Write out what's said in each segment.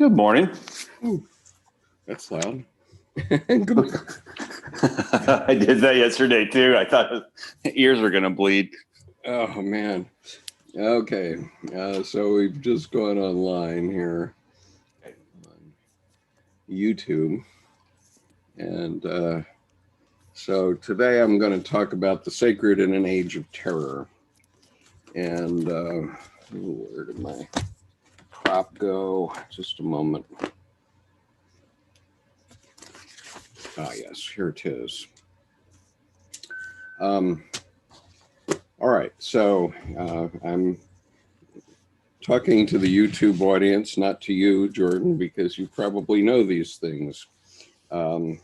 Good morning. Ooh, that's loud. I did that yesterday too. I thought the ears were going to bleed. Oh, man. Okay. So we've just gone online here on YouTube. And so today I'm going to talk about the sacred in an age of terror. And where did my prop go? Just a moment. Ah, yes, here it is. All right, so I'm talking to the YouTube audience, not to you, Jordan, because you probably know these things. And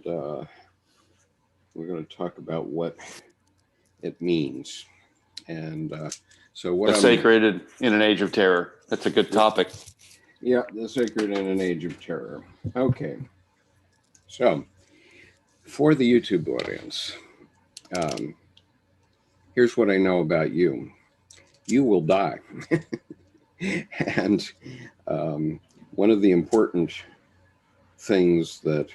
we're going to talk about what it means. And so what The sacred in an age of terror. That's a good topic. Yeah, the sacred in an age of terror. Okay. So for the YouTube audience, here's what I know about you. You will die. And one of the important things that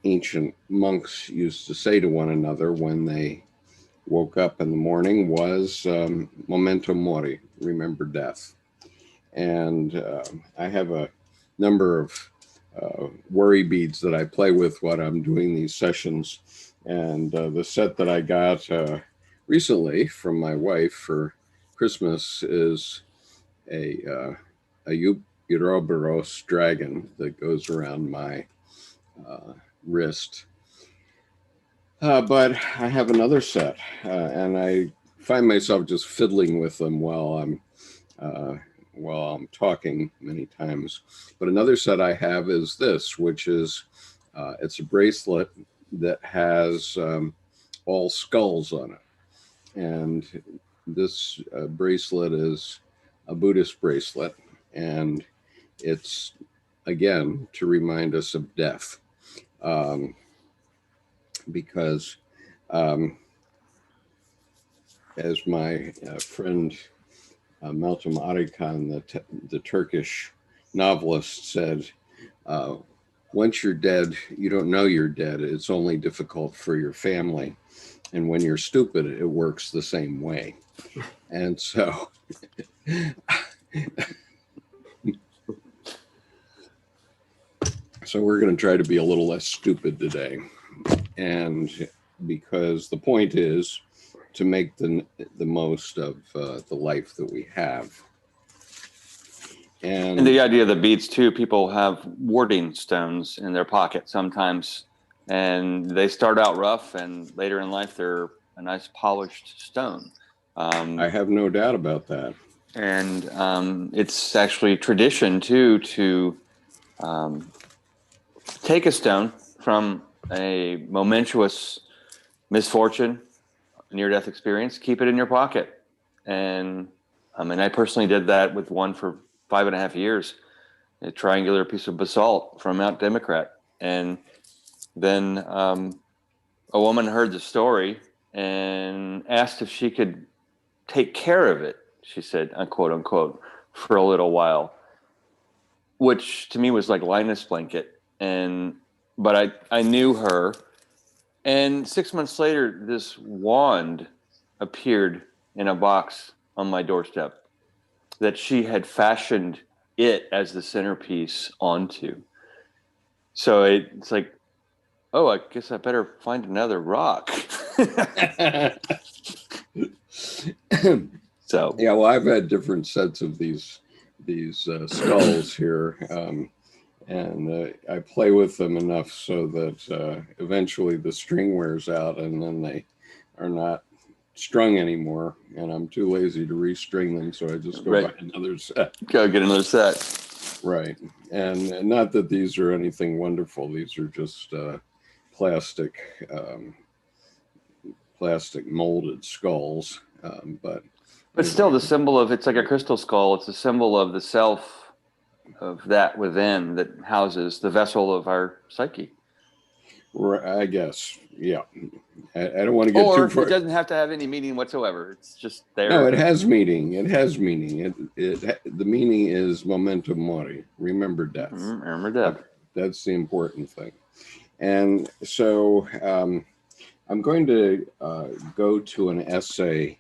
ancient monks used to say to one another when they woke up in the morning was memento mori, remember death. And I have a number of worry beads that I play with while I'm doing these sessions. And the set that I got recently from my wife for Christmas is a Uroboros dragon that goes around my wrist. But I have another set, and I find myself just fiddling with them while I'm talking many times. But another set I have is this, which is it's a bracelet that has all skulls on it, and this bracelet is a Buddhist bracelet, and it's again to remind us of death. Because as my friend Meltem Arıkan, the Turkish novelist, said, once you're dead, you don't know you're dead. It's only difficult for your family. And when you're stupid, it works the same way. And so we're going to try to be a little less stupid today. And because the point is to make the most of the life that we have. And the idea of the beads too, people have warding stones in their pocket sometimes, and they start out rough, and later in life they're a nice polished stone. I have no doubt about that. And it's actually tradition too to take a stone from a momentous misfortune, near-death experience, keep it in your pocket. And I mean, I personally did that with one for 5.5 years, a triangular piece of basalt from Mount Democrat. And then a woman heard the story and asked if she could take care of it, she said, unquote, unquote, for a little while, which to me was like Linus blanket. But I knew her. And 6 months later, this wand appeared in a box on my doorstep that she had fashioned it as the centerpiece onto. So it's like, oh, I guess I better find another rock. So yeah, well, I've had different sets of these skulls here. And I play with them enough so that eventually the string wears out and then they are not strung anymore. And I'm too lazy to restring them, so I just go buy another set. Go get another set. Right. And not that these are anything wonderful. These are just plastic molded skulls. But still the symbol of, it's like a crystal skull. It's a symbol of the self, of that within that houses the vessel of our psyche. I guess, yeah. I don't want to get too Or far. it doesn't have to have any meaning whatsoever. It's just there. No, it has meaning. It has meaning. The meaning is memento mori. Remember death. Remember death. That's the important thing. And so I'm going to go to an essay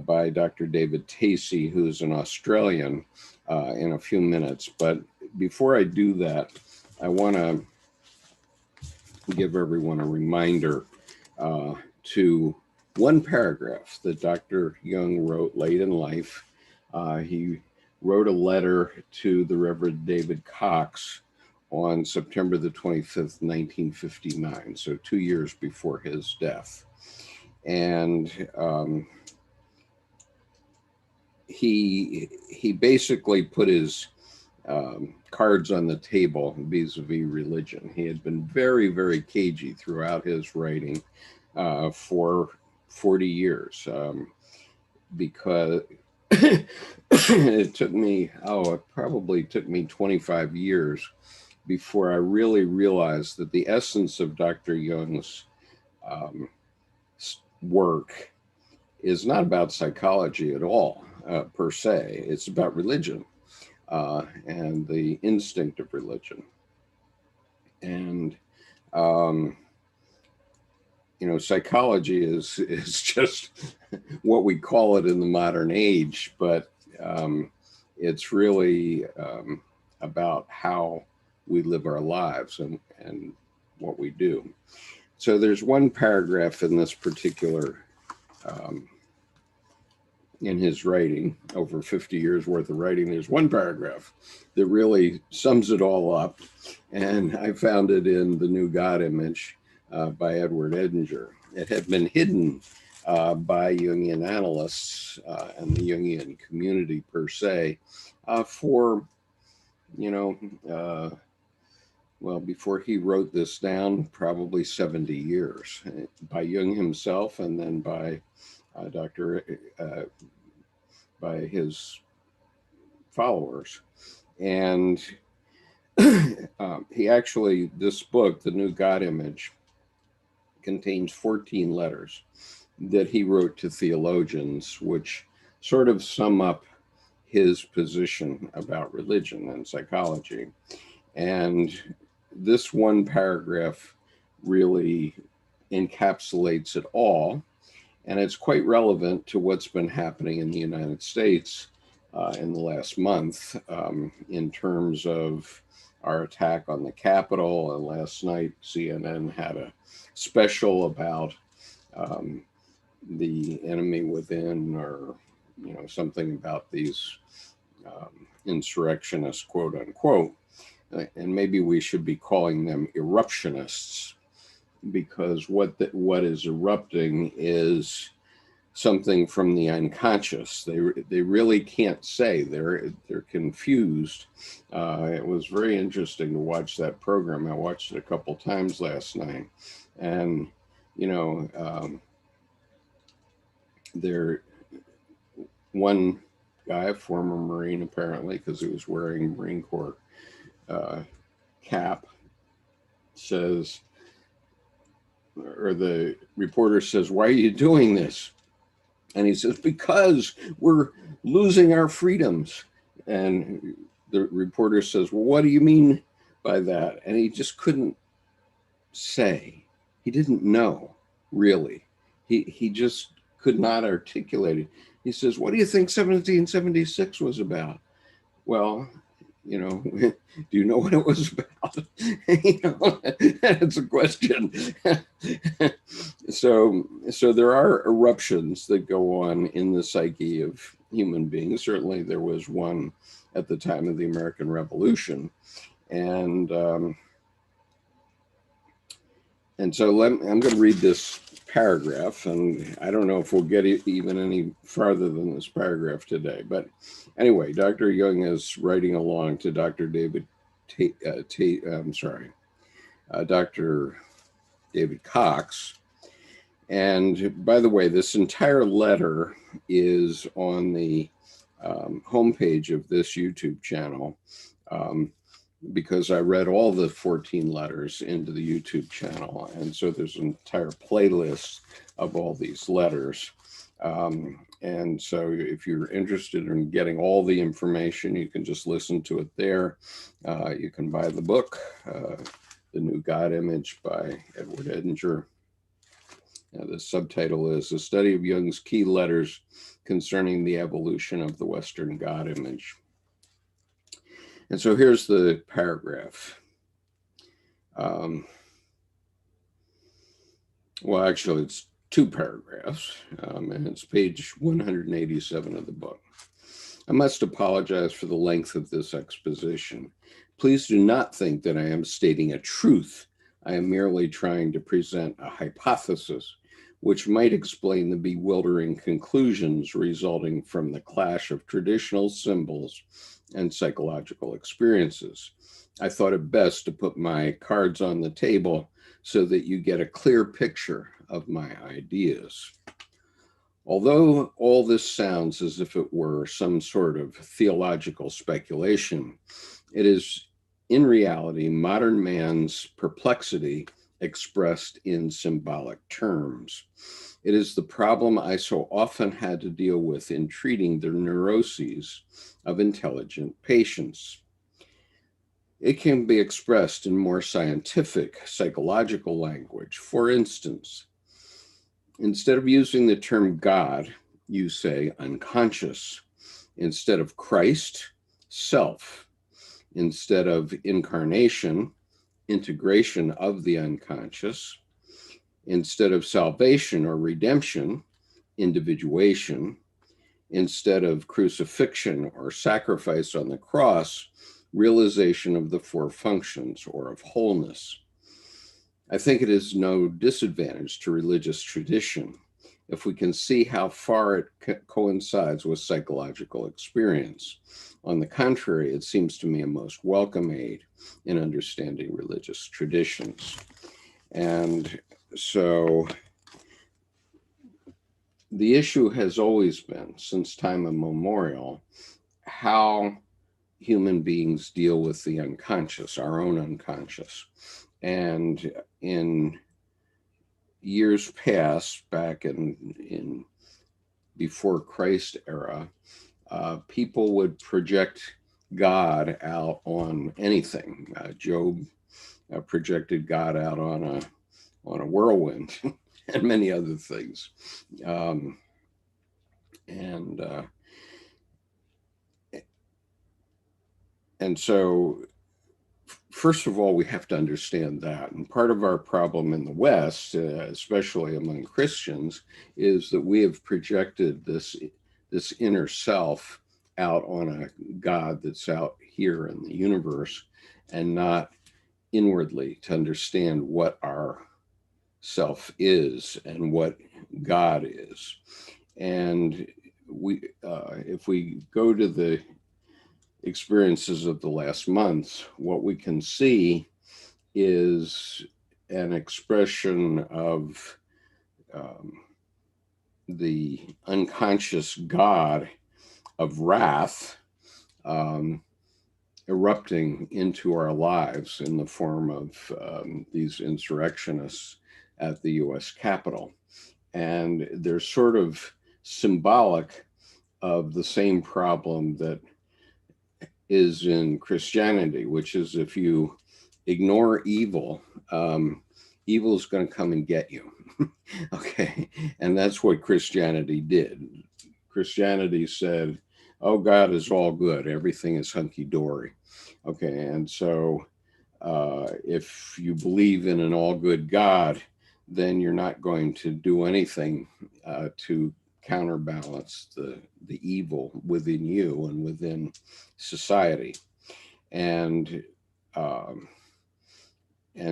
by Dr. David Tacey, who's an Australian, in a few minutes. But before I do that, I want to give everyone a reminder to one paragraph that Dr. Jung wrote late in life. He wrote a letter to the Reverend David Cox on September the 25th, 1959, so 2 years before his death. And he basically put his cards on the table vis-a-vis religion. He had been very, very cagey throughout his writing for 40 years because it probably took me 25 years before I really realized that the essence of Dr. Jung's work is not about psychology at all, per se. It's about religion and the instinct of religion. And, psychology is just what we call it in the modern age, but it's really about how we live our lives and what we do. So there's one paragraph in this particular, in his writing, over 50 years worth of writing, there's one paragraph that really sums it all up. And I found it in The New God Image by Edward Edinger. It had been hidden by Jungian analysts and the Jungian community per se for, before he wrote this down, probably 70 years, by Jung himself and then by by his followers. And this book, The New God Image, contains 14 letters that he wrote to theologians, which sort of sum up his position about religion and psychology. And this one paragraph really encapsulates it all. And it's quite relevant to what's been happening in the United States in the last month in terms of our attack on the Capitol. And last night, CNN had a special about the enemy within, or something about these insurrectionists, quote unquote. And maybe we should be calling them eruptionists, because what is erupting is something from the unconscious. They really can't say. They're confused. It was very interesting to watch that program. I watched it a couple times last night, and one guy, a former Marine apparently, because he was wearing Marine Corps cap, says, or the reporter says, "Why are you doing this?" And he says, "Because we're losing our freedoms." And the reporter says, "Well, what do you mean by that?" And he just couldn't say. He didn't know, really. He just could not articulate it. He says, "What do you think 1776 was about?" Well, do you know what it was about? That's a question. So there are eruptions that go on in the psyche of human beings. Certainly there was one at the time of the American Revolution. And so I'm going to read this paragraph, and I don't know if we'll get even any farther than this paragraph today. But anyway, Dr. Jung is writing along to Dr. Dr. David Cox. And by the way, this entire letter is on the homepage of this YouTube channel. because I read all the 14 letters into the YouTube channel. And so there's an entire playlist of all these letters. And so if you're interested in getting all the information, you can just listen to it there. You can buy the book, The New God Image by Edward Edinger. The subtitle is A Study of Jung's Key Letters Concerning the Evolution of the Western God Image. And so here's the paragraph. Well, actually, it's two paragraphs, and it's page 187 of the book. I must apologize for the length of this exposition. Please do not think that I am stating a truth. I am merely trying to present a hypothesis which might explain the bewildering conclusions resulting from the clash of traditional symbols and psychological experiences. I thought it best to put my cards on the table so that you get a clear picture of my ideas. Although all this sounds as if it were some sort of theological speculation, it is in reality modern man's perplexity expressed in symbolic terms. It is the problem I so often had to deal with in treating the neuroses of intelligent patients. It can be expressed in more scientific, psychological language. For instance, instead of using the term God, you say unconscious. Instead of Christ, self. Instead of incarnation, integration of the unconscious. Instead of salvation or redemption, individuation. Instead of crucifixion or sacrifice on the cross, realization of the four functions or of wholeness. I think it is no disadvantage to religious tradition if we can see how far it coincides with psychological experience. On the contrary, it seems to me a most welcome aid in understanding religious traditions. And so the issue has always been, since time immemorial, how human beings deal with the unconscious, our own unconscious. And in years past, back in before Christ era, people would project God out on anything. Job projected God out on a whirlwind and many other things. And so, first of all, we have to understand that. And part of our problem in the West, especially among Christians, is that we have projected this inner self out on a God that's out here in the universe, and not inwardly to understand what our self is and what God is. And if we go to the experiences of the last month, what we can see is an expression of the unconscious God of wrath erupting into our lives in the form of these insurrectionists at the U.S. Capitol. And they're sort of symbolic of the same problem that is in Christianity, which is if you ignore evil, evil is going to come and get you. Okay. And that's what Christianity did. Christianity said, oh, God is all good. Everything is hunky-dory. Okay. And so if you believe in an all good God, then you're not going to do anything to counterbalance the evil within you and within society. And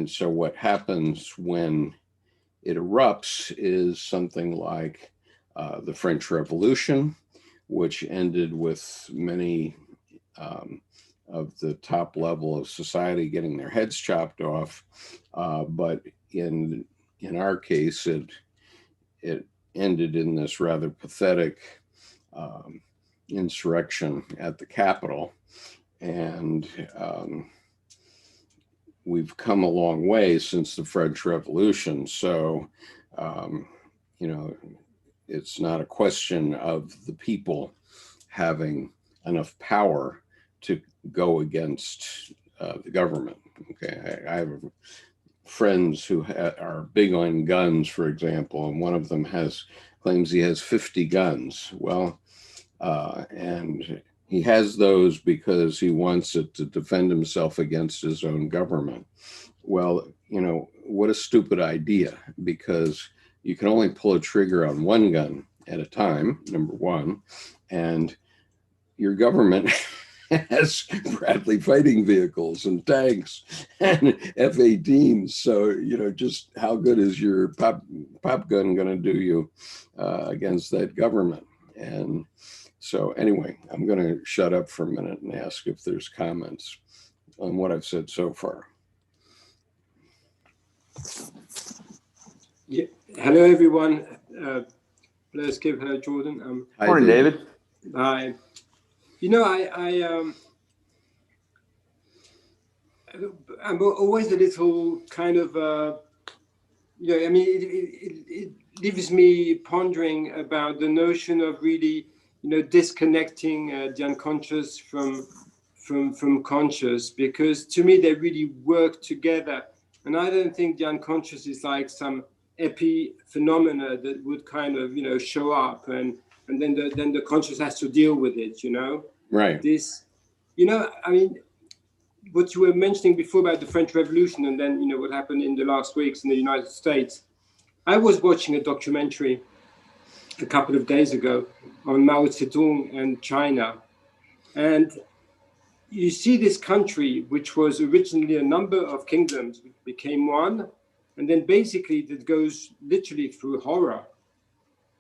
so what happens when it erupts is something like the French Revolution, which ended with many of the top level of society getting their heads chopped off. But in our case, it ended in this rather pathetic insurrection at the Capitol. And we've come a long way since the French Revolution. So, you know, it's not a question of the people having enough power to go against the government. Okay, I have friends who are big on guns, for example, and one of them claims he has 50 guns. Well, and he has those because he wants it to defend himself against his own government. Well, you know, what a stupid idea, because you can only pull a trigger on one gun at a time, number one, and your government has Bradley fighting vehicles and tanks and F-18s. So, you know, just how good is your pop gun going to do you against that government? And so anyway, I'm going to shut up for a minute and ask if there's comments on what I've said so far. Yeah. Hello, everyone. Hello, Skip. Hello, Jordan. Hi, morning, David. Hi. You know, I'm always a little kind of, you know, I mean, it leaves me pondering about the notion of really, you know, disconnecting the unconscious from conscious, because to me they really work together, and I don't think the unconscious is like some epiphenomena that would kind of, you know, show up and then the conscious has to deal with it, you know. Right. This, you know, I mean, what you were mentioning before about the French Revolution, and then, you know, what happened in the last weeks in the United States. I was watching a documentary a couple of days ago on Mao Zedong and China, and you see this country, which was originally a number of kingdoms, became one, and then basically it goes literally through horror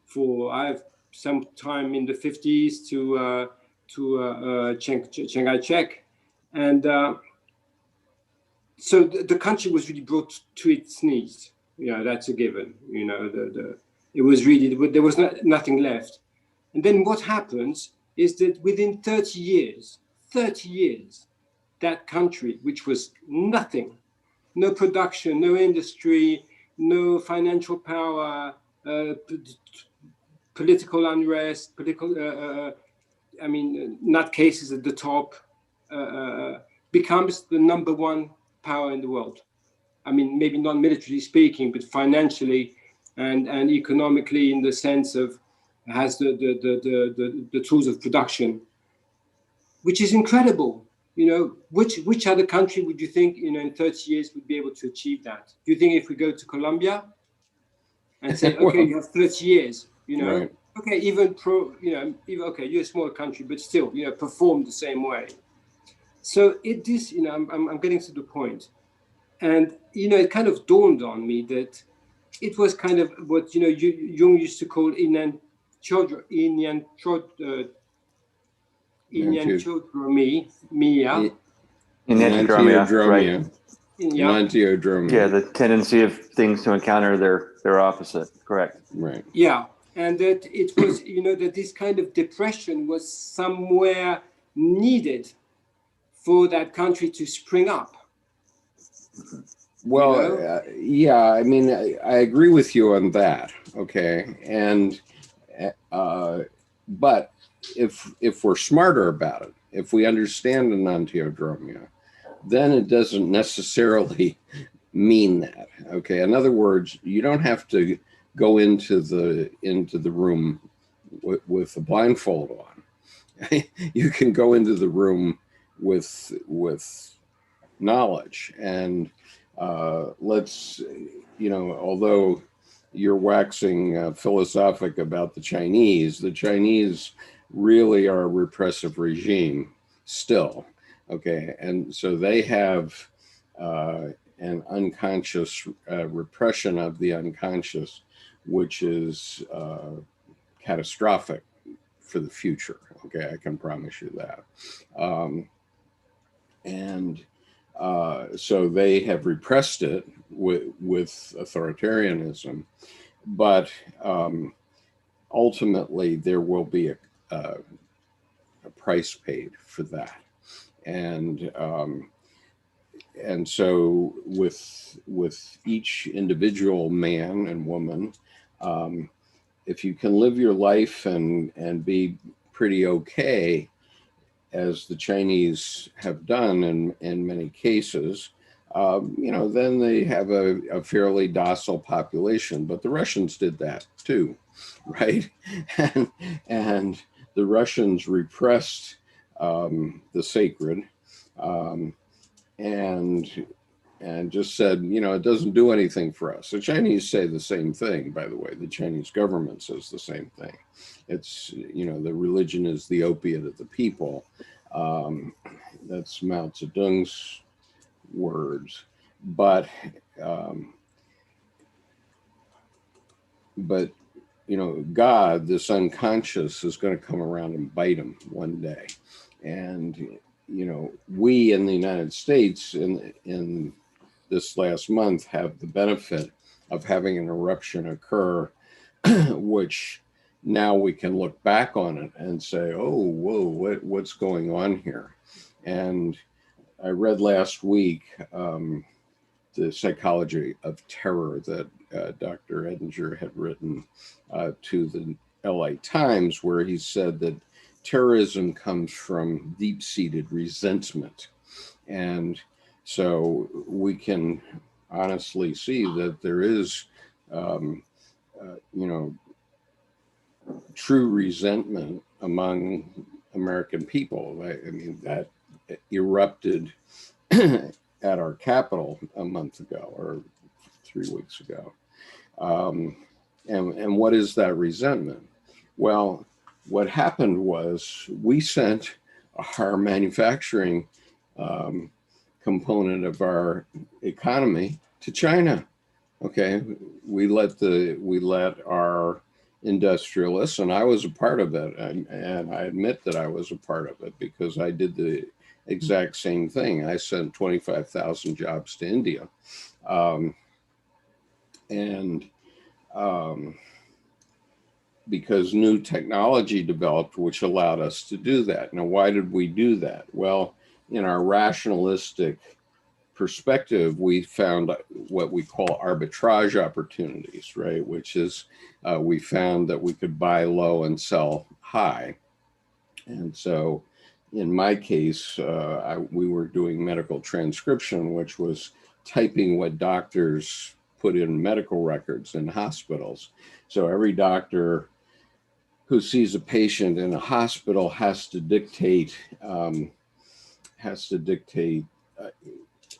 for some time in the 50s to Chiang Kai-shek, and so the country was really brought to its knees. You know, that's a given. You know, it was really, there was nothing left. And then what happens is that within 30 years, that country, which was nothing, no production, no industry, no financial power, political unrest, I mean, nutcases at the top, becomes the number one power in the world. I mean, maybe not militarily speaking, but financially and economically, in the sense of has the tools of production, which is incredible. You know, which other country would you think, you know, in 30 years would be able to achieve that? Do you think if we go to Colombia and say, okay, you have 30 years, you know, right. Okay, even okay, you're a small country, but still, you know, perform the same way. So you know, I'm getting to the point. And, you know, it kind of dawned on me that it was kind of what, you know, Jung used to call enantiodromia. Right. Enantiodromia. Yeah, the tendency of things to encounter their opposite. Correct. Right. Yeah. And that it was, you know, that this kind of depression was somewhere needed for that country to spring up. Well, you know? Yeah, I mean, I agree with you on that. Okay. And, but if we're smarter about it, if we understand enantiodromia, then it doesn't necessarily mean that. Okay. In other words, you don't have to go into the room with a blindfold on. You can go into the room with knowledge. And let's, you know, although you're waxing philosophic about the Chinese really are a repressive regime still. Okay. And so they have an unconscious repression of the unconscious, which is catastrophic for the future. Okay, I can promise you that. So they have repressed it with authoritarianism, but ultimately there will be a price paid for that. And and so with each individual man and woman, if you can live your life and be pretty okay, as the Chinese have done in many cases, then they have a fairly docile population. But the Russians did that too, right? and the Russians repressed the sacred, and just said, it doesn't do anything for us. The Chinese say the same thing, by the way. The Chinese government says the same thing. It's, the religion is the opiate of the people. That's Mao Zedong's words. But God, this unconscious, is going to come around and bite him one day. And, we in the United States in this last month have the benefit of having an eruption occur, which now we can look back on it and say, oh, whoa, what's going on here? And I read last week the Psychology of Terror that Dr. Edinger had written to the LA Times, where he said that terrorism comes from deep-seated resentment. And so we can honestly see that there is, true resentment among American people. I mean, that erupted at our Capitol a month ago or 3 weeks ago. And what is that resentment? Well, what happened was we sent our manufacturing component of our economy to China. Okay, we let our industrialists, and I was a part of it, and I admit that I was a part of it because I did the exact same thing. I sent 25,000 jobs to India, because new technology developed which allowed us to do that. Now, why did we do that? Well, in our rationalistic perspective, we found what we call arbitrage opportunities, right? Which is we found that we could buy low and sell high. And so in my case, we were doing medical transcription, which was typing what doctors put in medical records in hospitals. So every doctor who sees a patient in a hospital has to dictate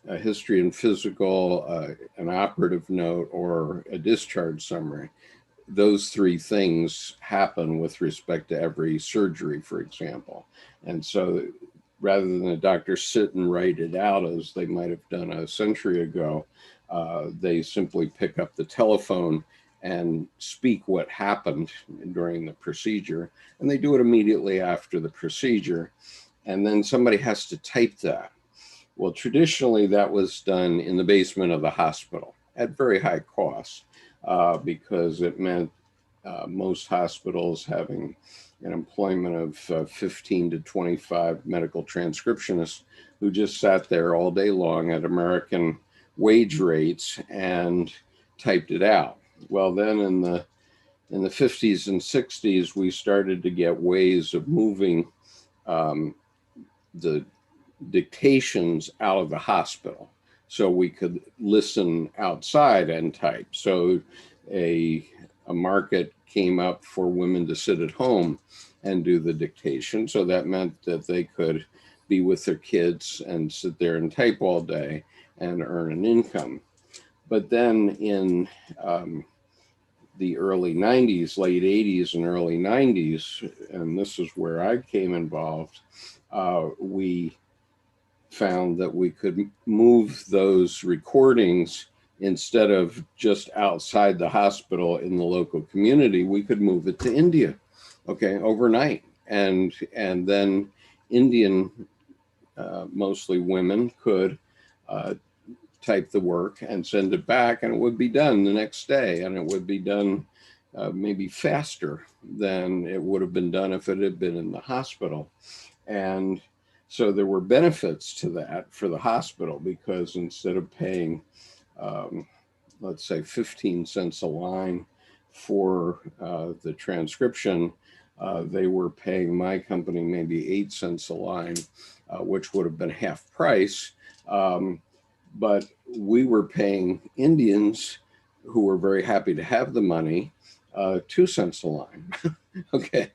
a history and physical, an operative note, or a discharge summary. Those three things happen with respect to every surgery, for example. And so rather than the doctor sit and write it out as they might have done a century ago, they simply pick up the telephone and speak what happened during the procedure. And they do it immediately after the procedure. And then somebody has to type that. Well, traditionally, that was done in the basement of the hospital at very high cost, because it meant most hospitals having an employment of 15 to 25 medical transcriptionists who just sat there all day long at American wage rates and typed it out. Well, then in the 50s and 60s, we started to get ways of moving the dictations out of the hospital so we could listen outside and type. So a market came up for women to sit at home and do the dictation. So that meant that they could be with their kids and sit there and type all day and earn an income. But then in the early 90s, late 80s and early 90s, and this is where I came involved, we found that we could move those recordings, instead of just outside the hospital in the local community, we could move it to India, okay, overnight. And then Indian, mostly women, could type the work and send it back, and it would be done the next day, and it would be done maybe faster than it would have been done if it had been in the hospital. And So there were benefits to that for the hospital, because instead of paying, let's say 15 cents a line for the transcription, they were paying my company maybe 8 cents a line, which would have been half price. But we were paying Indians, who were very happy to have the money, 2 cents a line. Okay,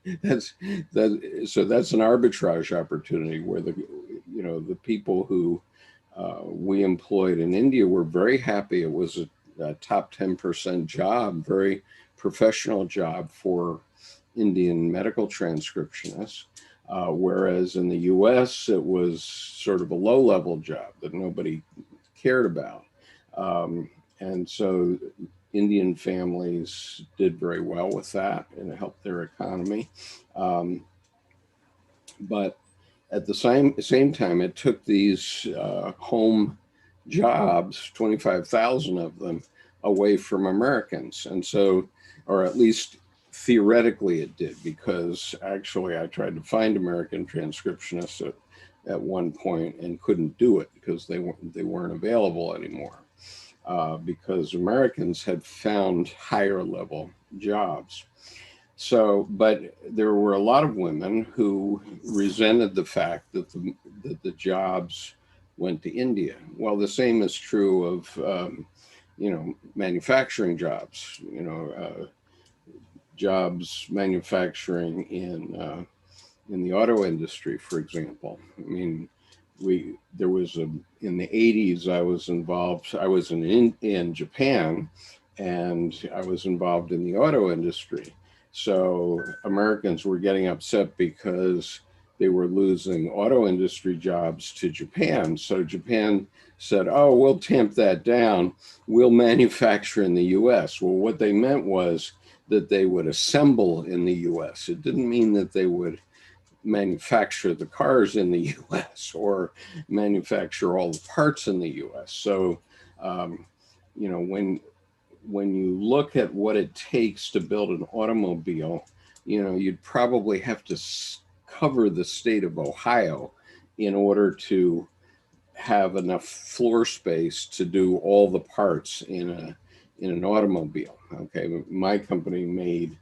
so that's an arbitrage opportunity where the people who we employed in India were very happy. It was a top 10% job, very professional job for Indian medical transcriptionists. Whereas in the U.S., it was sort of a low-level job that nobody cared about. And so Indian families did very well with that, and it helped their economy. But at the same time, it took these home jobs, 25,000 of them, away from Americans. And so, or at least theoretically it did, because actually I tried to find American transcriptionists at one point and couldn't do it because they weren't available anymore, because Americans had found higher level jobs. So, but there were a lot of women who resented the fact that the jobs went to India. Well, the same is true of manufacturing jobs. Jobs manufacturing in the auto industry, for example. I mean, there was in the 80s, I was involved. I was in Japan, and I was involved in the auto industry. So Americans were getting upset because they were losing auto industry jobs to Japan. So Japan said, "Oh, we'll tamp that down. We'll manufacture in the U.S." Well, what they meant was that they would assemble in the U.S. It didn't mean that they would manufacture the cars in the U.S. or manufacture all the parts in the U.S. So, when you look at what it takes to build an automobile, you'd probably have to cover the state of Ohio in order to have enough floor space to do all the parts in an automobile. Okay, my company made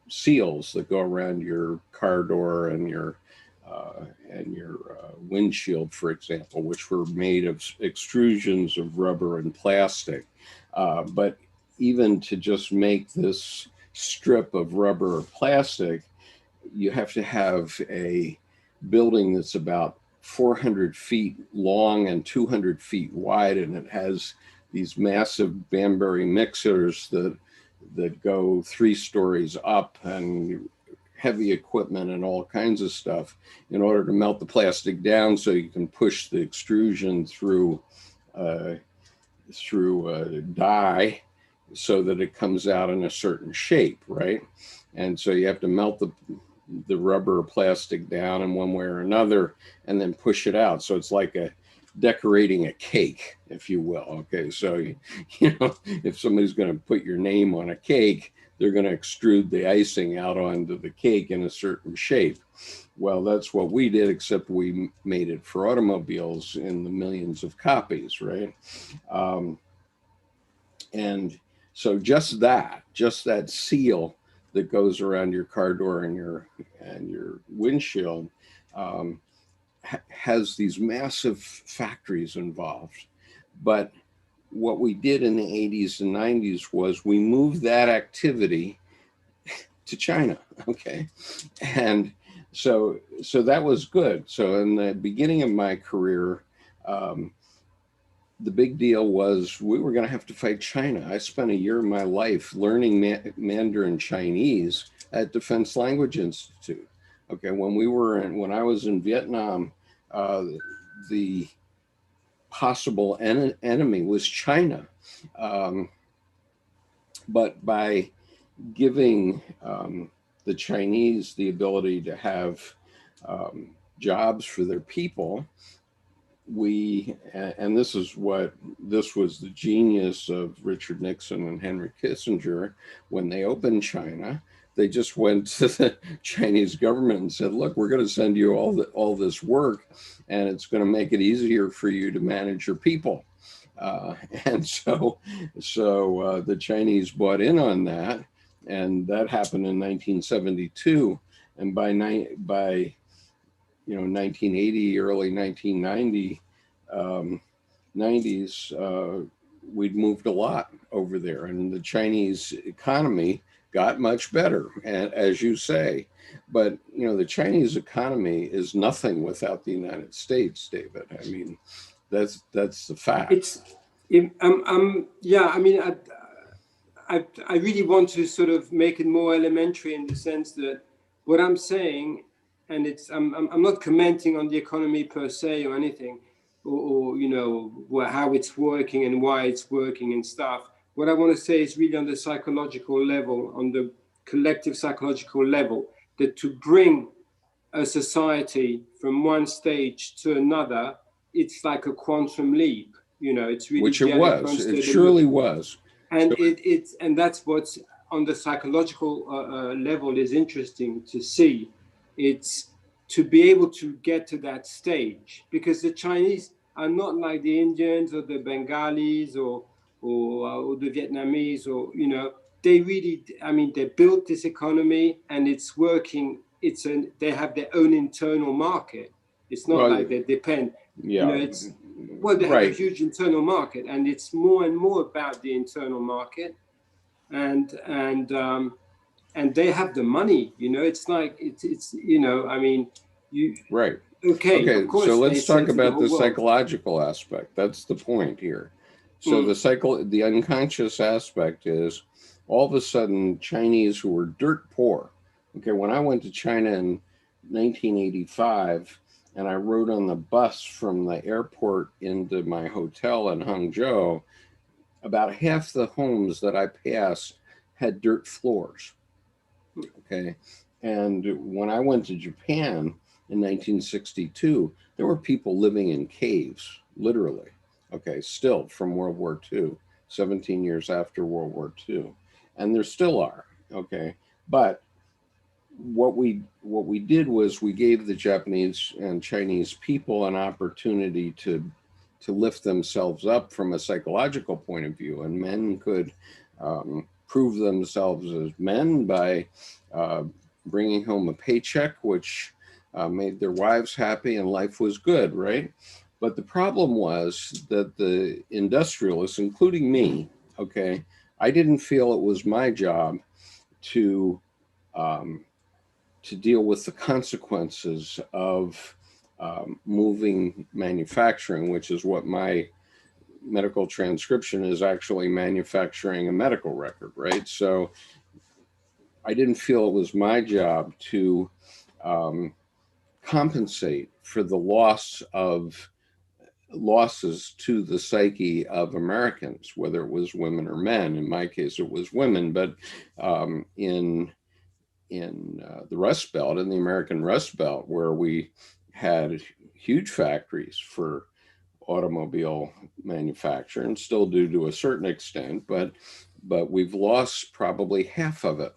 seals that go around your car door and your windshield, for example, which were made of extrusions of rubber and plastic. But even to just make this strip of rubber or plastic, you have to have a building that's about 400 feet long and 200 feet wide, and it has these massive Banbury mixers that go 3 stories up, and heavy equipment and all kinds of stuff in order to melt the plastic down so you can push the extrusion through dye so that it comes out in a certain shape, right? And so you have to melt the rubber or plastic down in one way or another and then push it out. So it's like decorating a cake, if you will. Okay, so if somebody's going to put your name on a cake, they're going to extrude the icing out onto the cake in a certain shape. Well, that's what we did, except we made it for automobiles in the millions of copies, right? And so just that seal that goes around your car door and your windshield has these massive factories involved. But what we did in the 80s and 90s was we moved that activity to China, okay? And so that was good. So in the beginning of my career, the big deal was we were going to have to fight China. I spent a year of my life learning Mandarin Chinese at Defense Language Institute. Okay, when I was in Vietnam, the possible enemy was China. But by giving the Chinese the ability to have jobs for their people, and this was the genius of Richard Nixon and Henry Kissinger when they opened China. they just went to the Chinese government and said, look, we're going to send you all this work, and it's going to make it easier for you to manage your people. And so the Chinese bought in on that, and that happened in 1972. And by 1980, early 1990, 90s, we'd moved a lot over there, and the Chinese economy got much better, as you say. But the Chinese economy is nothing without the United States, David. I mean, that's the fact. Yeah. I mean, I really want to sort of make it more elementary in the sense that what I'm saying, and I'm not commenting on the economy per se or anything, or how it's working and why it's working and stuff. What I want to say is really on the psychological level, on the collective psychological level, that to bring a society from one stage to another, it's like a quantum leap. It's really, which it was. It surely was. And and that's what's on the psychological level is interesting to see. It's to be able to get to that stage, because the Chinese are not like the Indians or the Bengalis or the Vietnamese, or they really, I mean, they built this economy and it's working. They have their own internal market. It's not like they depend. Yeah. They have a huge internal market, and it's more and more about the internal market, and they have the money. It's like it's I mean, you right. Okay. Of course, so let's talk about the world. psychological aspect. That's the point here. So the unconscious aspect is all of a sudden Chinese who were dirt poor. Okay, when I went to China in 1985 and I rode on the bus from the airport into my hotel in Hangzhou, about half the homes that I passed had dirt floors. Okay, and when I went to Japan in 1962, there were people living in caves, literally. Okay, still from World War II, 17 years after World War II, and there still are. Okay, but what we did was we gave the Japanese and Chinese people an opportunity to lift themselves up from a psychological point of view, and men could prove themselves as men by bringing home a paycheck, which made their wives happy, and life was good, right? But the problem was that the industrialists, including me, okay, I didn't feel it was my job to deal with the consequences of moving manufacturing, which is what my medical transcription is, actually manufacturing a medical record, right? So I didn't feel it was my job to compensate for the losses to the psyche of Americans, whether it was women or men. In my case, it was women, but in the Rust Belt, in the American Rust Belt, where we had huge factories for automobile manufacture, and still do to a certain extent, but we've lost probably half of it.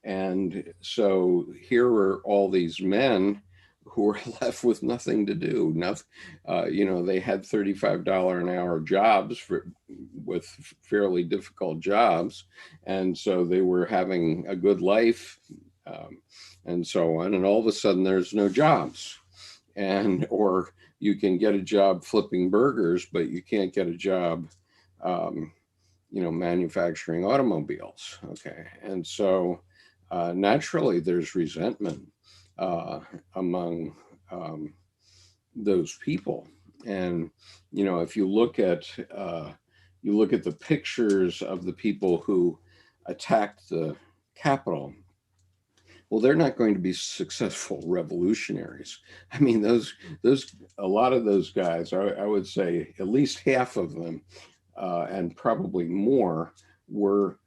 And so here are all these men who are left with nothing to do. They had $35 an hour jobs with fairly difficult jobs, and so they were having a good life, and so on. And all of a sudden, there's no jobs, or you can get a job flipping burgers, but you can't get a job, manufacturing automobiles. Okay, and so naturally, there's resentment among those people. And if you look at the pictures of the people who attacked the Capitol, well, they're not going to be successful revolutionaries. I mean, a lot of those guys, I would say at least half of them, and probably more, were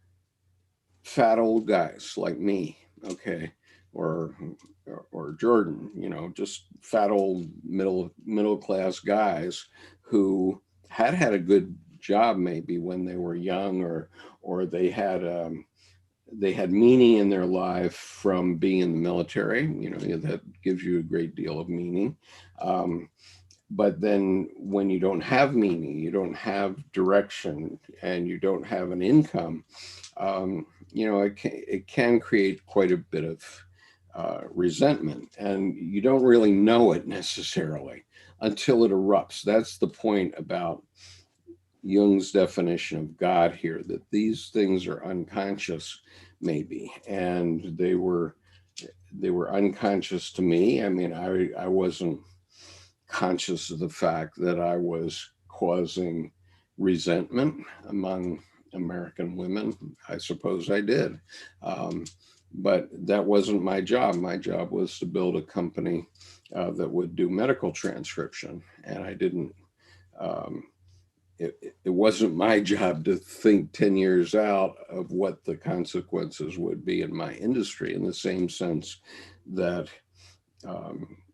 fat old guys like me, okay, or Jordan, just fat old middle class guys who had a good job maybe when they were young, or they had they had meaning in their life from being in the military. That gives you a great deal of meaning. But then when you don't have meaning, you don't have direction, and you don't have an income, it can create quite a bit of resentment, and you don't really know it necessarily until it erupts. That's the point about Jung's definition of God here, that these things are unconscious, maybe, and they were unconscious to me. I mean, I wasn't conscious of the fact that I was causing resentment among American women. I suppose I did. But that wasn't my job. My job was to build a company that would do medical transcription. And I didn't, it wasn't my job to think 10 years out of what the consequences would be in my industry, in the same sense that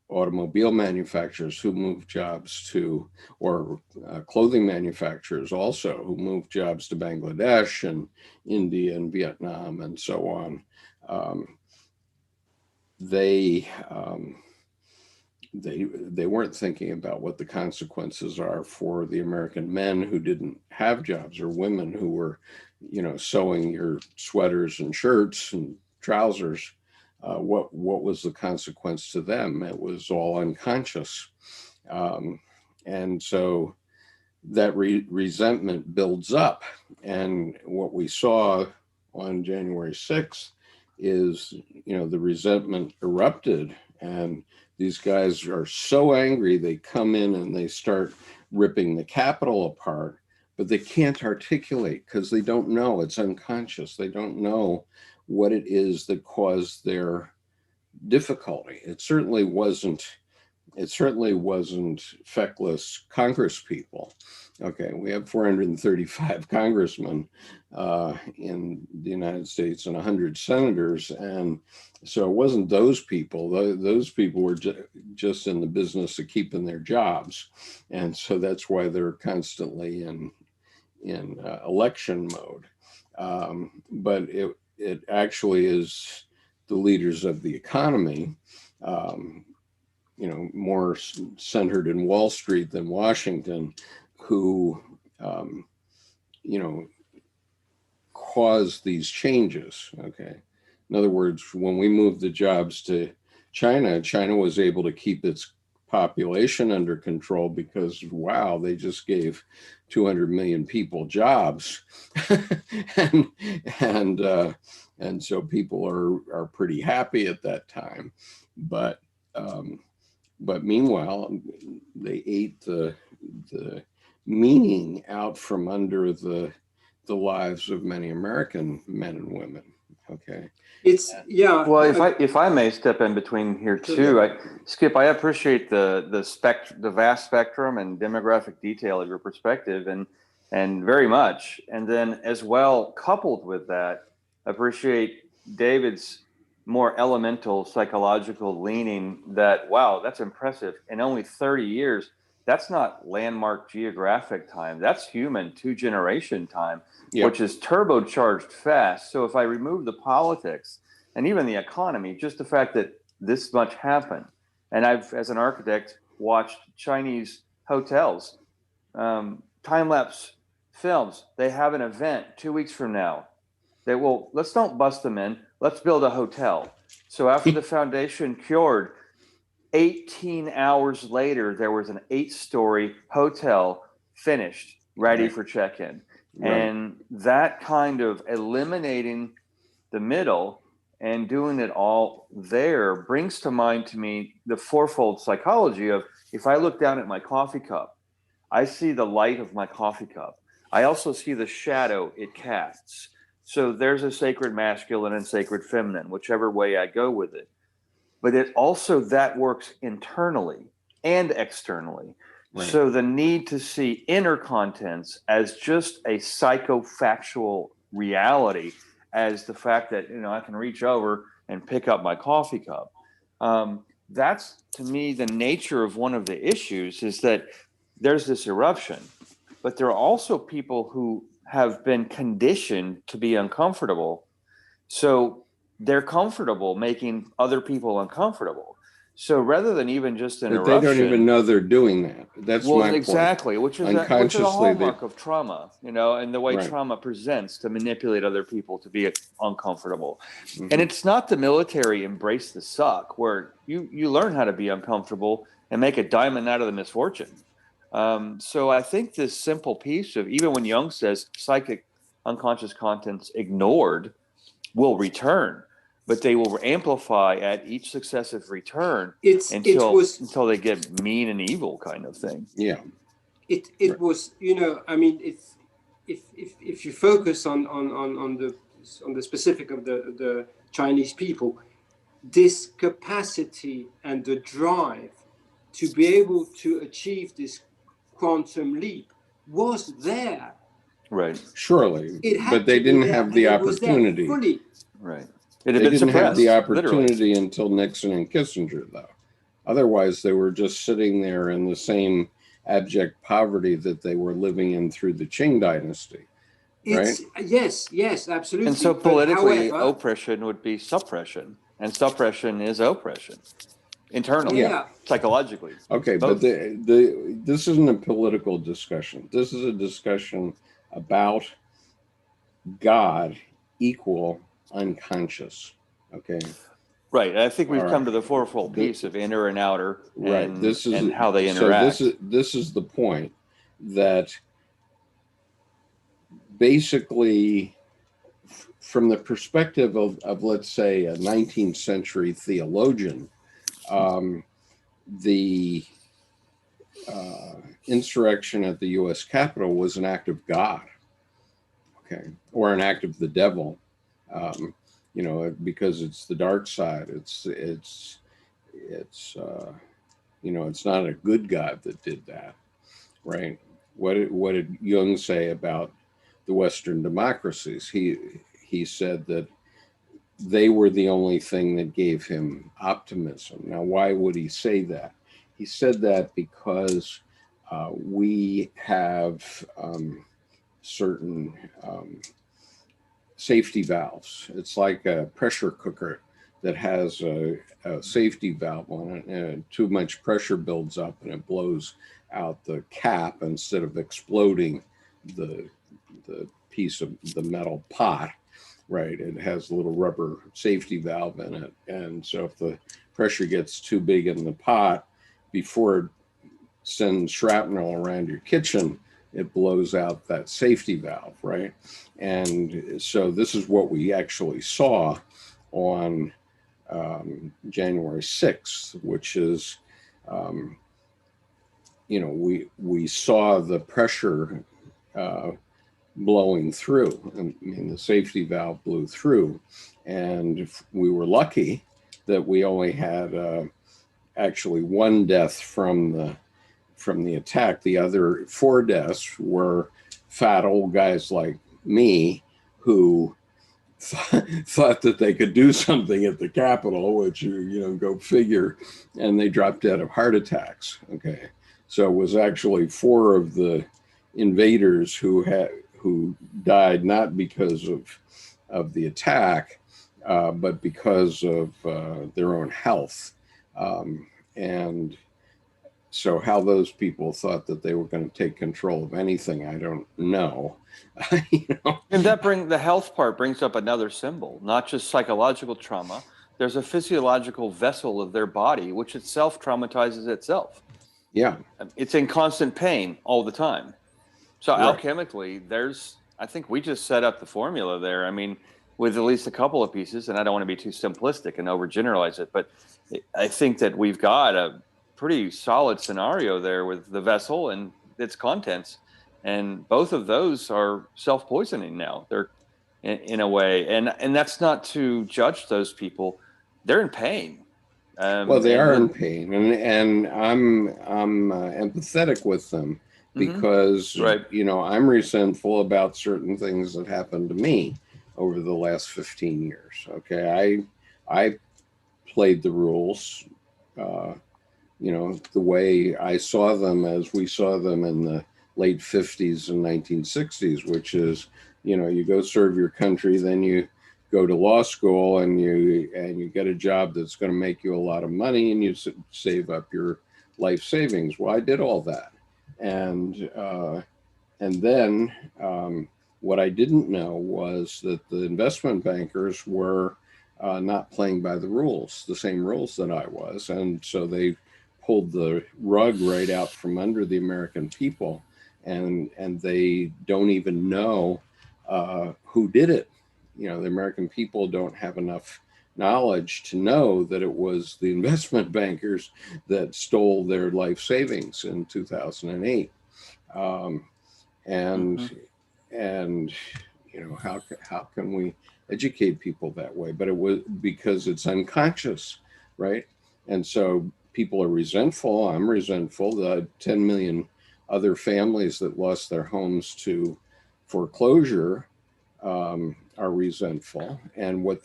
automobile manufacturers who move jobs to, or clothing manufacturers also who move jobs to Bangladesh and India and Vietnam and so on, they weren't thinking about what the consequences are for the American men who didn't have jobs, or women who were, sewing your sweaters and shirts and trousers. What was the consequence to them? It was all unconscious. And so that resentment builds up. And what we saw on January 6th is, the resentment erupted, and these guys are so angry, they come in and they start ripping the Capitol apart, but they can't articulate because they don't know. It's unconscious. They don't know what it is that caused their difficulty. It certainly wasn't feckless Congress people. Okay, we have 435 congressmen in the United States and 100 senators, and so it wasn't those people. Those people were just in the business of keeping their jobs, and so that's why they're constantly in election mode. But it actually is the leaders of the economy, more centered in Wall Street than Washington, who, caused these changes. Okay. In other words, when we moved the jobs to China, China was able to keep its population under control because, wow, they just gave 200 million people jobs. and so people are pretty happy at that time. But meanwhile, they ate the meaning out from under the lives of many American men and women. Okay. It's, yeah. Well, if I may step in between here too, Skip, I appreciate the vast spectrum and demographic detail of your perspective, and very much. And then as well, coupled with that, appreciate David's more elemental psychological leaning that, wow, that's impressive. In only 30 years, that's not landmark geographic time. That's human 2-generation time, yep, which is turbocharged fast. So if I remove the politics and even the economy, just the fact that this much happened, and I've, as an architect, watched Chinese hotels, time-lapse films. They have an event 2 weeks from now. They will, let's don't bust them in. Let's build a hotel. So after the foundation cured, 18 hours later, there was an 8-story hotel finished, ready for check-in. Right. And that kind of eliminating the middle and doing it all there brings to mind to me the fourfold psychology of, if I look down at my coffee cup, I see the light of my coffee cup. I also see the shadow it casts. So there's a sacred masculine and sacred feminine, whichever way I go with it. But it also, that works internally and externally. Right. So the need to see inner contents as just a psychofactual reality, as the fact that, I can reach over and pick up my coffee cup. That's, to me, the nature of one of the issues, is that there's this eruption, but there are also people who have been conditioned to be uncomfortable. So they're comfortable making other people uncomfortable. So rather than even just But interruption, they don't even know they're doing that. That's my point. exactly, which is a Unconsciously, hallmark of trauma, and the way Right. trauma presents to manipulate other people to be uncomfortable. Mhm. And it's not the military embrace the suck, where you learn how to be uncomfortable and make a diamond out of the misfortune. So I think this simple piece of, even when Jung says psychic unconscious contents ignored will return, but they will amplify at each successive return until they get mean and evil, kind of thing. Yeah. It Right. was, I mean, it's if you focus on the specific of the Chinese people, this capacity and the drive to be able to achieve this quantum leap was there. Right. Surely, It had but they to be didn't there, have and the it was there opportunity. fully. Right. It had They been didn't have the suppressed, literally. opportunity until Nixon and Kissinger, though. Otherwise, they were just sitting there in the same abject poverty that they were living in through the Qing dynasty. Right? Yes, absolutely. And so But politically, however, oppression would be suppression, and suppression is oppression, internally, yeah. psychologically. Okay, Both. but this isn't a political discussion. This is a discussion about God equal unconscious. Okay. Right. I think we've All come right. to the fourfold piece of inner and outer, Right. and how they interact. So this is the point, that basically, from the perspective of let's say a 19th century theologian, the insurrection at the U.S. Capitol was an act of God, okay, or an act of the devil, because it's the dark side. It's it's not a good God that did that, right? What did Jung say about the Western democracies? He said that they were the only thing that gave him optimism. Now, why would he say that? He said that because we have certain safety valves. It's like a pressure cooker that has a safety valve on it, and too much pressure builds up and it blows out the cap instead of exploding the piece of the metal pot. Right, it has a little rubber safety valve in it, and so if the pressure gets too big in the pot, before it sends shrapnel around your kitchen, it blows out that safety valve, right? And so this is what we actually saw on January 6th, which is, we saw the pressure blowing through. I mean, the safety valve blew through, and we were lucky that we only had actually one death from the attack. The other 4 deaths were fat old guys like me who thought that they could do something at the Capitol, which go figure, and they dropped dead of heart attacks. Okay, so it was actually 4 of the invaders who died not because of the attack, but because of their own health. And so how those people thought that they were going to take control of anything, I don't know. And the health part brings up another symbol, not just psychological trauma. There's a physiological vessel of their body, which itself traumatizes itself. Yeah. It's in constant pain all the time. So Right. Alchemically, I think we just set up the formula there. I mean, with at least a couple of pieces, and I don't want to be too simplistic and overgeneralize it, but I think that we've got a pretty solid scenario there with the vessel and its contents. And both of those are self-poisoning now. They're in a way. And that's not to judge those people. They're in pain. Well, they are in pain, and I'm empathetic with them because right. I'm resentful about certain things that happened to me over the last 15 years. Okay, I played the rules, the way I saw them, as we saw them in the late 50s and 1960s, which is, you go serve your country, then you go to law school and you get a job that's going to make you a lot of money, and you save up your life savings. Well, I did all that, and then what I didn't know was that the investment bankers were not playing by the rules, the same rules that I was, and so they pulled the rug right out from under the American people, and they don't even know who did it. You know, the American people don't have enough knowledge to know that it was the investment bankers that stole their life savings in 2008. And you know, how can we educate people that way? But it was because it's unconscious, right? And so people are resentful. I'm resentful. The 10 million other families that lost their homes to foreclosure are resentful. And what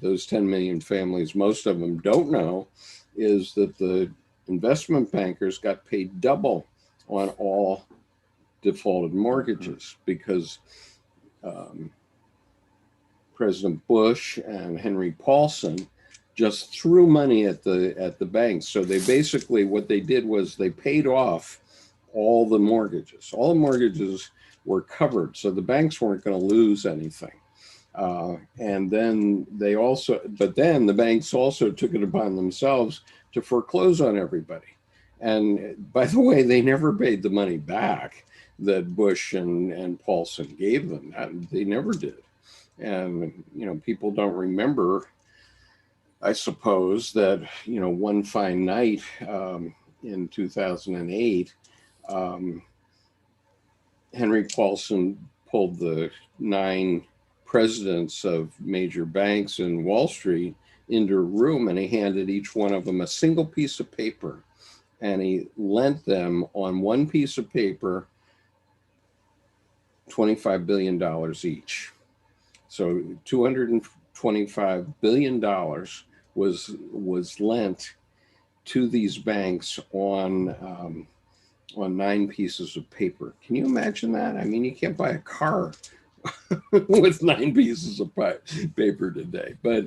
those 10 million families, most of them don't know, is that the investment bankers got paid double on all defaulted mortgages because President Bush and Henry Paulson just threw money at the banks. So they basically, what they did was they paid off all the mortgages. All the mortgages were covered, so the banks weren't going to lose anything. And then then the banks also took it upon themselves to foreclose on everybody. And by the way, they never paid the money back that Bush and Paulson gave them. They never did. And, you know, people don't remember, I suppose, that, you know, one fine night in 2008, Henry Paulson pulled the 9 presidents of major banks in Wall Street into a room, and he handed each one of them a single piece of paper, and he lent them on one piece of paper $25 billion each. So $225 billion was lent to these banks on 9 pieces of paper. Can you imagine that? I mean, you can't buy a car with 9 pieces of paper today, but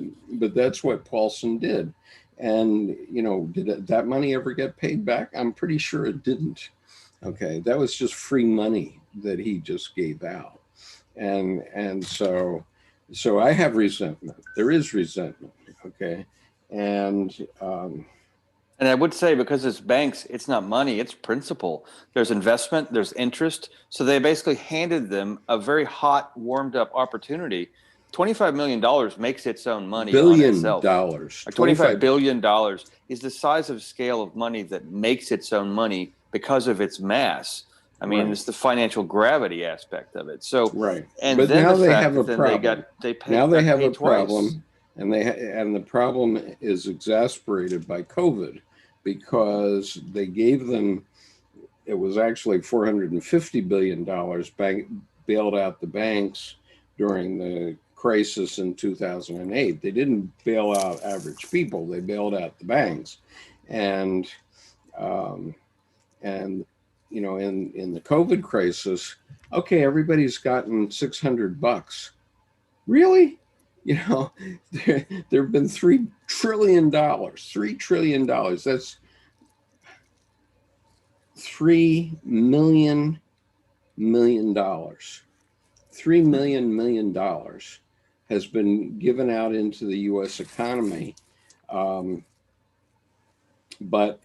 that's what Paulson did. And, you know, did that money ever get paid back? I'm pretty sure it didn't. Okay, that was just free money that he just gave out. And so I have resentment. There is resentment. Okay. And I would say, because it's banks, it's not money, it's principal. There's investment, there's interest. So they basically handed them a very hot, warmed up opportunity. $25 million makes its own money on itself. $25 billion is the size of scale of money that makes its own money because of its mass. I mean, Right. It's the financial gravity aspect of it. So, right. And but then now the they fact have a that problem. now they have a problem, and the problem is exacerbated by COVID, because they gave them, it was actually $450 billion bailed out the banks during the crisis in 2008. They didn't bail out average people, they bailed out the banks. And you know, in the COVID crisis, okay, everybody's gotten $600. Really? You know, there have been $3 trillion. $3 trillion. That's $3 million. $3 million has been given out into the U.S. economy, but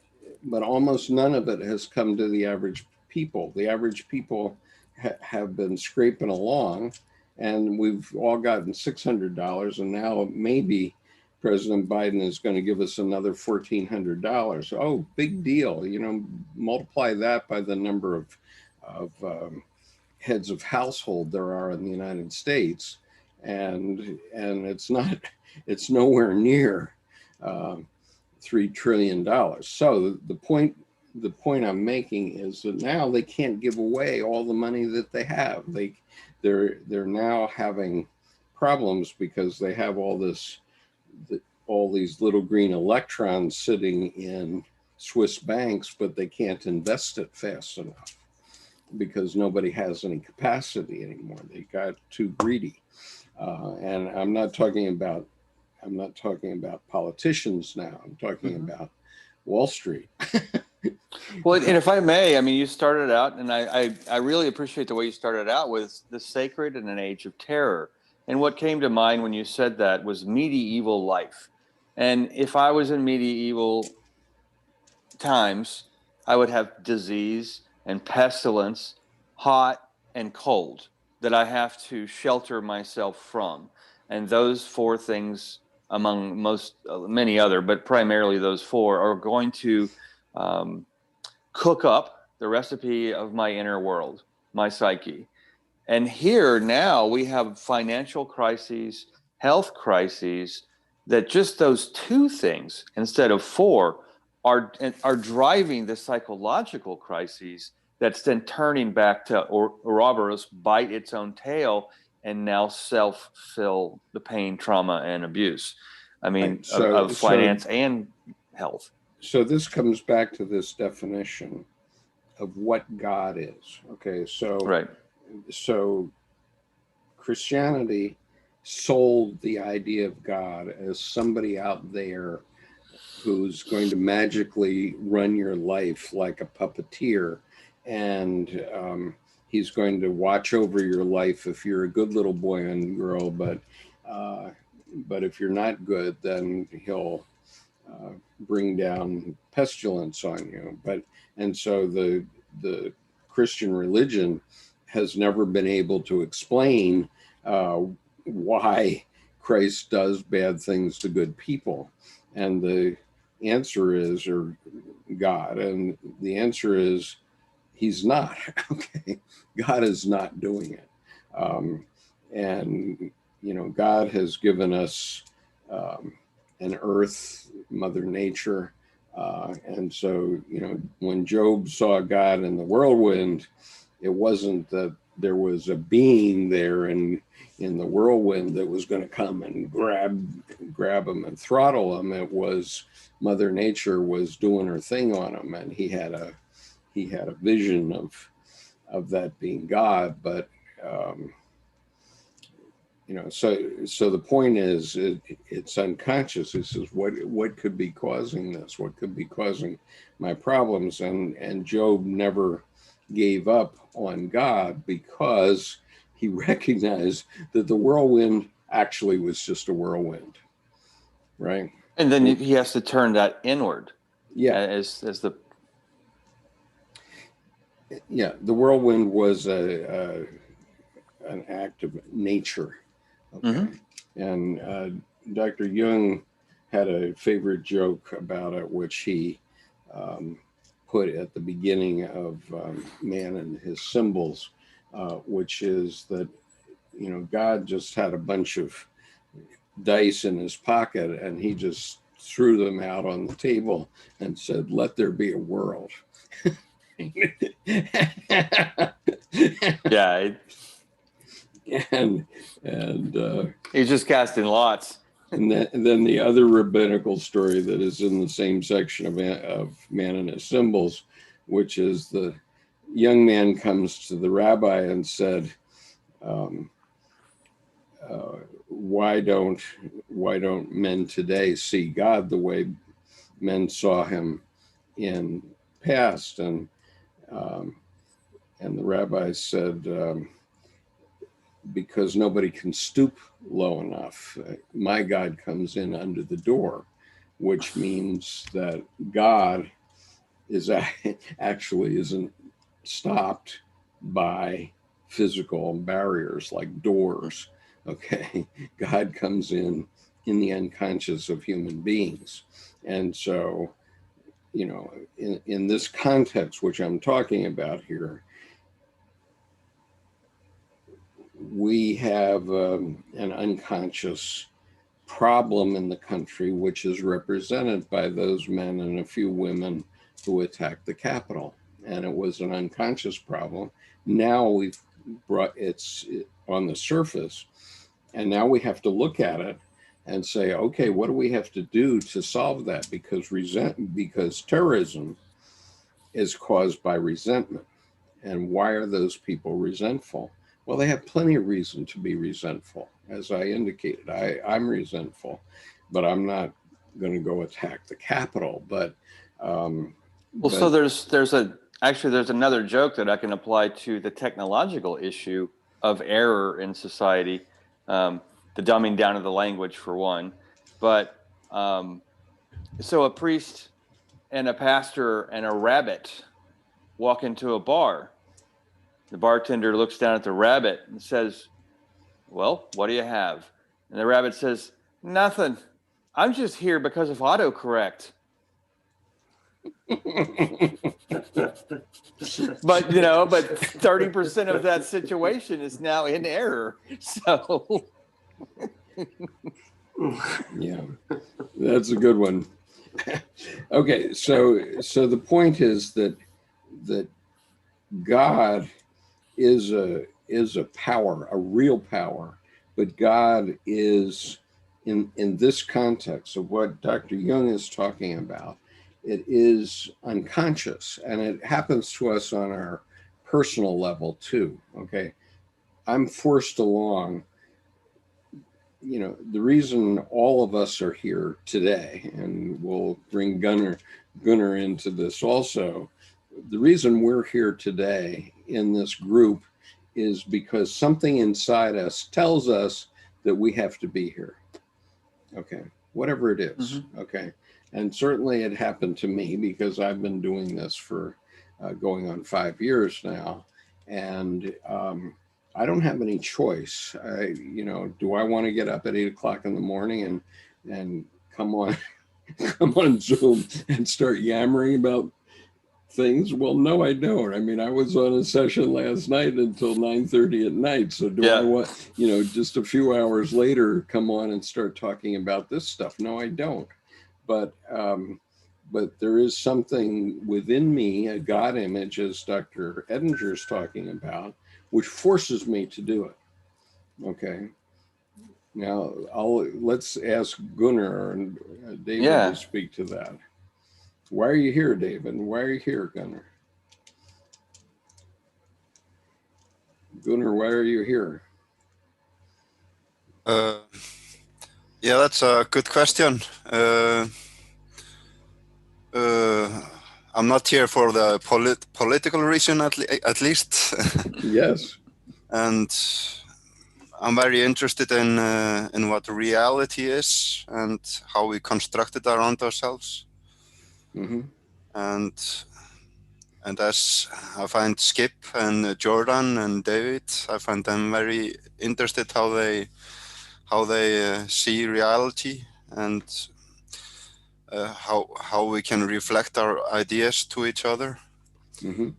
almost none of it has come to the average people. The average people have been scraping along, and we've all gotten $600, and now maybe President Biden is going to give us another $1,400. Oh, big deal. You know, multiply that by the number of heads of household there are in the United States, and it's nowhere near $3 trillion. So the point I'm making is that now they can't give away all the money that they have. They're now having problems because they have all these little green electrons sitting in Swiss banks, but they can't invest it fast enough because nobody has any capacity anymore. They got too greedy. And I'm not talking about politicians now. I'm talking Mhm. about Wall Street. Well, and if I may, I mean, you started out, and I really appreciate the way you started out with the sacred in an age of terror. And what came to mind when you said that was medieval life. And if I was in medieval times, I would have disease and pestilence, hot and cold, that I have to shelter myself from. And those four things, among many other, but primarily those four, are going to um, cook up the recipe of my inner world, my psyche. And here now we have financial crises, health crises, that just those two things instead of four are driving the psychological crises that's then turning back to Ouroboros bite its own tail and now self-fill the pain, trauma, and abuse. I mean, Right. So, of finance and health. so this comes back to this definition of what God is. Okay, Right. so Christianity sold the idea of God as somebody out there who's going to magically run your life like a puppeteer, and he's going to watch over your life if you're a good little boy and girl, but if you're not good, then he'll bring down pestilence on you. And so the Christian religion has never been able to explain why Christ does bad things to good people. And the answer is, or God, and the answer is, he's not. Okay, God is not doing it. And God has given us an earth, Mother Nature. And so, when Job saw God in the whirlwind, it wasn't that there was a being there in the whirlwind that was going to come and grab him and throttle him. It was Mother Nature was doing her thing on him, and he had a vision of that being God. But so the point is, it's unconscious. This is what could be causing this, what could be causing my problems. And Job never gave up on God because he recognized that the whirlwind actually was just a whirlwind, right? And then he has to turn that inward. Yeah. As the The whirlwind was an act of nature. Okay. Mm-hmm. And Dr. Jung had a favorite joke about it, which he put at the beginning of Man and His Symbols, which is that, God just had a bunch of dice in his pocket and he just threw them out on the table and said, "Let there be a world." Yeah. And he's just casting lots. And then the other rabbinical story that is in the same section of Man and His Symbols, which is the young man comes to the rabbi and said, why don't men today see God the way men saw him in past? And the rabbi said, because nobody can stoop low enough. My God comes in under the door, which means that God actually isn't stopped by physical barriers like doors. Okay, God comes in the unconscious of human beings. And so, in this context, which I'm talking about here, we have an unconscious problem in the country, which is represented by those men and a few women who attacked the Capitol. And it was an unconscious problem. Now we've brought it's on the surface, and now we have to look at it and say, okay, what do we have to do to solve that? Because terrorism is caused by resentment. And why are those people resentful? Well, they have plenty of reason to be resentful. as I indicated. I'm resentful, but I'm not going to go attack the Capitol. But so there's another joke that I can apply to the technological issue of error in society, the dumbing down of the language for one. But so a priest and a pastor and a rabbit walk into a bar. The bartender looks down at the rabbit and says, "Well, what do you have?" And the rabbit says, "Nothing. I'm just here because of autocorrect." But 30% of that situation is now in error. So yeah, that's a good one. Okay, so the point is that God is a power, a real power, but God is in this context of what Dr. Jung is talking about. It is unconscious, and it happens to us on our personal level too. Okay, I'm forced along. The reason all of us are here today, and we'll bring Gunnar into this also, the reason we're here today in this group is because something inside us tells us that we have to be here. Okay, whatever it is. Mm-hmm. Okay, and certainly it happened to me because I've been doing this for going on 5 years now, and I don't have any choice. Do I want to get up at 8 o'clock in the morning and come on Zoom and start yammering about things? Well, no, I don't. I mean, I was on a session last night until 9:30 at night. So I want, just a few hours later, come on and start talking about this stuff? No, I don't. But there is something within me, a God image, as Dr. Edinger is talking about, which forces me to do it. Okay. Now let's ask Gunnar and David to speak to that. Why are you here, David? Why are you here, Gunnar? Gunnar, why are you here? Yeah, that's a good question. I'm not here for the political reason, at least. Yes. And I'm very interested in what reality is and how we construct it around ourselves. Mm-hmm. And as I find Skip and Jordan and David, I find them very interested how they see reality and how we can reflect our ideas to each other. Mm-hmm.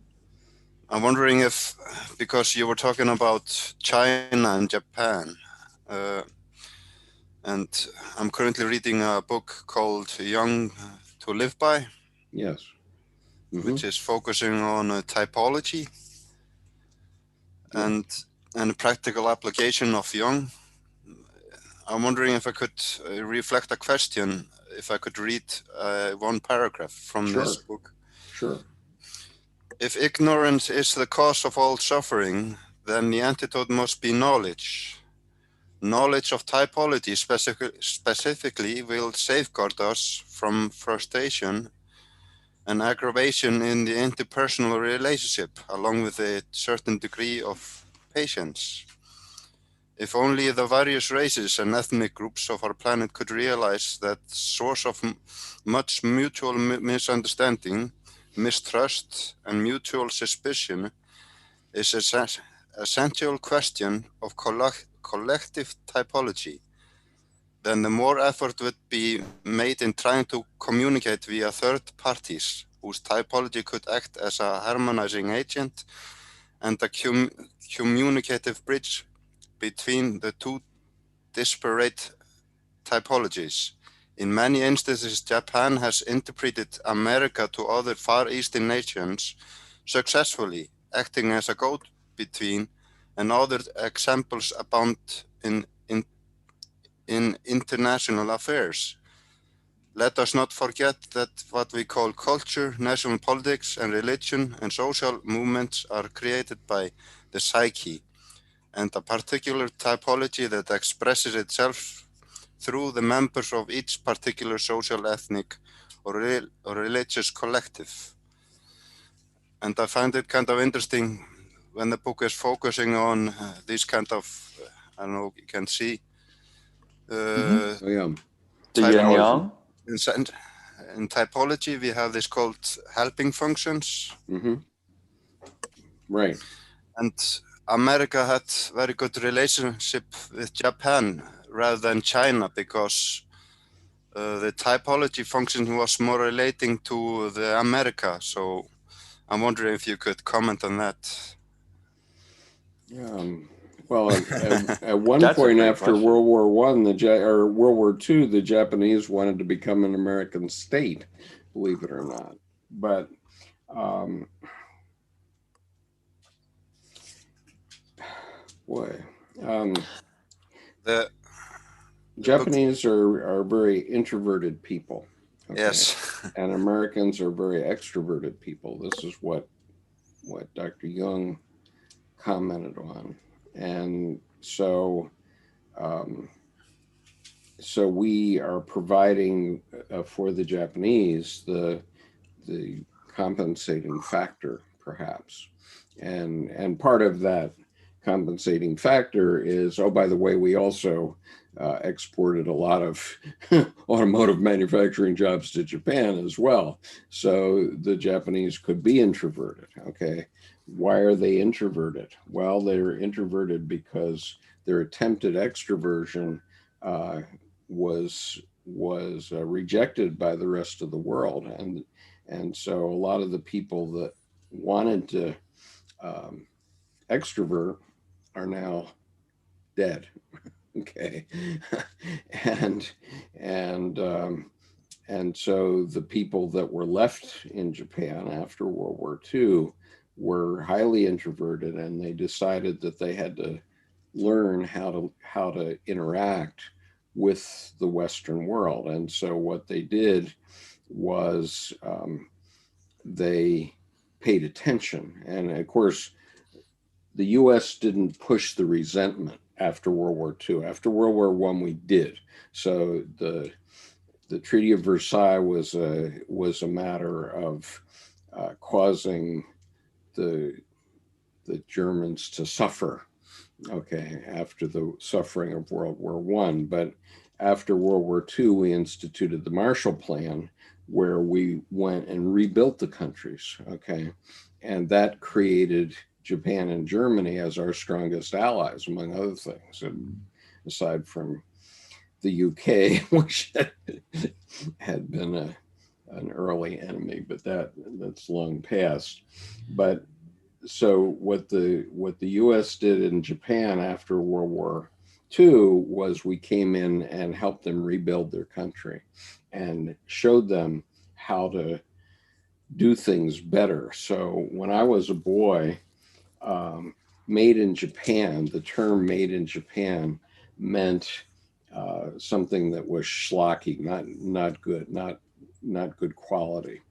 I'm wondering if, because you were talking about China and Japan, and I'm currently reading a book called Jung to Live By. Yes. Mm-hmm. Which is focusing on typology and practical application of Jung. I'm wondering if I could reflect a question, if I could read one paragraph from this book. Sure. If ignorance is the cause of all suffering, then the antidote must be knowledge. Knowledge of typology specifically will safeguard us from frustration and aggravation in the interpersonal relationship, along with a certain degree of patience. If only the various races and ethnic groups of our planet could realize that the source of much mutual misunderstanding, mistrust, and mutual suspicion is an essential question of collective typology, then the more effort would be made in trying to communicate via third parties, whose typology could act as a harmonizing agent and a communicative bridge between the two disparate typologies. In many instances, Japan has interpreted America to other Far Eastern nations successfully, acting as a go-between, and other examples abound in international affairs. Let us not forget that what we call culture, national politics, and religion and social movements are created by the psyche and a particular typology that expresses itself through the members of each particular social, ethnic, or religious collective. And I find it kind of interesting when the book is focusing on these kind of, I don't know, you can see, Oh, yeah. The yin typology. yang. In typology, we have this called helping functions. Mm-hmm. Right. And America had very good relationship with Japan rather than China, because the typology function was more relating to the America. So I'm wondering if you could comment on that. Well, at one That's a point great after question. World War I, or World War II, the Japanese wanted to become an American state, believe it or not. But boy, The Japanese are very introverted people. Okay? Yes. And Americans are very extroverted people. This is what Dr. Jung commented on. And so so we are providing for the Japanese the compensating factor, perhaps. And part of that compensating factor is, oh, by the way, we also exported a lot of automotive manufacturing jobs to Japan as well. So the Japanese could be introverted. Okay. Why are they introverted? Well, they're introverted because their attempted extroversion was rejected by the rest of the world. And so a lot of the people that wanted to extrovert are now dead. Okay. and so the people that were left in Japan after World War II were highly introverted, and they decided that they had to learn how to interact with the Western world. And so what they did was they paid attention. And of course, the U.S. didn't push the resentment after World War II. After World War I, we did. So the Treaty of Versailles was a matter of causing the Germans to suffer. Okay, after the suffering of World War I. But after World War II, we instituted the Marshall Plan, where we went and rebuilt the countries. Okay, and that created Japan and Germany as our strongest allies, among other things, and aside from the UK, which had been an early enemy, but that's long past. But so what the U.S. did in Japan after World War II was we came in and helped them rebuild their country and showed them how to do things better. So when I was a boy, made in Japan, the term made in Japan meant something that was schlocky, not good, not good quality.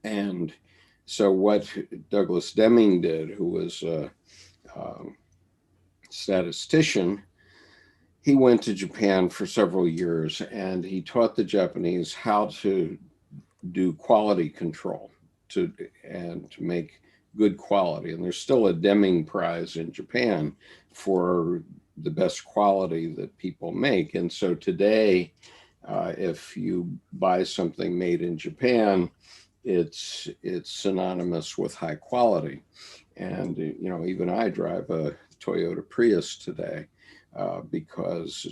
And so what Douglas Deming did, who was a statistician, he went to Japan for several years and he taught the Japanese how to do quality control and to make good quality. And there's still a Deming Prize in Japan for the best quality that people make. And so today, if you buy something made in Japan, it's synonymous with high quality. And even I drive a Toyota Prius today because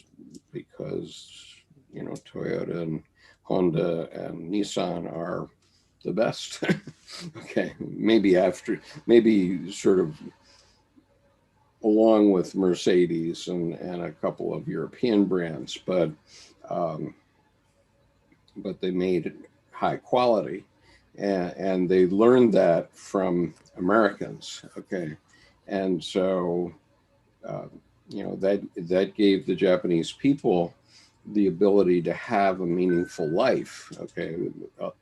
Toyota and Honda and Nissan are the best. Okay, maybe sort of along with Mercedes and a couple of European brands, but they made high quality, and they learned that from Americans. Okay, and so that gave the Japanese people the ability to have a meaningful life. Okay,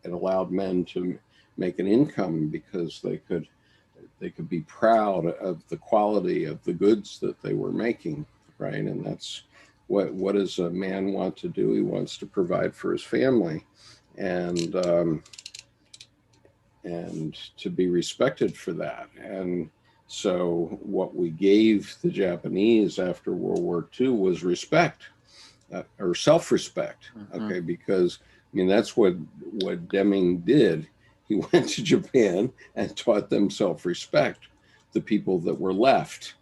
it allowed men to make an income because they could they could be proud of the quality of the goods that they were making, right? And that's what does a man want to do? He wants to provide for his family, and to be respected for that. And so what we gave the Japanese after World War II was respect, or self-respect. Okay, because I mean that's what Deming did. He went to Japan and taught them self-respect, the people that were left.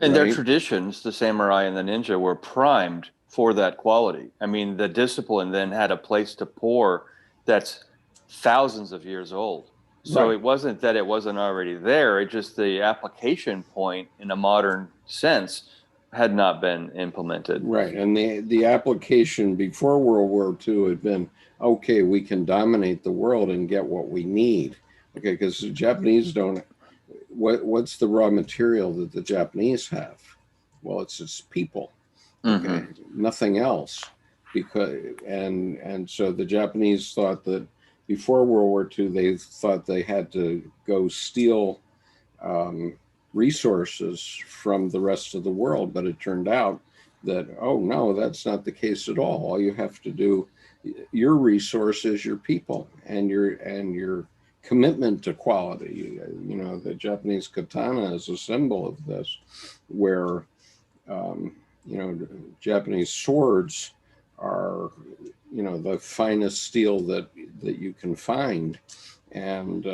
And right? their traditions, the samurai and the ninja, were primed for that quality. I mean, the discipline then had a place to pour that's thousands of years old. So Right. it wasn't that it wasn't already there. It just the application point in a modern sense had not been implemented. Right. And the application before World War II had been, okay, we can dominate the world and get what we need. Okay, because the Japanese don't, what's the raw material that the Japanese have? Well, it's its people. Okay, nothing else. Because and so the Japanese thought that before World War II, they thought they had to go steal resources from the rest of the world, but it turned out that, oh no, that's not the case at all. All you have to do, your resource is your people and your commitment to quality. You know, the Japanese katana is a symbol of this, where you know, Japanese swords are, you know, the finest steel that you can find, and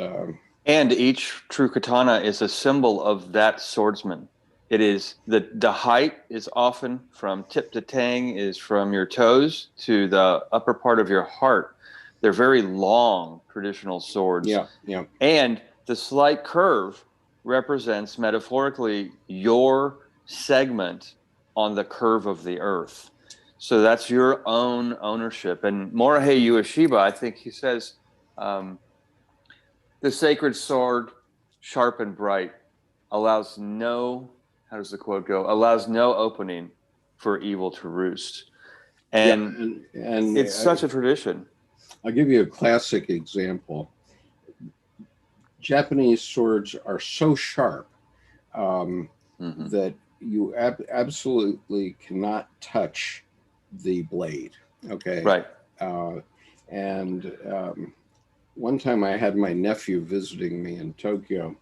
each true katana is a symbol of that swordsman. It is the height is often from tip to tang, is from your toes to the upper part of your heart. They're very long traditional swords. Yeah, yeah. And the slight curve represents metaphorically your segment on the curve of the earth. So that's your own ownership. And Morihei Ueshiba, I think he says, the sacred sword, sharp and bright, allows no, how does the quote go? Allows no opening for evil to roost. And, and it's such a tradition. I'll give you a classic example. Japanese swords are so sharp that you absolutely cannot touch the blade. Okay. Right. One time I had my nephew visiting me in Tokyo,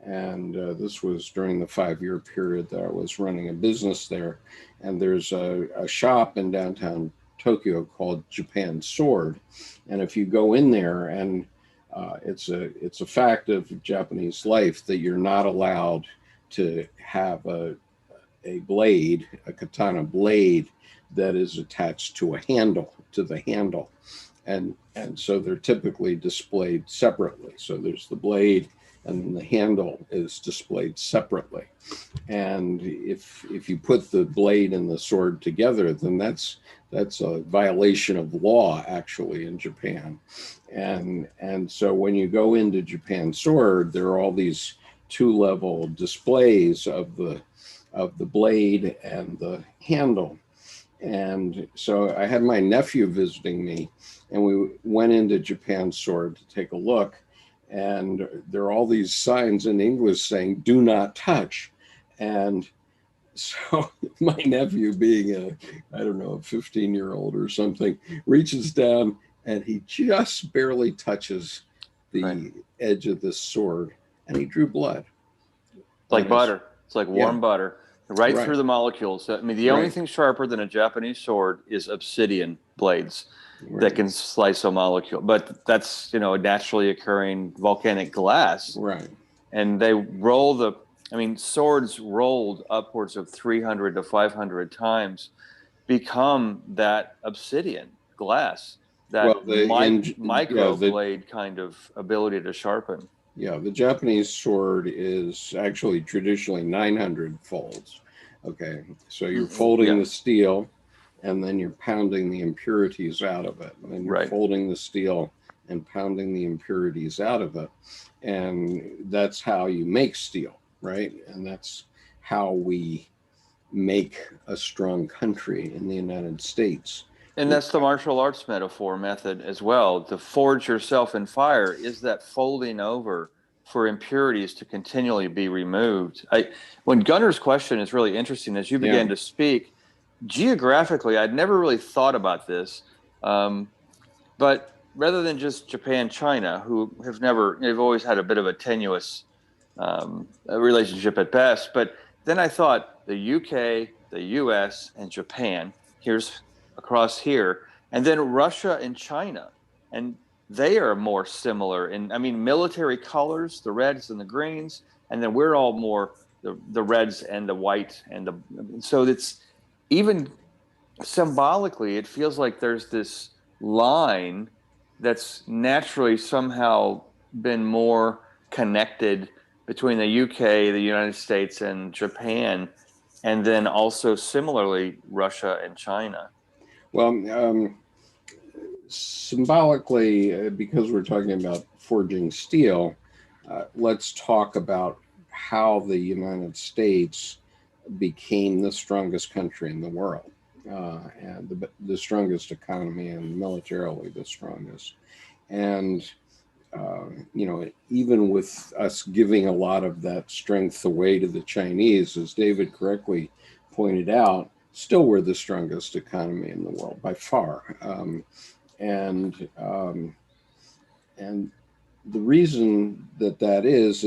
and this was during the 5-year period that I was running a business there. And there's a shop in downtown Tokyo called Japan Sword. And if you go in there, and it's a fact of Japanese life that you're not allowed to have a blade, a katana blade, that is attached to the handle. And so they're typically displayed separately. So there's the blade, and the handle is displayed separately. And if you put the blade and the sword together, then that's a violation of law, actually, in Japan. And so when you go into Japan Sword, there are all these 2-level displays of the blade and the handle. And so I had my nephew visiting me, and we went into Japan Sword to take a look. And there are all these signs in English saying, "Do not touch." And so my nephew, being a 15-year-old or something, reaches down and he just barely touches the edge of this sword, and he drew blood. It's like butter. It's like warm butter. Right through the molecules. I mean, the only thing sharper than a Japanese sword is obsidian blades that can slice a molecule. But that's, you know, a naturally occurring volcanic glass. Right. And they roll swords rolled upwards of 300 to 500 times become that obsidian glass, that micro blade kind of ability to sharpen. Yeah, the Japanese sword is actually traditionally 900 folds. Okay, so you're folding the steel, and then you're pounding the impurities out of it. And then you're folding the steel and pounding the impurities out of it. And that's how you make steel, right? And that's how we make a strong country in the United States. And that's the martial arts metaphor method as well. To forge yourself in fire is that folding over for impurities to continually be removed. When Gunnar's question is really interesting, as you began to speak, geographically, I'd never really thought about this. But rather than just Japan, China, who they've always had a bit of a tenuous relationship at best. But then I thought the UK, the US, and Japan, here's across here, and then Russia and China. And they are more similar in, I mean, military colors, the reds and the greens, and then we're all more the reds and the white so it's even symbolically, it feels like there's this line that's naturally somehow been more connected between the UK, the United States, and Japan, and then also similarly Russia and China. Well, symbolically, because we're talking about forging steel, let's talk about how the United States became the strongest country in the world, and the strongest economy, and militarily the strongest. And even with us giving a lot of that strength away to the Chinese, as David correctly pointed out, still we're the strongest economy in the world by far. And the reason that is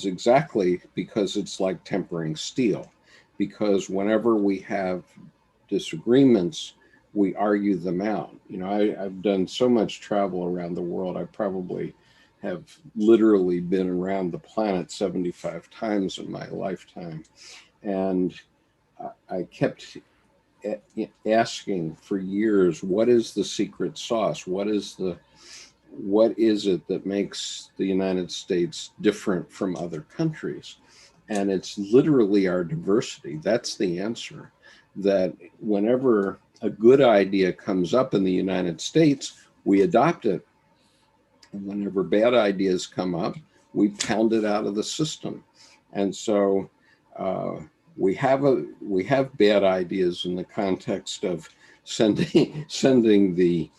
exactly because it's like tempering steel. Because whenever we have disagreements, we argue them out. I've done so much travel around the world. I probably have literally been around the planet 75 times in my lifetime. And I kept asking for years, what is the secret sauce? What is it that makes the United States different from other countries? And it's literally our diversity. That's the answer. That whenever a good idea comes up in the United States, we adopt it. And whenever bad ideas come up, we pound it out of the system. And so we have bad ideas in the context of sending the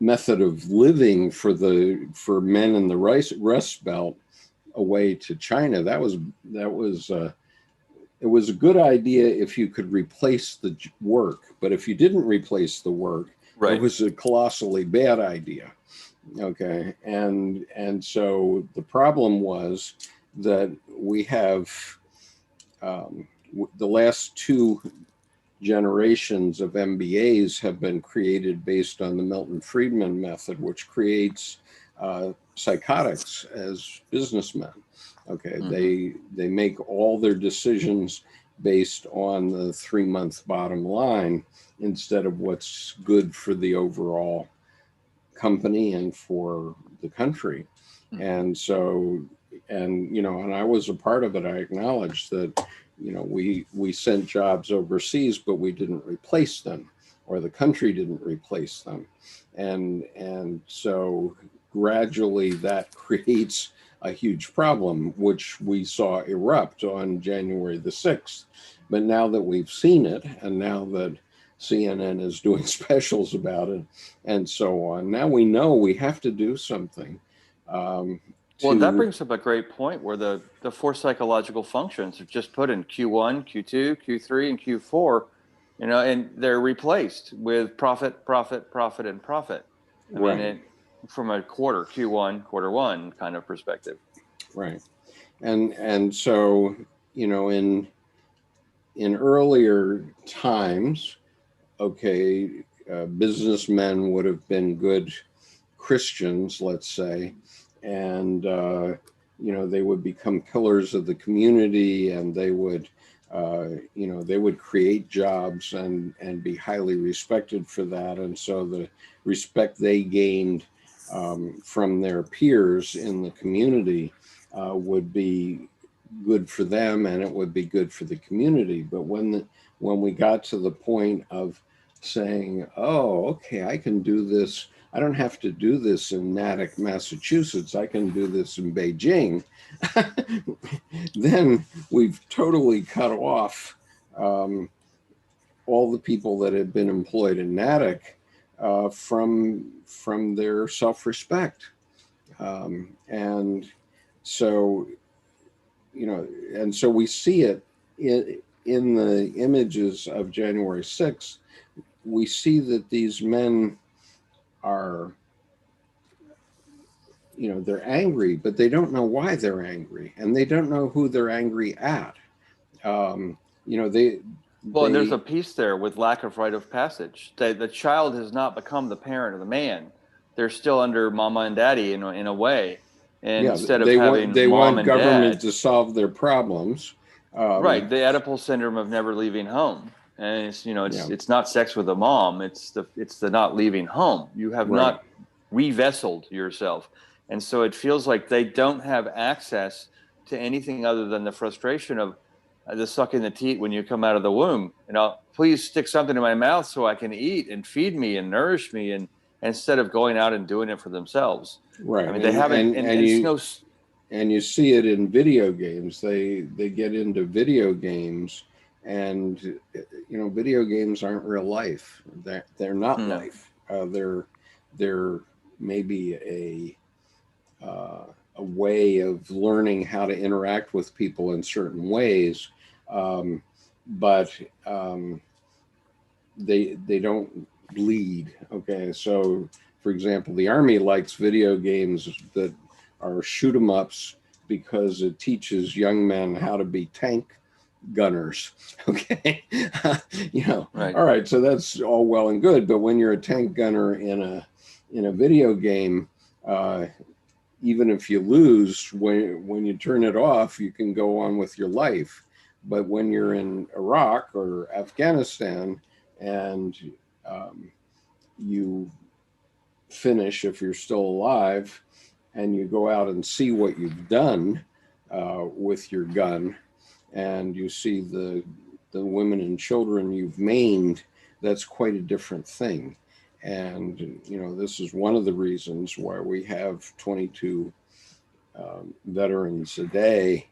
method of living for men in the Rust Belt away to China. It was a good idea if you could replace the work, but if you didn't replace the work, right, it was a colossally bad idea. Okay, and so the problem was that we have the last two generations of MBAs have been created based on the Milton Friedman method, which creates psychotics as businessmen. Okay, they make all their decisions based on the 3-month bottom line instead of what's good for the overall company and for the country. And so, and I was a part of it. I acknowledged that, we sent jobs overseas, but we didn't replace them, or the country didn't replace them. And so gradually that creates a huge problem, which we saw erupt on January the 6th. But now that we've seen it, and now that CNN is doing specials about it and so on, now we know we have to do something. Well, that brings up a great point where the four psychological functions are just put in Q1, Q2, Q3, and Q4, and they're replaced with profit, profit, profit, and profit. I mean, from a quarter one kind of perspective. Right. And so, in earlier times, businessmen would have been good Christians, let's say, and they would become pillars of the community, and they would create jobs and be highly respected for that. And so the respect they gained from their peers in the community would be good for them, and it would be good for the community. But when we got to the point of saying, oh, okay, I can do this, I don't have to do this in Natick, Massachusetts, I can do this in Beijing, then we've totally cut off all the people that had been employed in Natick from their self-respect. And so, and so we see it in the images of January 6th. We see that these men are, they're angry, but they don't know why they're angry, and they don't know who they're angry at. Well, and there's a piece there with lack of rite of passage. The child has not become the parent of the man. They're still under mama and daddy in a way. And instead of having they mom want and government dad to solve their problems. Right, the Oedipal syndrome of never leaving home, and it's not sex with a mom. It's the not leaving home. You have not re-vesseled yourself, and so it feels like they don't have access to anything other than the frustration of the sucking the teat when you come out of the womb. Please stick something in my mouth so I can eat and feed me and nourish me, and instead of going out and doing it for themselves. Right. I mean, they haven't, and it's no. And you see it in video games. They get into video games, and video games aren't real life. They're not life. They're maybe a way of learning how to interact with people in certain ways, but they don't lead. Okay, so for example, the Army likes video games that are shoot 'em ups because it teaches young men how to be tank gunners. Okay. Right. All right, so that's all well and good, but when you're a tank gunner in a video game, even if you lose, when you turn it off, you can go on with your life. But when you're in Iraq or Afghanistan and you finish, if you're still alive, and you go out and see what you've done with your gun, and you see the women and children you've maimed, that's quite a different thing. And this is one of the reasons why we have 22 veterans a day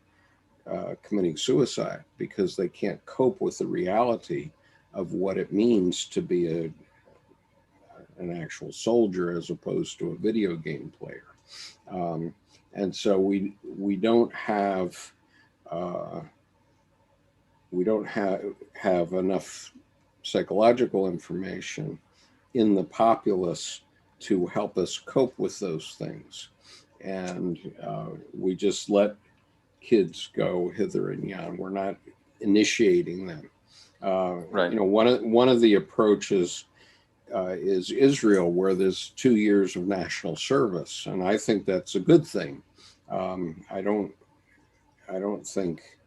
committing suicide, because they can't cope with the reality of what it means to be an actual soldier as opposed to a video game player. And so we don't have enough psychological information in the populace to help us cope with those things, and we just let kids go hither and yon. We're not initiating them. Right. One of the approaches is Israel, where there's 2 years of national service, and I think that's a good thing. I don't think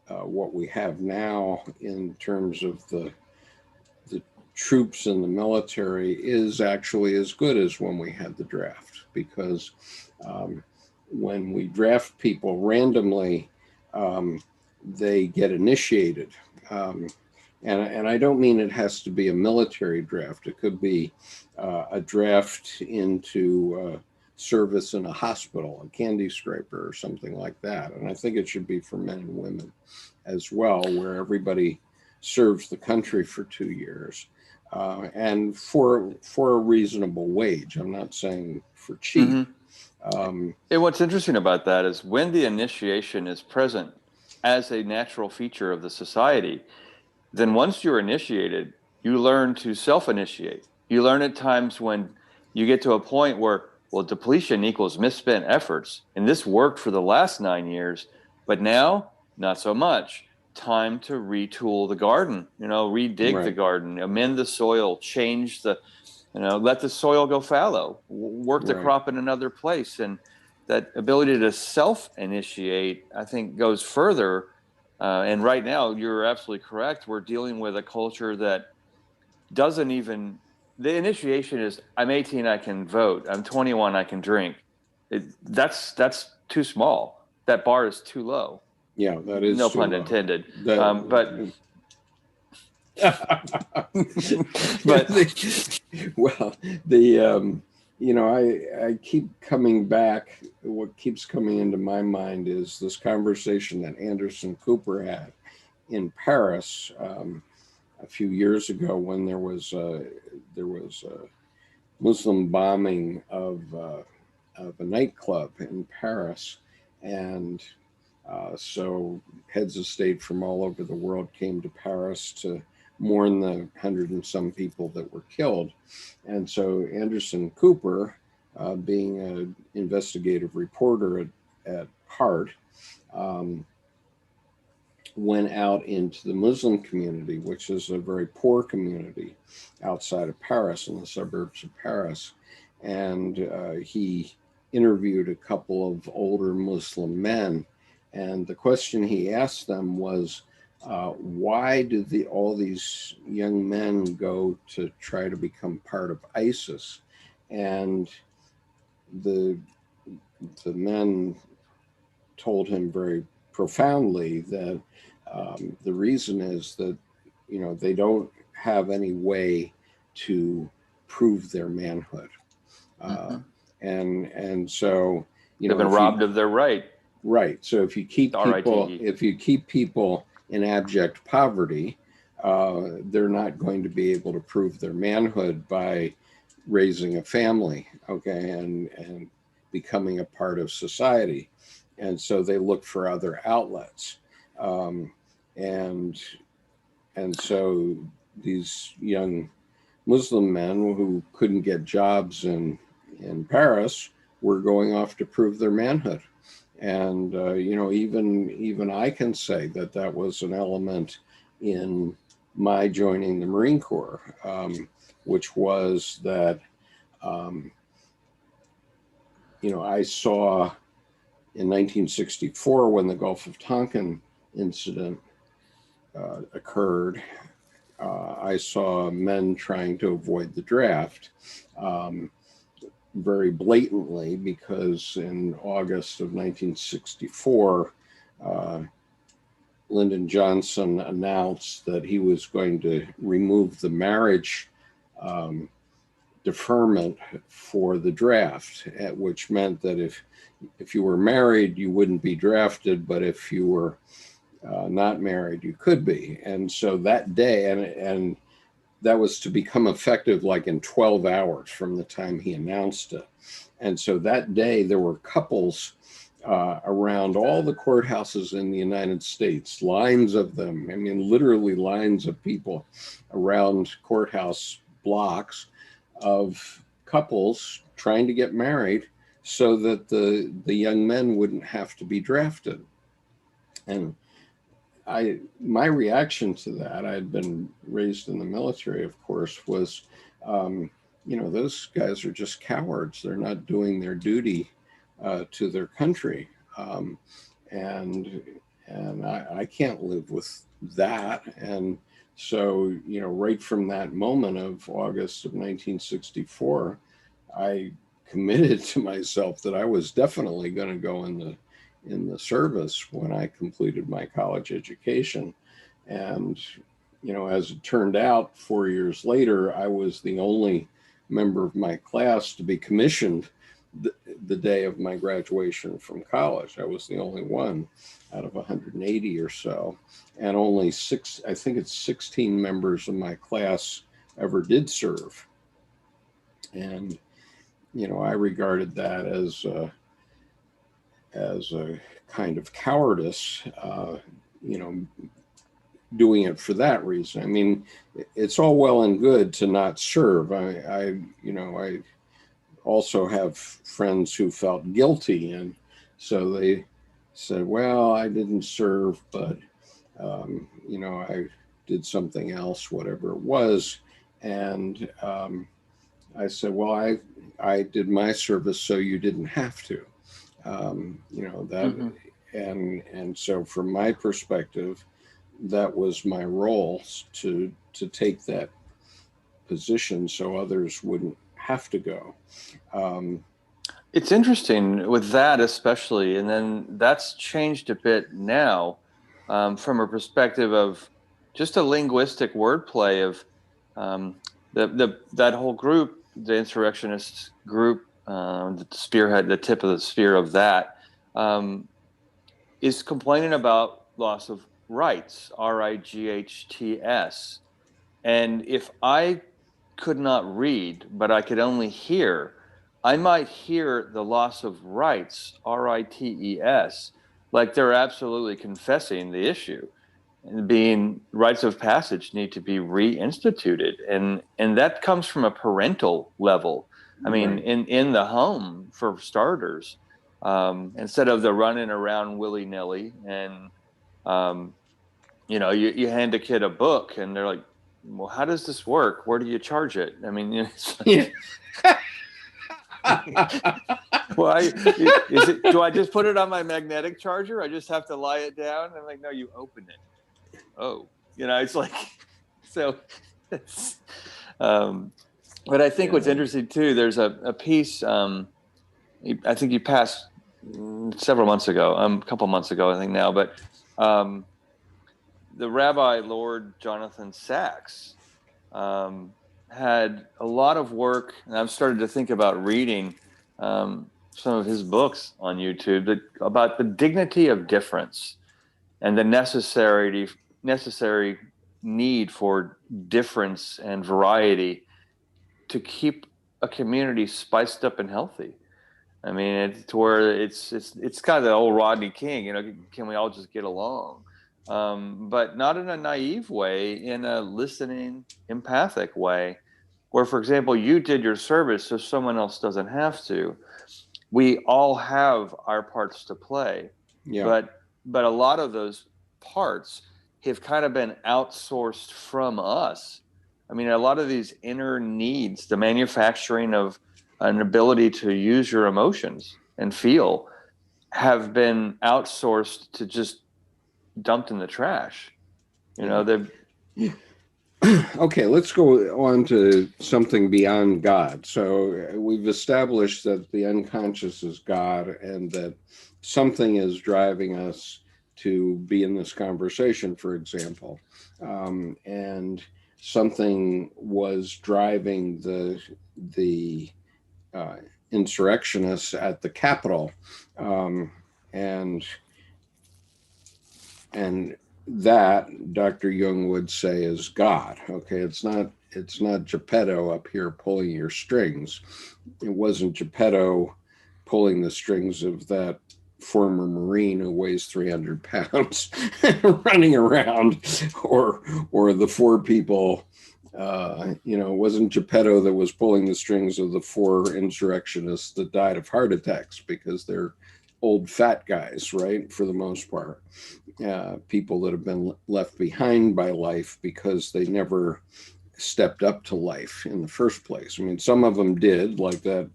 what we have now in terms of the troops in the military is actually as good as when we had the draft, because when we draft people randomly, they get initiated. And I don't mean it has to be a military draft. It could be a draft into service in a hospital, a candy scraper or something like that. And I think it should be for men and women as well, where everybody serves the country for 2 years and for a reasonable wage. I'm not saying for cheap. Mm-hmm. And what's interesting about that is when the initiation is present as a natural feature of the society, then once you're initiated, you learn to self-initiate. You learn at times when you get to a point where, well, depletion equals misspent efforts. And this worked for the last 9 years, but now not so much. Time to retool the garden, redig the garden, amend the soil, change let the soil go fallow, work the crop in another place. And that ability to self-initiate, I think, goes further. And right now, you're absolutely correct. We're dealing with a culture that doesn't even, the initiation is, I'm 18, I can vote. I'm 21, I can drink. That's too small. That bar is too low. Yeah, that is no too pun low. intended. But I keep coming back. What keeps coming into my mind is this conversation that Anderson Cooper had in Paris a few years ago, when there was a Muslim bombing of a nightclub in Paris. And so heads of state from all over the world came to Paris to mourn the 100 and some people that were killed. And so Anderson Cooper, being an investigative reporter at heart, went out into the Muslim community, which is a very poor community outside of Paris, in the suburbs of Paris. And he interviewed a couple of older Muslim men. And the question he asked them was, why do all these young men go to try to become part of ISIS? And the men told him very profoundly that the reason is that, they don't have any way to prove their manhood. And so, they've been robbed of their right. Right. So if you keep people in abject poverty, they're not going to be able to prove their manhood by raising a family, okay, and becoming a part of society. And so they look for other outlets. And so these young Muslim men who couldn't get jobs in Paris were going off to prove their manhood. And, even I can say that was an element in my joining the Marine Corps, which was that, I saw in 1964, when the Gulf of Tonkin incident occurred, I saw men trying to avoid the draft very blatantly, because in August of 1964, Lyndon Johnson announced that he was going to remove the marriage deferment for the draft, which meant that if you were married, you wouldn't be drafted, but if you were not married, you could be. And so that day, and that was to become effective like in 12 hours from the time he announced it. And so that day, there were couples around all the courthouses in the United States, lines of them. I mean, literally lines of people around courthouse blocks of couples trying to get married so that the young men wouldn't have to be drafted. And my reaction to that, I had been raised in the military, of course, was, those guys are just cowards. They're not doing their duty to their country. And I can't live with that. And so, right from that moment of August of 1964, I committed to myself that I was definitely going to go in the service when I completed my college education. And, as it turned out, 4 years later, I was the only member of my class to be commissioned the day of my graduation from college. I was the only one out of 180 or so. And only 16 members of my class ever did serve. And, I regarded that as a kind of cowardice, doing it for that reason. I mean, it's all well and good to not serve. I also have friends who felt guilty, and so they said, well, I didn't serve, but I did something else, whatever it was. And I said, well, I did my service so you didn't have to. And so from my perspective, that was my role, to take that position so others wouldn't have to go. It's interesting with that, especially, and then that's changed a bit now, from a perspective of just a linguistic wordplay of that whole group, the insurrectionist group, the spearhead, the tip of the spear of that, is complaining about loss of rights, rights. And if I could not read, but I could only hear, I might hear the loss of rights, rights, like they're absolutely confessing the issue and being rites of passage need to be reinstituted. And that comes from a parental level. I mean, Right. in the home, for starters, instead of the running around willy-nilly and, you hand a kid a book and they're like, well, how does this work? Where do you charge it? I mean, it's like, well, do I just put it on my magnetic charger? I just have to lie it down? I'm like, no, you open it. Oh, it's like, so it's, but I think what's interesting too, there's a piece, I think you passed several months ago, a couple months ago, I think now, but the Rabbi Lord Jonathan Sacks had a lot of work, and I've started to think about reading some of his books on YouTube about the dignity of difference and the necessary need for difference and variety to keep a community spiced up and healthy. I mean, it's where it's kind of the old Rodney King, can we all just get along? But not in a naive way, in a listening, empathic way, where, for example, you did your service so someone else doesn't have to. We all have our parts to play, Yeah. but a lot of those parts have kind of been outsourced from us. I mean, a lot of these inner needs, the manufacturing of an ability to use your emotions and feel, have been outsourced to just dumped in the trash. Okay, let's go on to something beyond God. So we've established that the unconscious is God and that something is driving us to be in this conversation, for example. And something was driving the insurrectionists at the Capitol. And that Dr. Jung would say is God. Okay, it's not Geppetto up here pulling your strings. It wasn't Geppetto pulling the strings of that former Marine who weighs 300 pounds running around, or the four people. It wasn't Geppetto that was pulling the strings of the four insurrectionists that died of heart attacks because they're old fat guys, right? For the most part. People that have been left behind by life because they never stepped up to life in the first place. I mean, some of them did, like that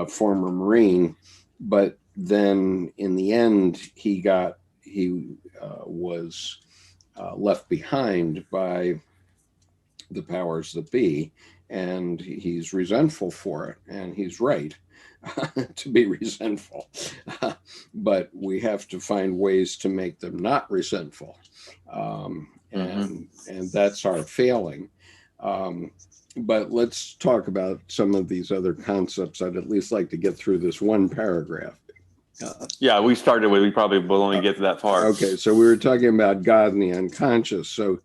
former Marine, but then in the end, he was left behind by the powers that be, and he's resentful for it, and he's right to be resentful. But we have to find ways to make them not resentful. And that's our failing. But let's talk about some of these other concepts. I'd at least like to get through this one paragraph. Yeah, we probably will only get that far. Okay, so we were talking about God and the unconscious. So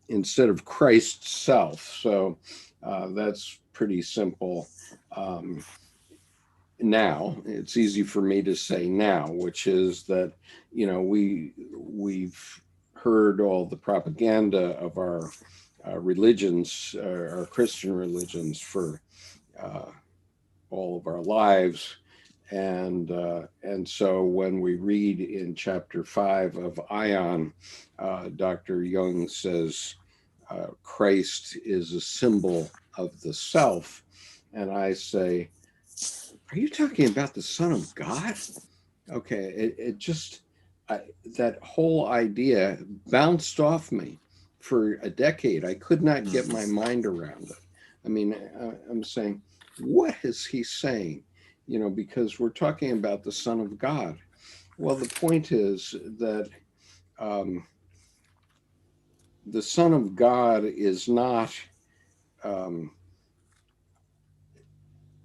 instead of Christ's self, so that's pretty simple. Now it's easy for me to say now, which is that we've heard all the propaganda of our religions, our Christian religions, for all of our lives, and so when we read in chapter 5 of Ion, Dr. Jung says Christ is a symbol of the self, and I say, are you talking about the Son of God? Okay, it just, that whole idea bounced off me for a decade. I could not get my mind around it. I mean, I'm saying, what is he saying? Because we're talking about the Son of God. Well, the point is that the Son of God is not,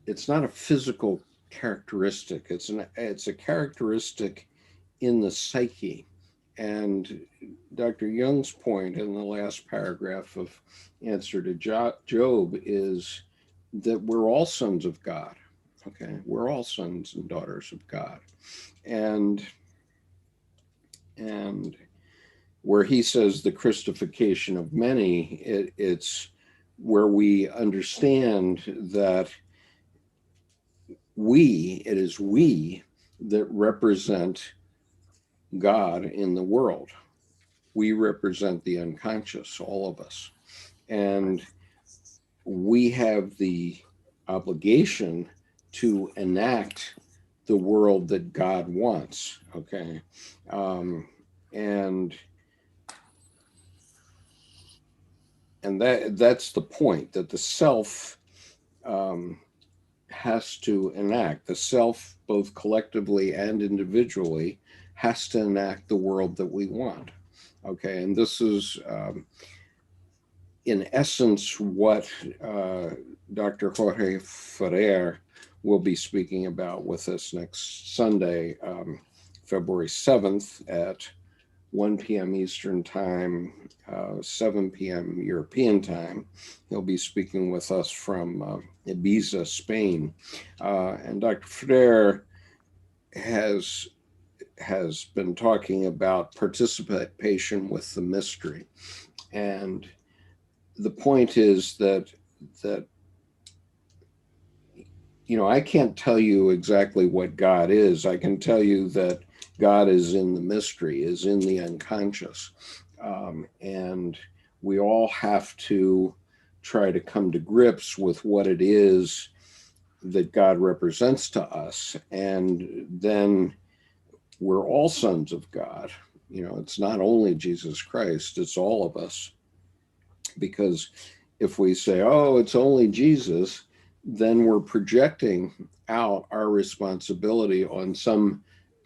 it's not a physical characteristic. It's a characteristic in the psyche. And Dr. Jung's point in the last paragraph of Answer to Job is that we're all sons of God. Okay, we're all sons and daughters of God. And where he says the Christification of many, it's where we understand that it is we that represent God in the world. We represent the unconscious, all of us. And we have the obligation to enact the world that God wants. Okay. And that's the point, that the self has to enact. The self, both collectively and individually, has to enact the world that we want. Okay. And this is, in essence, what Dr. Jorge Ferrer will be speaking about with us next Sunday, February 7th at 1 p.m. Eastern Time, 7 p.m. European Time. He'll be speaking with us from Ibiza, Spain. And Dr. Ferrer has been talking about participation with the mystery. And the point is that I can't tell you exactly what God is. I can tell you that God is in the mystery, is in the unconscious. And we all have to try to come to grips with what it is that God represents to us. And then we're all sons of God. It's not only Jesus Christ, it's all of us. Because if we say, oh, it's only Jesus, then we're projecting out our responsibility on some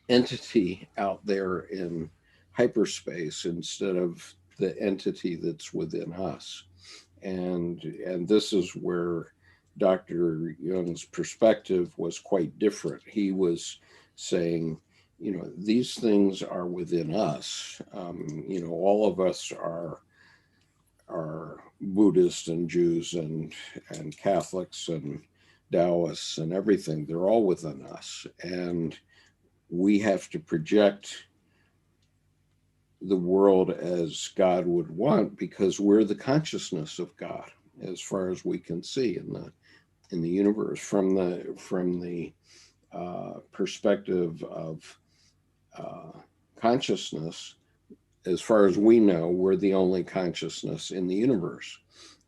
entity out there in hyperspace instead of the entity that's within us. And this is where Dr. Jung's perspective was quite different. He was saying, these things are within us. All of us are Buddhists and Jews and Catholics and Taoists and everything. They're all within us. And we have to project the world as God would want, because we're the consciousness of God as far as we can see in the universe from the perspective of consciousness. As far as we know, we're the only consciousness in the universe.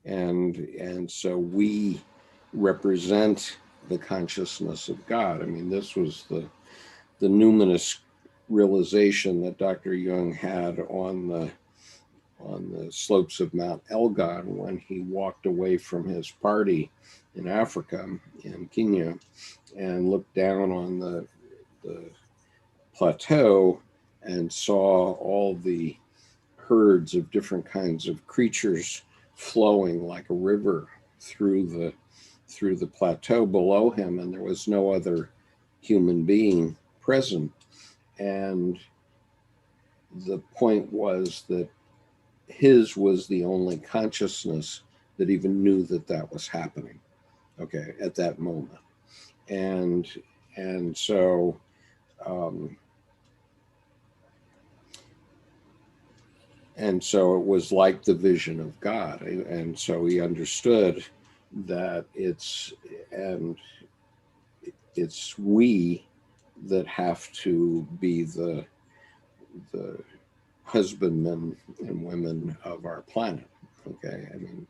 And so we represent the consciousness of God. I mean, this was the numinous realization that Dr. Jung had on the slopes of Mount Elgon when he walked away from his party in Africa, in Kenya, and looked down on the plateau and saw all the herds of different kinds of creatures flowing like a river through the plateau below him, and there was no other human being present. And the point was that his was the only consciousness that even knew that was happening, okay, at that moment. And so it was like the vision of God. And so he understood that it's we that have to be the husbandmen and women of our planet. Okay. I mean,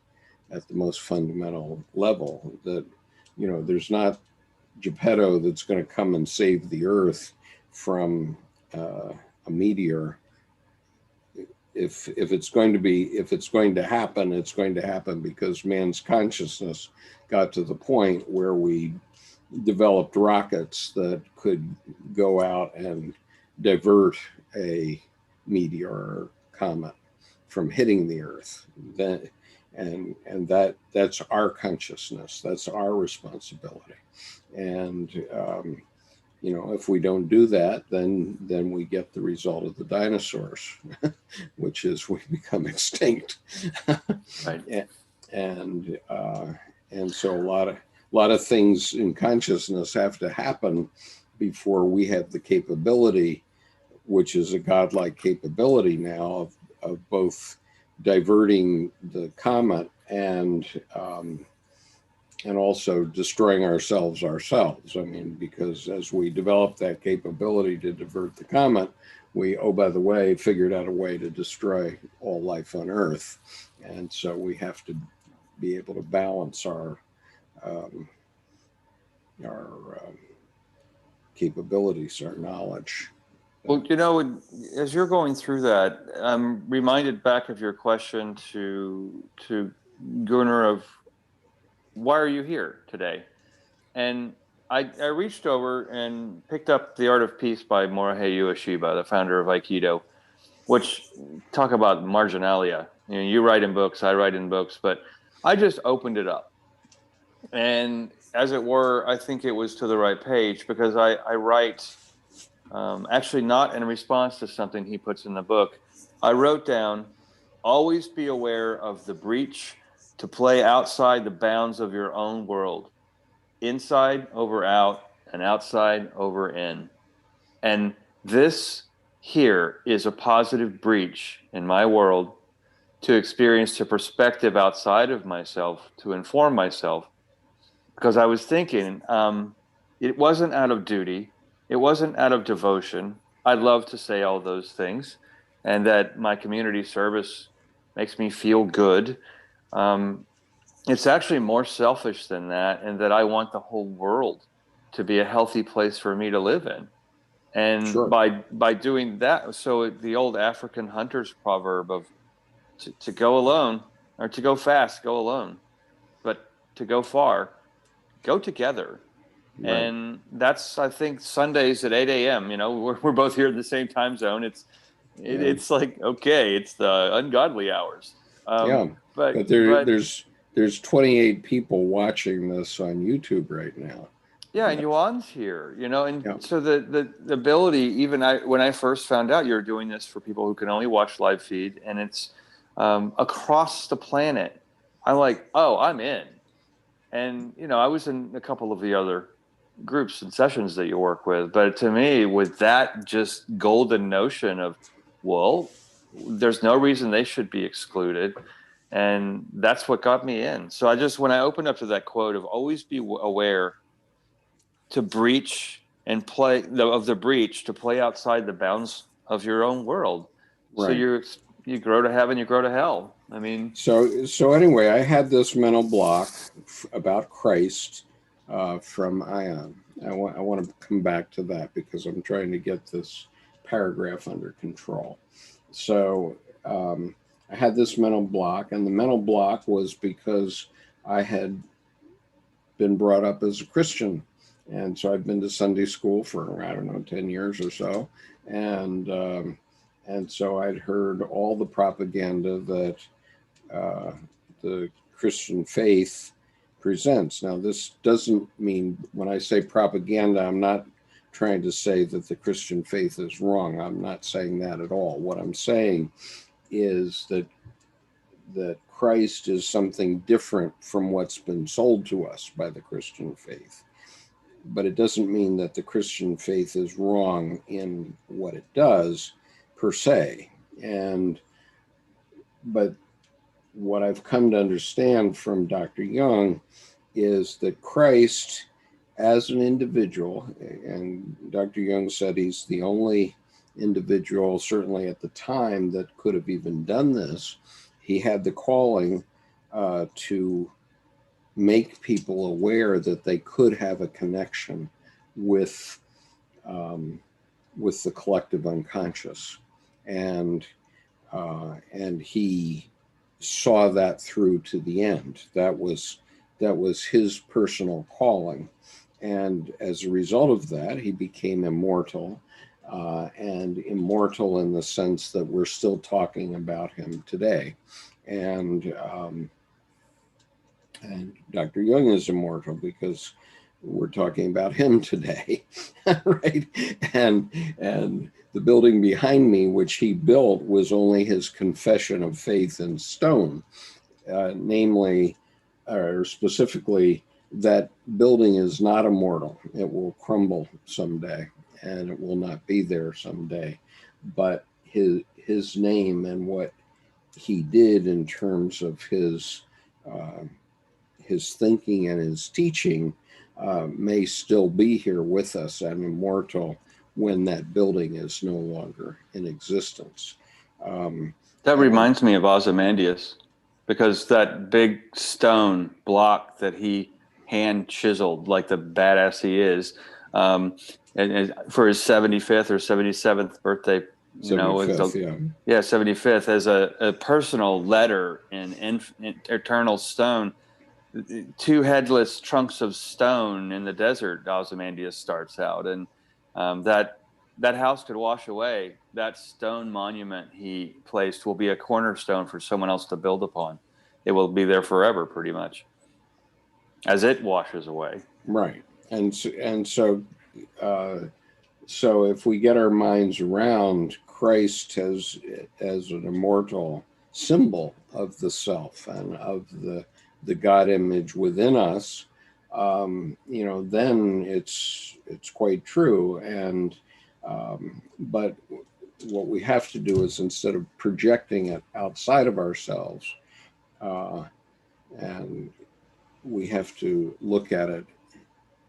at the most fundamental level, that, there's not Geppetto that's going to come and save the earth from a meteor. If it's going to happen, it's going to happen because man's consciousness got to the point where we developed rockets that could go out and divert a meteor or comet from hitting the earth. That's our consciousness. That's our responsibility. And if we don't do that, then we get the result of the dinosaurs, which is we become extinct. Right. And so a lot of things in consciousness have to happen before we have the capability, which is a godlike capability now of both diverting the comet and also destroying ourselves. I mean, because as we develop that capability to divert the comet, we, oh, by the way, figured out a way to destroy all life on Earth. And so we have to be able to balance our capabilities, our knowledge. Well, as you're going through that, I'm reminded back of your question to Gunnar of why are you here today? And I reached over and picked up The Art of Peace by Morihei Ueshiba, the founder of Aikido, which talk about marginalia. You write in books, I write in books, but I just opened it up. And as it were, I think it was to the right page because I write, actually not in response to something he puts in the book. I wrote down, always be aware of the breach to play outside the bounds of your own world. Inside over out and outside over in. And this here is a positive breach in my world to experience a perspective outside of myself, to inform myself. Because I was thinking, it wasn't out of duty. It wasn't out of devotion. I love to say all those things and that my community service makes me feel good. It's actually more selfish than that, and that I want the whole world to be a healthy place for me to live in. And Sure. by doing that, so the old African hunter's proverb of to go alone, or to go fast, go alone, but to go far, go together. Right. And that's, I think, Sundays at 8 a.m. We're both here in the same time zone. It's like, okay, it's the ungodly hours. But there's 28 people watching this on YouTube right now. Yeah, and Yuan's here, and so the ability, even when I first found out you're doing this for people who can only watch live feed, and it's across the planet, I'm like, oh, I'm in. And, I was in a couple of the other groups and sessions that you work with, but to me, with that just golden notion of, well, there's no reason they should be excluded. And that's what got me in. So when I opened up to that quote of always be aware to breach and play of the breach to play outside the bounds of your own world. Right. So you grow to heaven, you grow to hell. I mean, so anyway, I had this mental block about Christ from Ion. I want to come back to that because I'm trying to get this paragraph under control. So I had this mental block, and the mental block was because I had been brought up as a Christian. And so I've been to Sunday school for, 10 years or so. And so I'd heard all the propaganda that the Christian faith presents. Now, this doesn't mean, when I say propaganda, I'm not trying to say that the Christian faith is wrong. I'm not saying that at all. What I'm saying is that Christ is something different from what's been sold to us by the Christian faith. But it doesn't mean that the Christian faith is wrong in what it does, per se. But what I've come to understand from Dr. Jung is that Christ, as an individual, and Dr. Jung said he's the only individual, certainly at the time, that could have even done this. He had the calling to make people aware that they could have a connection with the collective unconscious, and he saw that through to the end. That was his personal calling, and as a result of that, he became immortal, and immortal in the sense that we're still talking about him today, and Dr. Jung is immortal because we're talking about him today, right? And the building behind me, which he built, was only his confession of faith in stone, namely or specifically, that building is not immortal. It will crumble someday, and it will not be there someday. But his name and what he did in terms of his thinking and his teaching may still be here with us and immortal when that building is no longer in existence. That reminds me of Ozymandias, because that big stone block that he hand chiseled, like the badass he is, and for his 75th or 77th birthday, 75th, yeah, 75th, as a personal letter in eternal stone, two headless trunks of stone in the desert. Ozymandias starts out, and that house could wash away. That stone monument he placed will be a cornerstone for someone else to build upon. It will be there forever, pretty much, as it washes away. Right. So if we get our minds around Christ as an immortal symbol of the self and of the God image within us, then it's quite true. And but what we have to do is, instead of projecting it outside of ourselves, and we have to look at it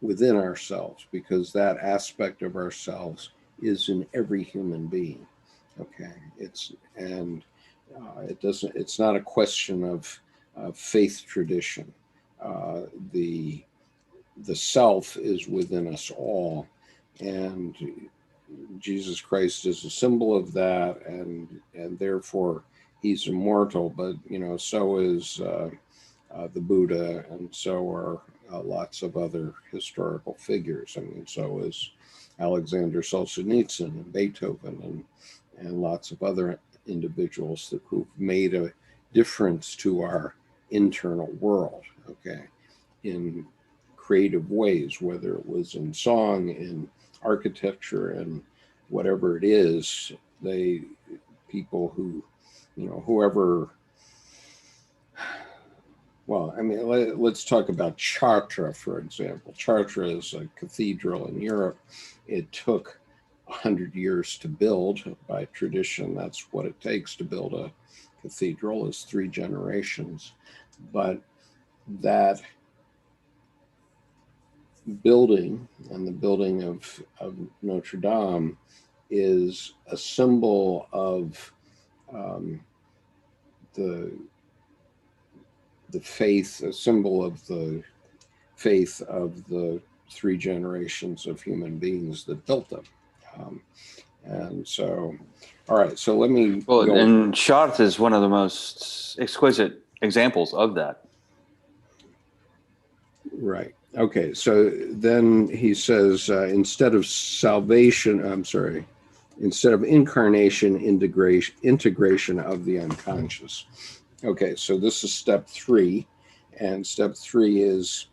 within ourselves, because that aspect of ourselves is in every human being. Okay, it's not a question of faith tradition. The self is within us all, and Jesus Christ is a symbol of that, and therefore he's immortal. But so is the Buddha, and so are lots of other historical figures. I mean, so is Alexander Solzhenitsyn and Beethoven and lots of other individuals who've made a difference to our internal world, okay, in creative ways, whether it was in song, in architecture, and whatever it is. People who, whoever. Well, I mean, let's talk about Chartres, for example. Chartres is a cathedral in Europe. It took 100 years to build. By tradition, that's what it takes to build a cathedral, is 3 generations. But that building, and the building of Notre Dame, is a symbol of the faith, a symbol of the faith of the 3 generations of human beings that built them. And so, all right, so let me go. And Chartres is one of the most exquisite examples of that. Right. Okay, so then he says, instead of incarnation, integration of the unconscious. Okay, so this is step 3, and step 3 is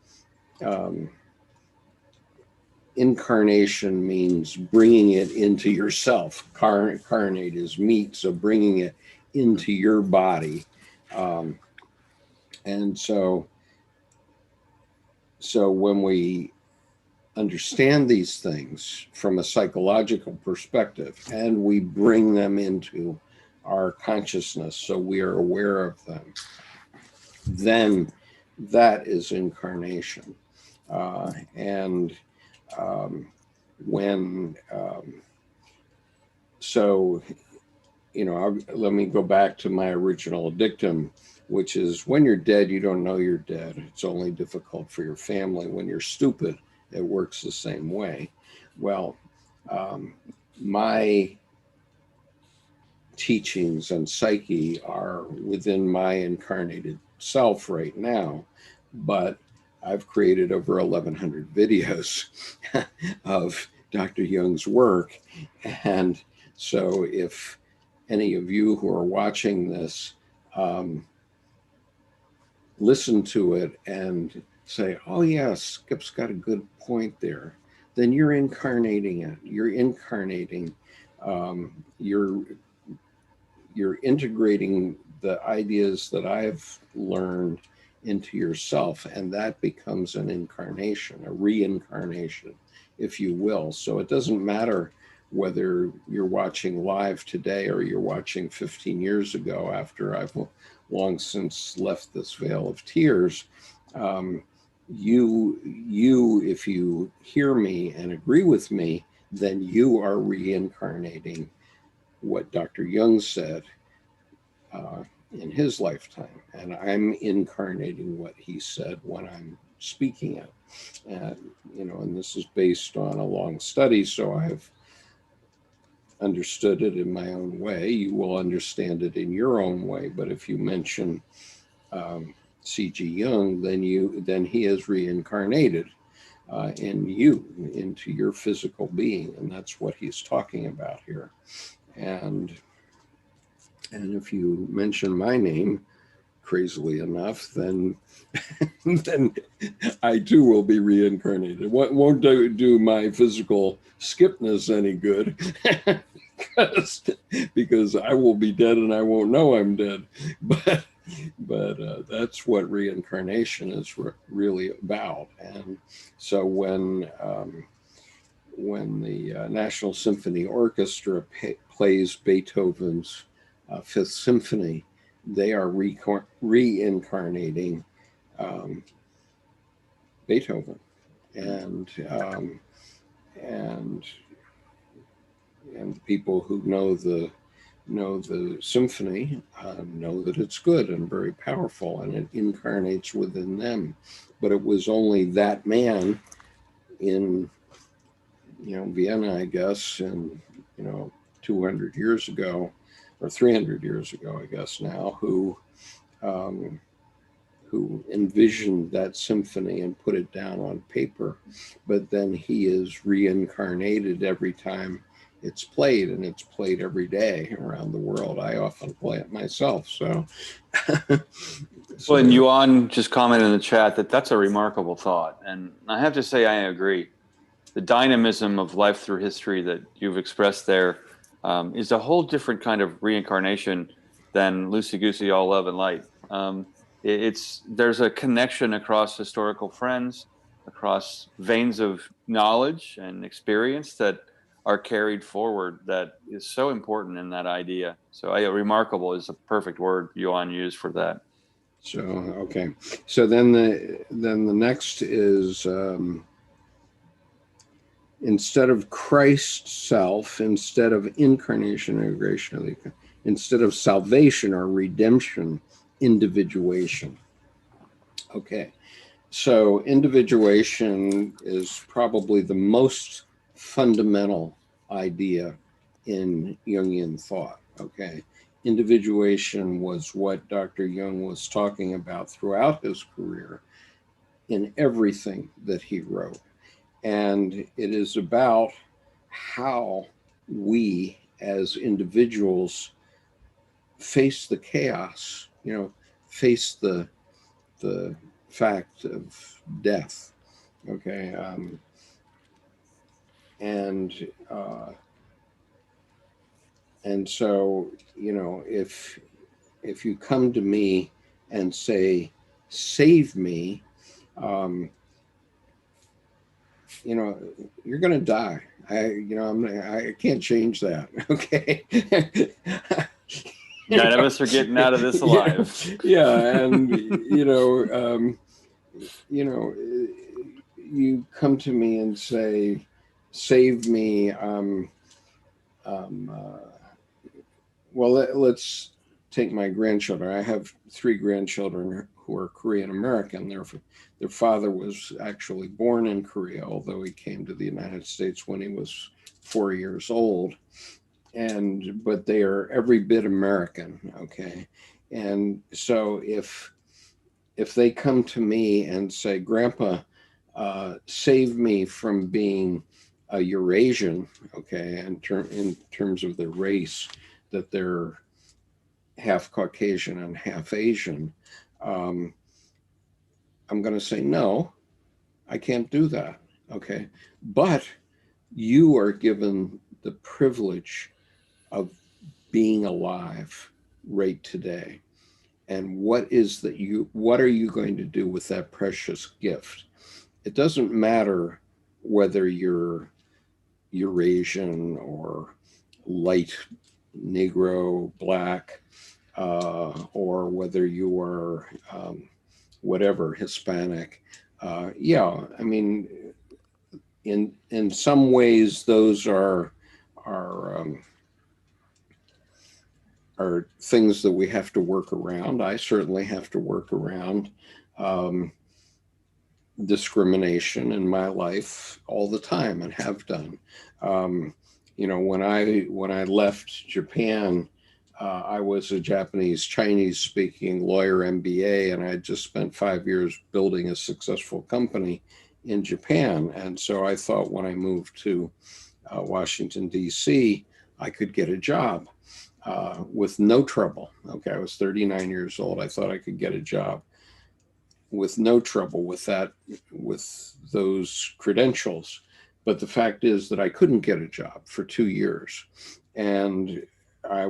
incarnation means bringing it into yourself. Carnate is meat, so bringing it into your body. And so when we understand these things from a psychological perspective, and we bring them into our consciousness so we are aware of them, then that is incarnation. Let me go back to my original dictum, which is, when you're dead, you don't know you're dead. It's only difficult for your family. When you're stupid, it works the same way. Well, my teachings and psyche are within my incarnated self right now, but I've created over 1,100 videos of Dr. Jung's work. And so if any of you who are watching this listen to it and say, oh yeah, Skip's got a good point there, then you're incarnating it. You're incarnating, you're integrating the ideas that I've learned into yourself, and that becomes an incarnation, a reincarnation, if you will. So it doesn't matter whether you're watching live today or you're watching 15 years ago after I've long since left this veil of tears. You, if you hear me and agree with me, then you are reincarnating what Dr. Jung said in his lifetime, and I'm incarnating what he said when I'm speaking it. And this is based on a long study, so I've understood it in my own way. You will understand it in your own way, but if you mention C.G. Jung, then he is reincarnated in you, into your physical being, and that's what he's talking about here. And if you mention my name, crazily enough, then then I too will be reincarnated. It won't do my physical skipness any good, because I will be dead and I won't know I'm dead. But that's what reincarnation is really about. And so when the National Symphony Orchestra plays Beethoven's Fifth Symphony, they are reincarnating Beethoven, and people who know the symphony know that it's good and very powerful, and it incarnates within them. But it was only that man in Vienna, I guess, and 200 years ago or 300 years ago, I guess now, who envisioned that symphony and put it down on paper. But then he is reincarnated every time it's played, and it's played every day around the world. I often play it myself. So, Well, and Yuan just commented in the chat that that's a remarkable thought. And I have to say, I agree. The dynamism of life through history that you've expressed there is a whole different kind of reincarnation than loosey-goosey, all love and light. There's a connection across historical friends, across veins of knowledge and experience that are carried forward, that is so important in that idea. So remarkable is a perfect word Yuan used for that. So, okay. So then the next is instead of Christ's self, instead of incarnation, integration, instead of salvation or redemption, individuation. Okay. So individuation is probably the most fundamental idea in Jungian thought. Okay. Individuation was what Dr. Jung was talking about throughout his career in everything that he wrote. And it is about how we as individuals face the chaos, face the fact of death. Okay. And so, if you come to me and say, save me, you're going to die. I can't change that. Okay. None of us are getting out of this alive. Yeah. And, you come to me and say, save me. Well, let's take my grandchildren. I have 3 grandchildren who are Korean American. Their father was actually born in Korea, although he came to the United States when he was 4 years old. But they are every bit American. Okay. And so if they come to me and say, Grandpa, save me from being a Eurasian, okay, in terms of their race, that they're half Caucasian and half Asian, I'm going to say, no, I can't do that, okay? But you are given the privilege of being alive right today. and what are you going to do with that precious gift? It doesn't matter whether you're Eurasian or light Negro, black, or whether you are whatever, Hispanic. Yeah, I mean, in some ways, those are things that we have to work around. I certainly have to work around discrimination in my life all the time, and have done. When I left Japan, I was a Japanese Chinese speaking lawyer MBA, and I had just spent 5 years building a successful company in Japan. And so I thought when I moved to Washington, D.C., I could get a job with no trouble. Okay, I was 39 years old. I thought I could get a job with no trouble with those credentials. But the fact is that I couldn't get a job for 2 years. And I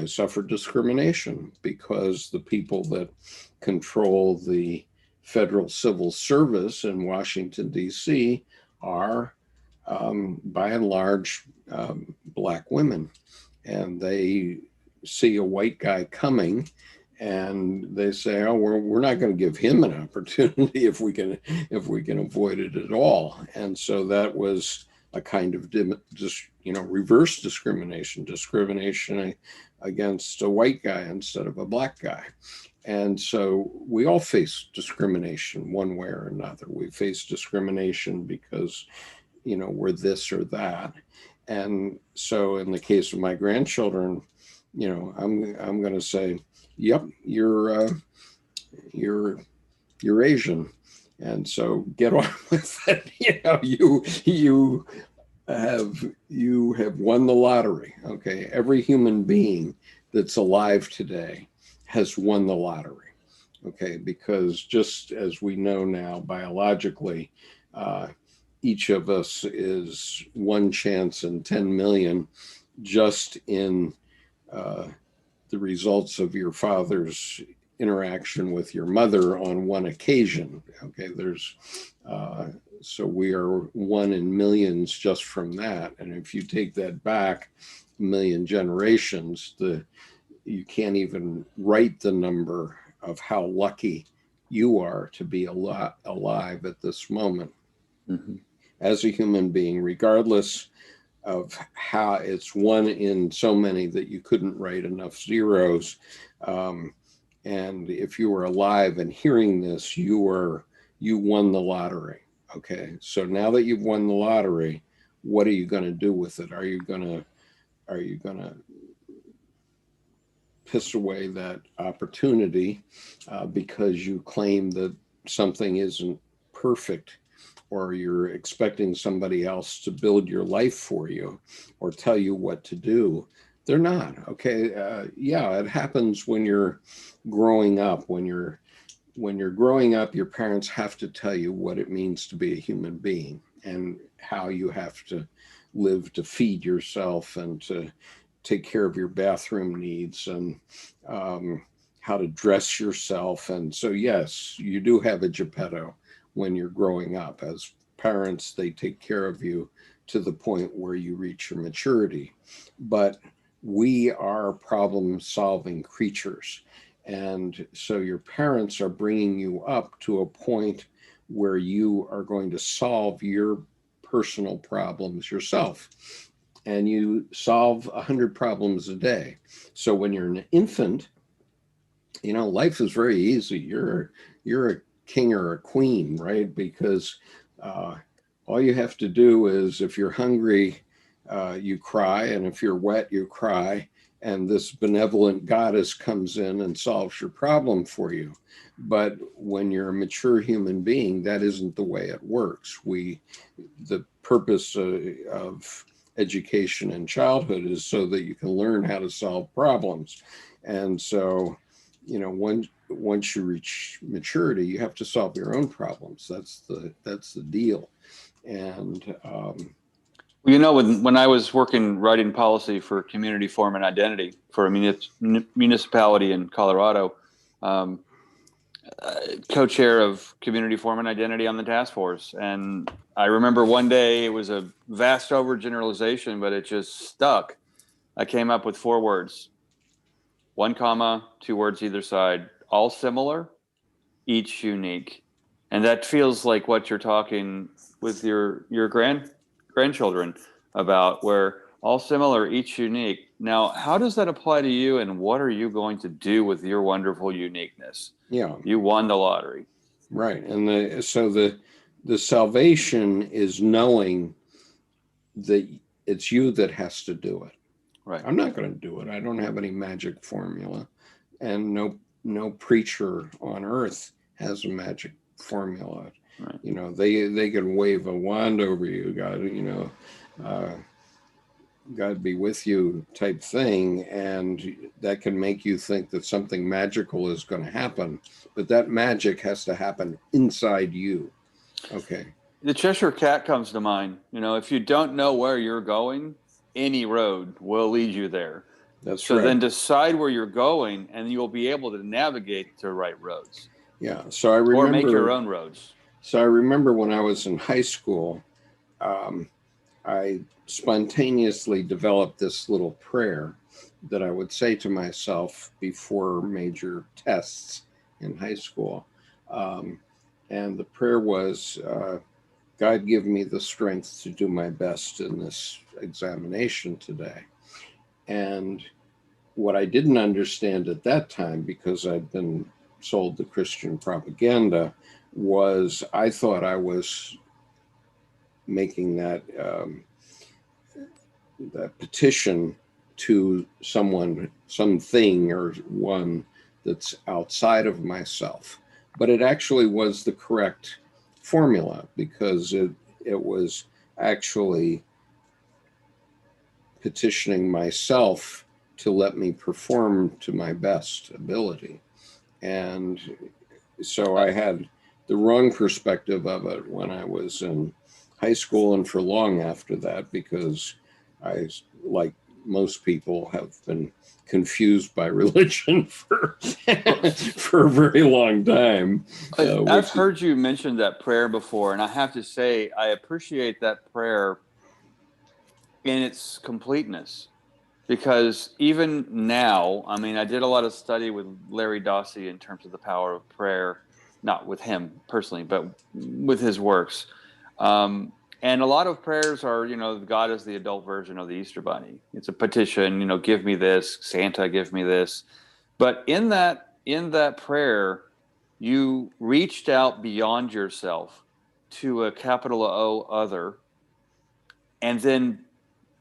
suffered discrimination because the people that control the federal civil service in Washington, D.C. are, by and large, Black women. And they see a white guy coming and they say, oh, we're not going to give him an opportunity if we can avoid it at all. And so that was a kind of reverse discrimination against a white guy instead of a Black guy. And so we all face discrimination one way or another. We face discrimination because, we're this or that. And so in the case of my grandchildren, I'm going to say, yep, you're Asian. And so get on with it. You have won the lottery. Okay. Every human being that's alive today has won the lottery. Okay. Because just as we know now biologically, each of us is one chance in 10 million just in the results of your father's interaction with your mother on one occasion. Okay, so we are one in millions just from that. And if you take that back a million generations, you can't even write the number of how lucky you are to be alive at this moment. Mm-hmm. As a human being, regardless of how it's one in so many that you couldn't write enough zeros. And if you were alive and hearing this, you won the lottery. Okay. So now that you've won the lottery, what are you going to do with it? Are you going to piss away that opportunity because you claim that something isn't perfect, or you're expecting somebody else to build your life for you or tell you what to do? They're not. Okay. Yeah, it happens when you're growing up. When you're growing up, your parents have to tell you what it means to be a human being and how you have to live to feed yourself and to take care of your bathroom needs and how to dress yourself. And so, yes, you do have a Geppetto when you're growing up. As parents, they take care of you to the point where you reach your maturity. But we are problem-solving creatures. And so your parents are bringing you up to a point where you are going to solve your personal problems yourself. And you solve 100 problems a day. So when you're an infant, life is very easy. You're a king or a queen, right? Because all you have to do is, if you're hungry, you cry, and if you're wet, you cry, and this benevolent goddess comes in and solves your problem for you. But when you're a mature human being, that isn't the way it works. The purpose of education in childhood is so that you can learn how to solve problems. And so, once you reach maturity, you have to solve your own problems. That's the deal. And Well, you know, when I was writing policy for community form and identity for a municipality in Colorado, um, co-chair of community form and identity on the task force. And I remember one day, it was a vast overgeneralization, but it just stuck. I came up with 4 words, 1 comma, 2 words either side, all similar, each unique. And that feels like what you're talking with your grandchildren about, where all similar, each unique. Now, how does that apply to you, and what are you going to do with your wonderful uniqueness? Yeah. You won the lottery. Right. And so the salvation is knowing that it's you that has to do it. Right. I'm not going to do it. I don't have any magic formula, and no preacher on earth has a magic formula. Right. You know, they can wave a wand over you, God, God be with you type thing, and that can make you think that something magical is going to happen, but that magic has to happen inside you. Okay. The Cheshire Cat comes to mind. You know, if you don't know where you're going, any road will lead you there. That's so right. Then decide where you're going, and you'll be able to navigate the right roads. Yeah. So I remember, or make your own roads. So I remember when I was in high school, I spontaneously developed this little prayer that I would say to myself before major tests in high school. And the prayer was, God, give me the strength to do my best in this examination today. And what I didn't understand at that time, because I'd been sold the Christian propaganda, was I thought I was making that that petition to someone, something, or one that's outside of myself. But it actually was the correct formula, because it was actually petitioning myself to let me perform to my best ability. And so I had the wrong perspective of it when I was in high school and for long after that, because I, like most people, have been confused by religion for a very long time. I've heard you mention that prayer before, and I have to say I appreciate that prayer in its completeness, because even now, I mean, I did a lot of study with Larry Dossey in terms of the power of prayer, not with him personally, but with his works. And a lot of prayers are, you know, God is the adult version of the Easter Bunny. It's a petition, you know, give me this, Santa, give me this. But in that prayer, you reached out beyond yourself to a capital O other, and then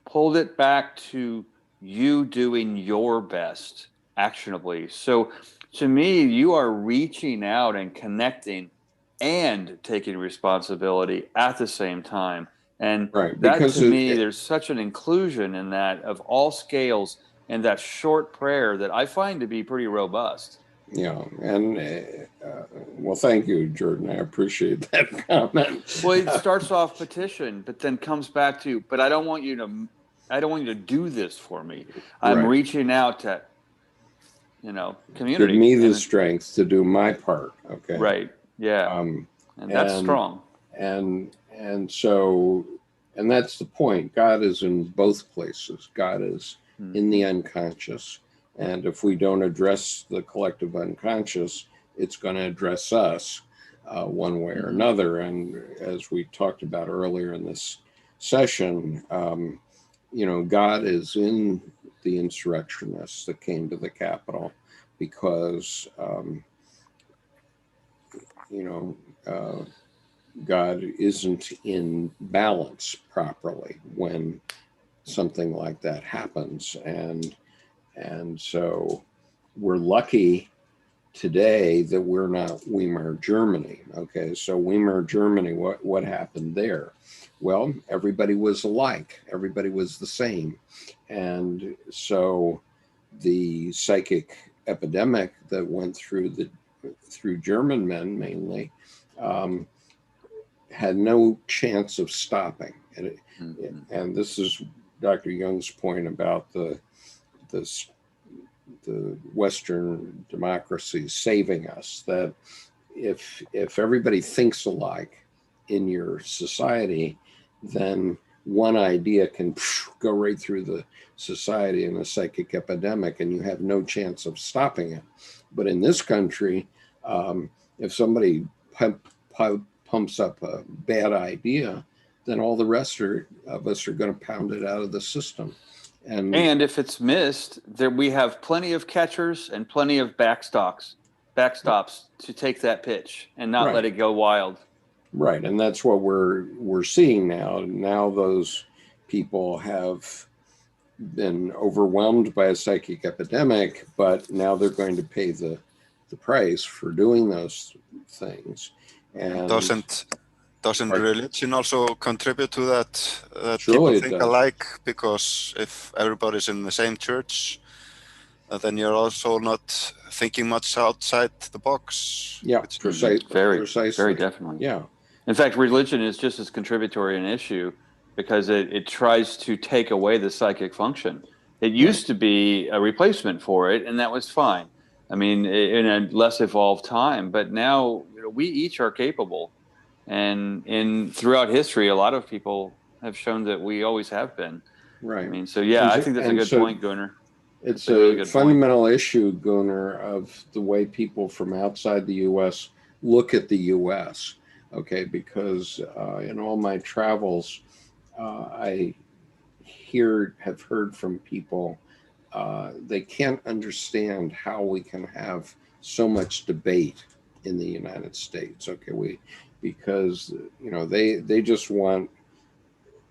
pulled it back to you doing your best actionably. So to me, you are reaching out and connecting and taking responsibility at the same time. And right, that, to me, there's such an inclusion in that of all scales, and that short prayer that I find to be pretty robust. Yeah, and well, thank you, Jordan. I appreciate that comment. Well, it starts off petition, but then comes back to, but I don't want you to do this for me. I'm Right. reaching out to, you know, community. Give me the strength to do my part. Okay. Right. Yeah. And that's strong. And so, and that's the point. God is in both places. God is in the unconscious. And if we don't address the collective unconscious, it's going to address us one way or another. And as we talked about earlier in this session, you know, God is in the insurrectionists that came to the Capitol because, you know, God isn't in balance properly when something like that happens. And so we're lucky today that we're not Weimar Germany. Okay, so Weimar Germany, what happened there? Well, everybody was alike. Everybody was the same. And so the psychic epidemic that went through German men mainly had no chance of stopping. And this is Dr. Jung's point about the Western democracies saving us, that if everybody thinks alike in your society, then one idea can go right through the society in a psychic epidemic, and you have no chance of stopping it. But in this country, if somebody pumps up a bad idea, then all the rest of us are going to pound it out of the system. And if it's missed, there we have plenty of catchers and plenty of backstops to take that pitch and not let it go wild. Right, and that's what we're seeing now. Now those people have been overwhelmed by a psychic epidemic, but now they're going to pay the price for doing those things. And doesn't religion also contribute to that? Surely people think alike, because if everybody's in the same church, then you're also not thinking much outside the box. Yeah, precisely. Very definitely. Yeah. In fact, religion is just as contributory an issue because it tries to take away the psychic function. It used to be a replacement for it, and that was fine. I mean, in a less evolved time, but now we each are capable. And throughout history, a lot of people have shown that we always have been. Right. I mean, so I think that's a good point, Gunnar. It's a really fundamental issue, Gunnar, of the way people from outside the U.S. look at the U.S. Okay, because in all my travels, I have heard from people they can't understand how we can have so much debate in the United States. Okay, because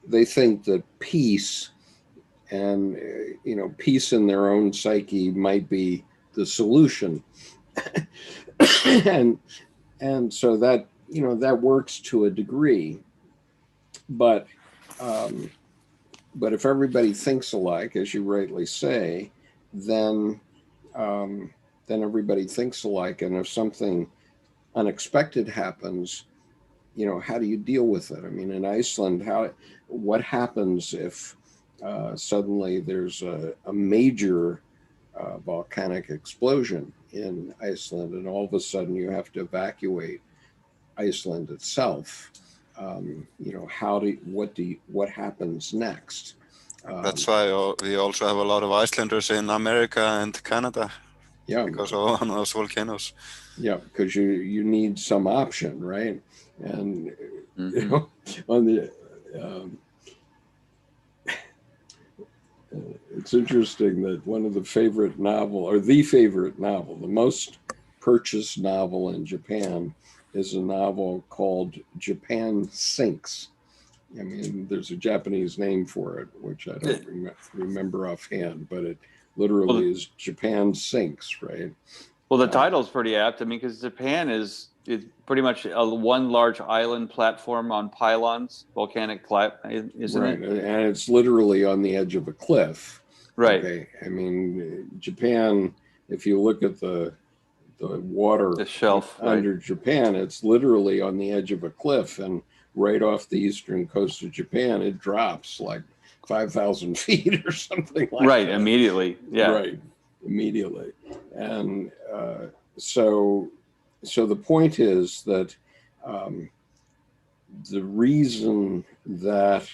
they think that peace and peace in their own psyche might be the solution. and so that that works to a degree, but if everybody thinks alike, as you rightly say, then everybody thinks alike, and if something unexpected happens, how do you deal with it? I mean, in Iceland, what happens if suddenly there's a major volcanic explosion in Iceland, and all of a sudden you have to evacuate Iceland itself? What happens next? That's why we also have a lot of Icelanders in America and Canada. Yeah, because of those volcanoes. Yeah, because you need some option, right? And on the it's interesting that one of the favorite the most purchased novel in Japan is a novel called Japan Sinks. I mean, there's a Japanese name for it, which I don't remember offhand, but it literally is Japan Sinks, right? Well, the title's pretty apt. I mean, because Japan is pretty much one large island platform on pylons, volcanic isn't it? And it's literally on the edge of a cliff. Right. Okay. I mean, Japan, if you look at the water, the shelf under Japan, it's literally on the edge of a cliff, and right off the eastern coast of Japan, it drops like 5,000 feet or something like that. Right, immediately. Yeah. Right, immediately. And so the point is that the reason that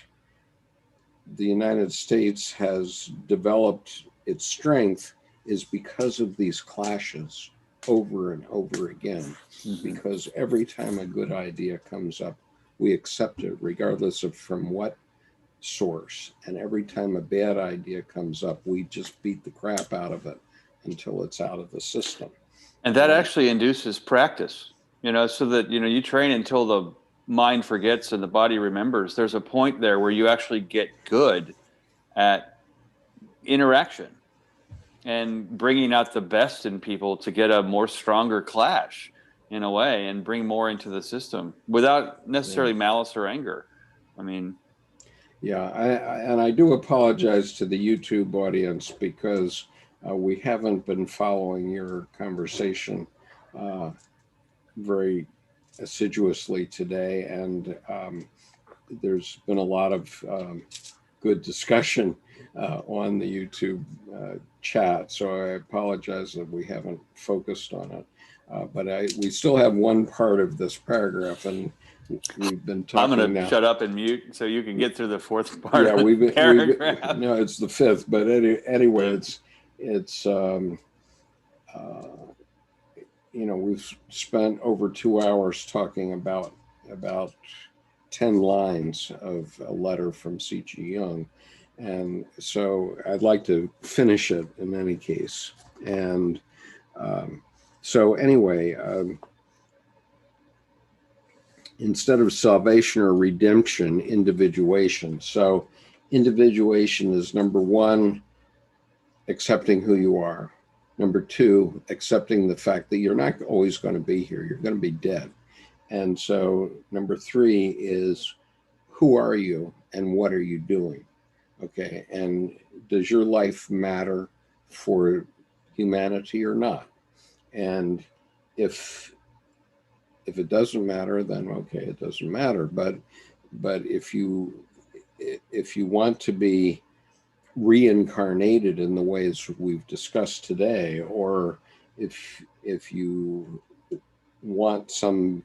the United States has developed its strength is because of these clashes over and over again. Because every time a good idea comes up, we accept it regardless of from what source. And every time a bad idea comes up, we just beat the crap out of it until it's out of the system. And that actually induces practice, so that, you train until the mind forgets and the body remembers. There's a point there where you actually get good at interaction and bringing out the best in people to get a more stronger clash in a way and bring more into the system without necessarily malice or anger. I mean, and I do apologize to the YouTube audience because we haven't been following your conversation very assiduously today, and there's been a lot of good discussion on the YouTube chat, so I apologize that we haven't focused on it. But we still have one part of this paragraph, and we've been talking. I'm going to now. shut up and mute so you can get through the fourth part Yeah, of the paragraph. no, it's the fifth, but anyway, it's we've spent over 2 hours talking about 10 lines of a letter from C.G. Jung. And so I'd like to finish it in any case. And so anyway, instead of salvation or redemption, individuation. So individuation is number one, accepting who you are. Number two, accepting the fact that you're not always going to be here. You're going to be dead. And so number three is, who are you and what are you doing? Okay. And does your life matter for humanity or not? And if it doesn't matter, then okay, it doesn't matter. But if you want to be reincarnated in the ways we've discussed today, or if you want some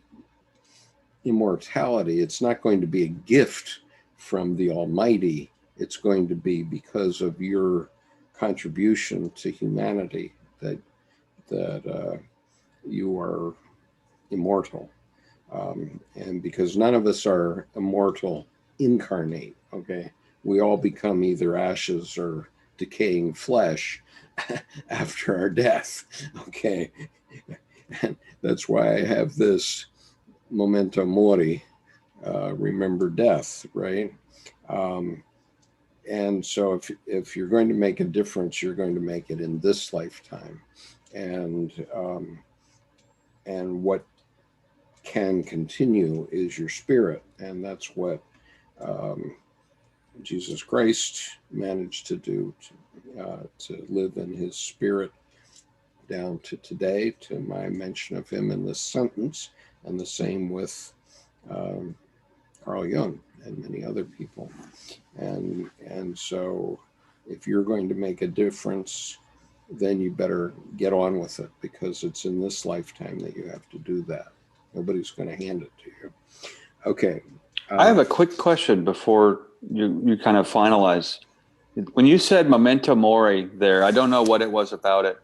immortality, it's not going to be a gift from the Almighty. It's going to be because of your contribution to humanity that you are immortal. And because none of us are immortal incarnate, okay? We all become either ashes or decaying flesh after our death, okay? And that's why I have this memento mori, remember death, right? And so if you're going to make a difference, you're going to make it in this lifetime. And what can continue is your spirit. And that's what Jesus Christ managed to do, to live in his spirit down to today, to my mention of him in this sentence, and the same with Carl Jung and many other people. And so if you're going to make a difference, then you better get on with it, because it's in this lifetime that you have to do that. Nobody's going to hand it to you. Okay. I have a quick question before you kind of finalize. When you said memento mori there, I don't know what it was about it.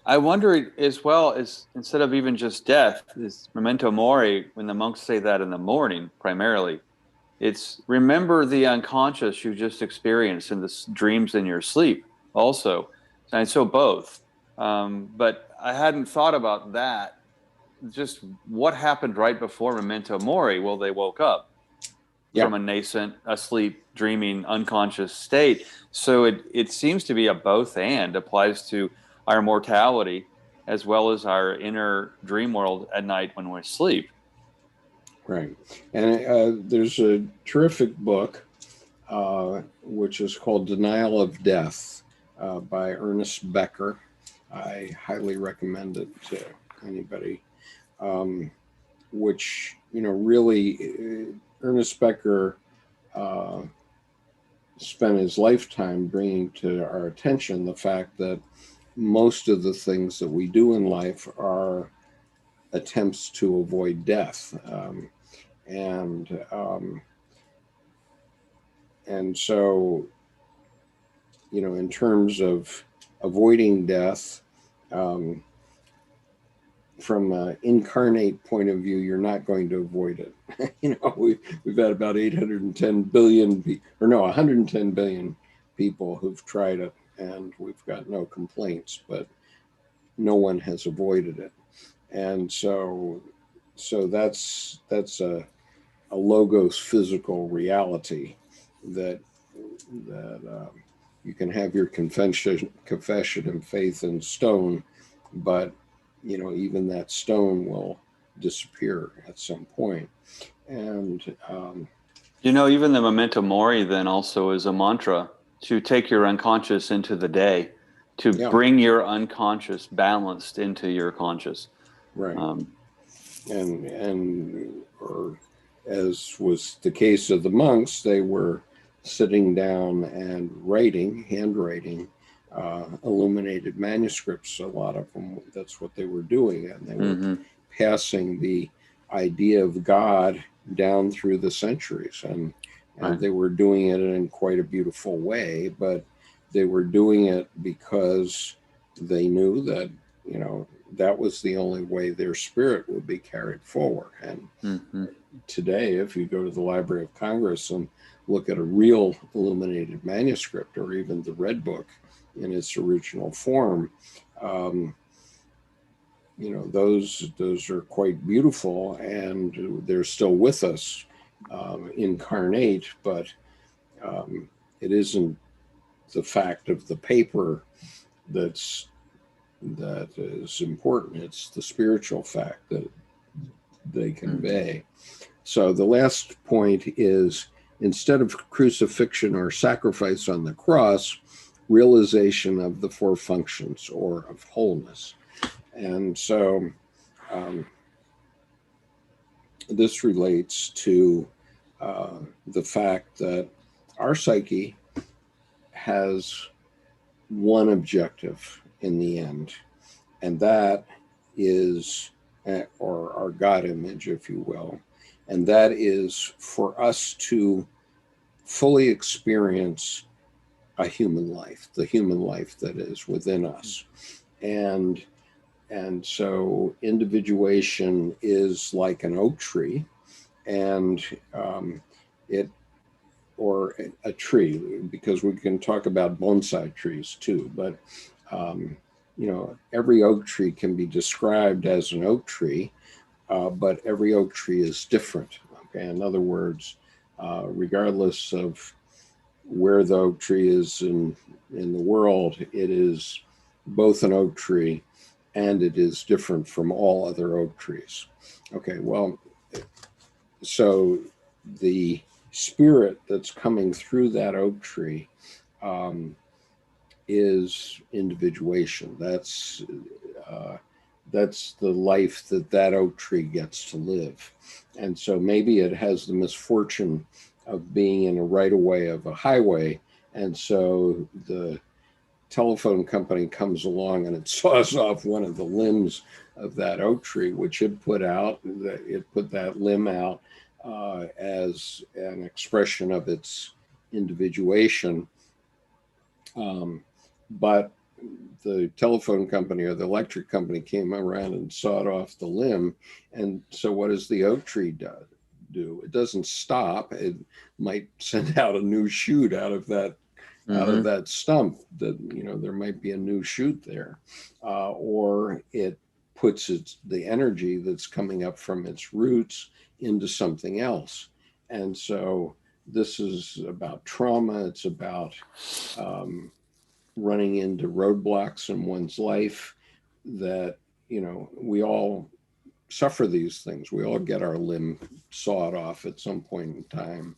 I wonder as well, as instead of even just death, is memento mori, when the monks say that in the morning primarily, it's remember the unconscious you just experienced in the dreams in your sleep also. And so both. But I hadn't thought about that. Just what happened right before memento mori? Well, they woke up from a nascent, asleep, dreaming, unconscious state. So it seems to be a both and, applies to our mortality as well as our inner dream world at night when we're asleep. Right. And there's a terrific book, which is called Denial of Death by Ernest Becker. I highly recommend it to anybody. Which, really, Ernest Becker spent his lifetime bringing to our attention the fact that most of the things that we do in life are attempts to avoid death. And so, in terms of avoiding death, from an incarnate point of view, you're not going to avoid it. We've had about 110 billion people who've tried it, and we've got no complaints, but no one has avoided it. And so that's a logos physical reality that you can have your confession and faith in stone, but even that stone will disappear at some point. And even the memento mori then also is a mantra to take your unconscious into the day, to bring your unconscious balanced into your conscious. Right. as was the case of the monks, they were sitting down and writing, handwriting, illuminated manuscripts. A lot of them, that's what they were doing. And they were passing the idea of God down through the centuries. And Right. they were doing it in quite a beautiful way, but they were doing it because they knew that, you know, that was the only way their spirit would be carried forward. And today, if you go to the Library of Congress and look at a real illuminated manuscript, or even the Red Book in its original form, you know, those are quite beautiful, and they're still with us, incarnate, but it isn't the fact of the paper that is important. It's the spiritual fact that they convey. So the last point is, instead of crucifixion or sacrifice on the cross, realization of the four functions, or of wholeness. And so this relates to the fact that our psyche has one objective in the end, and that is, or our God image, if you will, and that is for us to fully experience a human life, the human life that is within us. And so individuation is like an oak tree, and it, or a tree, because we can talk about bonsai trees too, but you know, every oak tree can be described as an oak tree, but every oak tree is different. Okay, in other words, regardless of where the oak tree is in the world, it is both an oak tree and it is different from all other oak trees. Okay, well, so the spirit that's coming through that oak tree is individuation. That's the life that oak tree gets to live. And so maybe it has the misfortune of being in a right-of-way of a highway, and so the telephone company comes along and it saws off one of the limbs of that oak tree, which it put out. It put that limb out as an expression of its individuation. But the telephone company or the electric company came around and sawed off the limb. And so what does the oak tree do? It doesn't stop. It might send out a new shoot out of that stump, that, you know, there might be a new shoot there, or it puts the energy that's coming up from its roots into something else. And so this is about trauma. It's about running into roadblocks in one's life that, you know, we all suffer these things. We all get our limb sawed off at some point in time,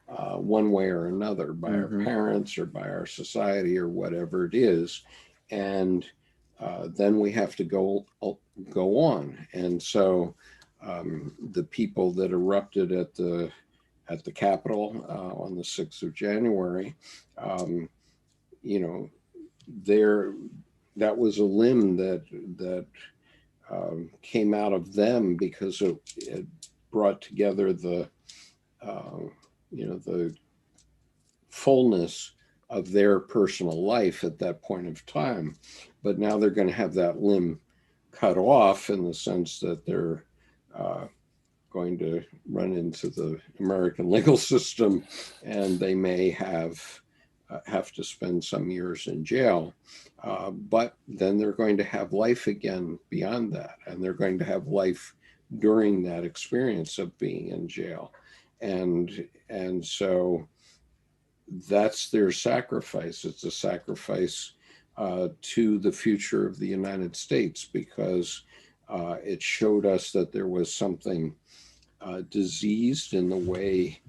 one way or another, by our parents or by our society or whatever it is. And then we have to go on. And so the people that erupted at the Capitol on the 6th of January, you know, that was a limb that came out of them because it brought together the the fullness of their personal life at that point of time. But now they're going to have that limb cut off, in the sense that they're going to run into the American legal system, and they may have to spend some years in jail. But then they're going to have life again beyond that, and they're going to have life during that experience of being in jail. And so that's their sacrifice. It's a sacrifice to the future of the United States, because it showed us that there was something diseased in the way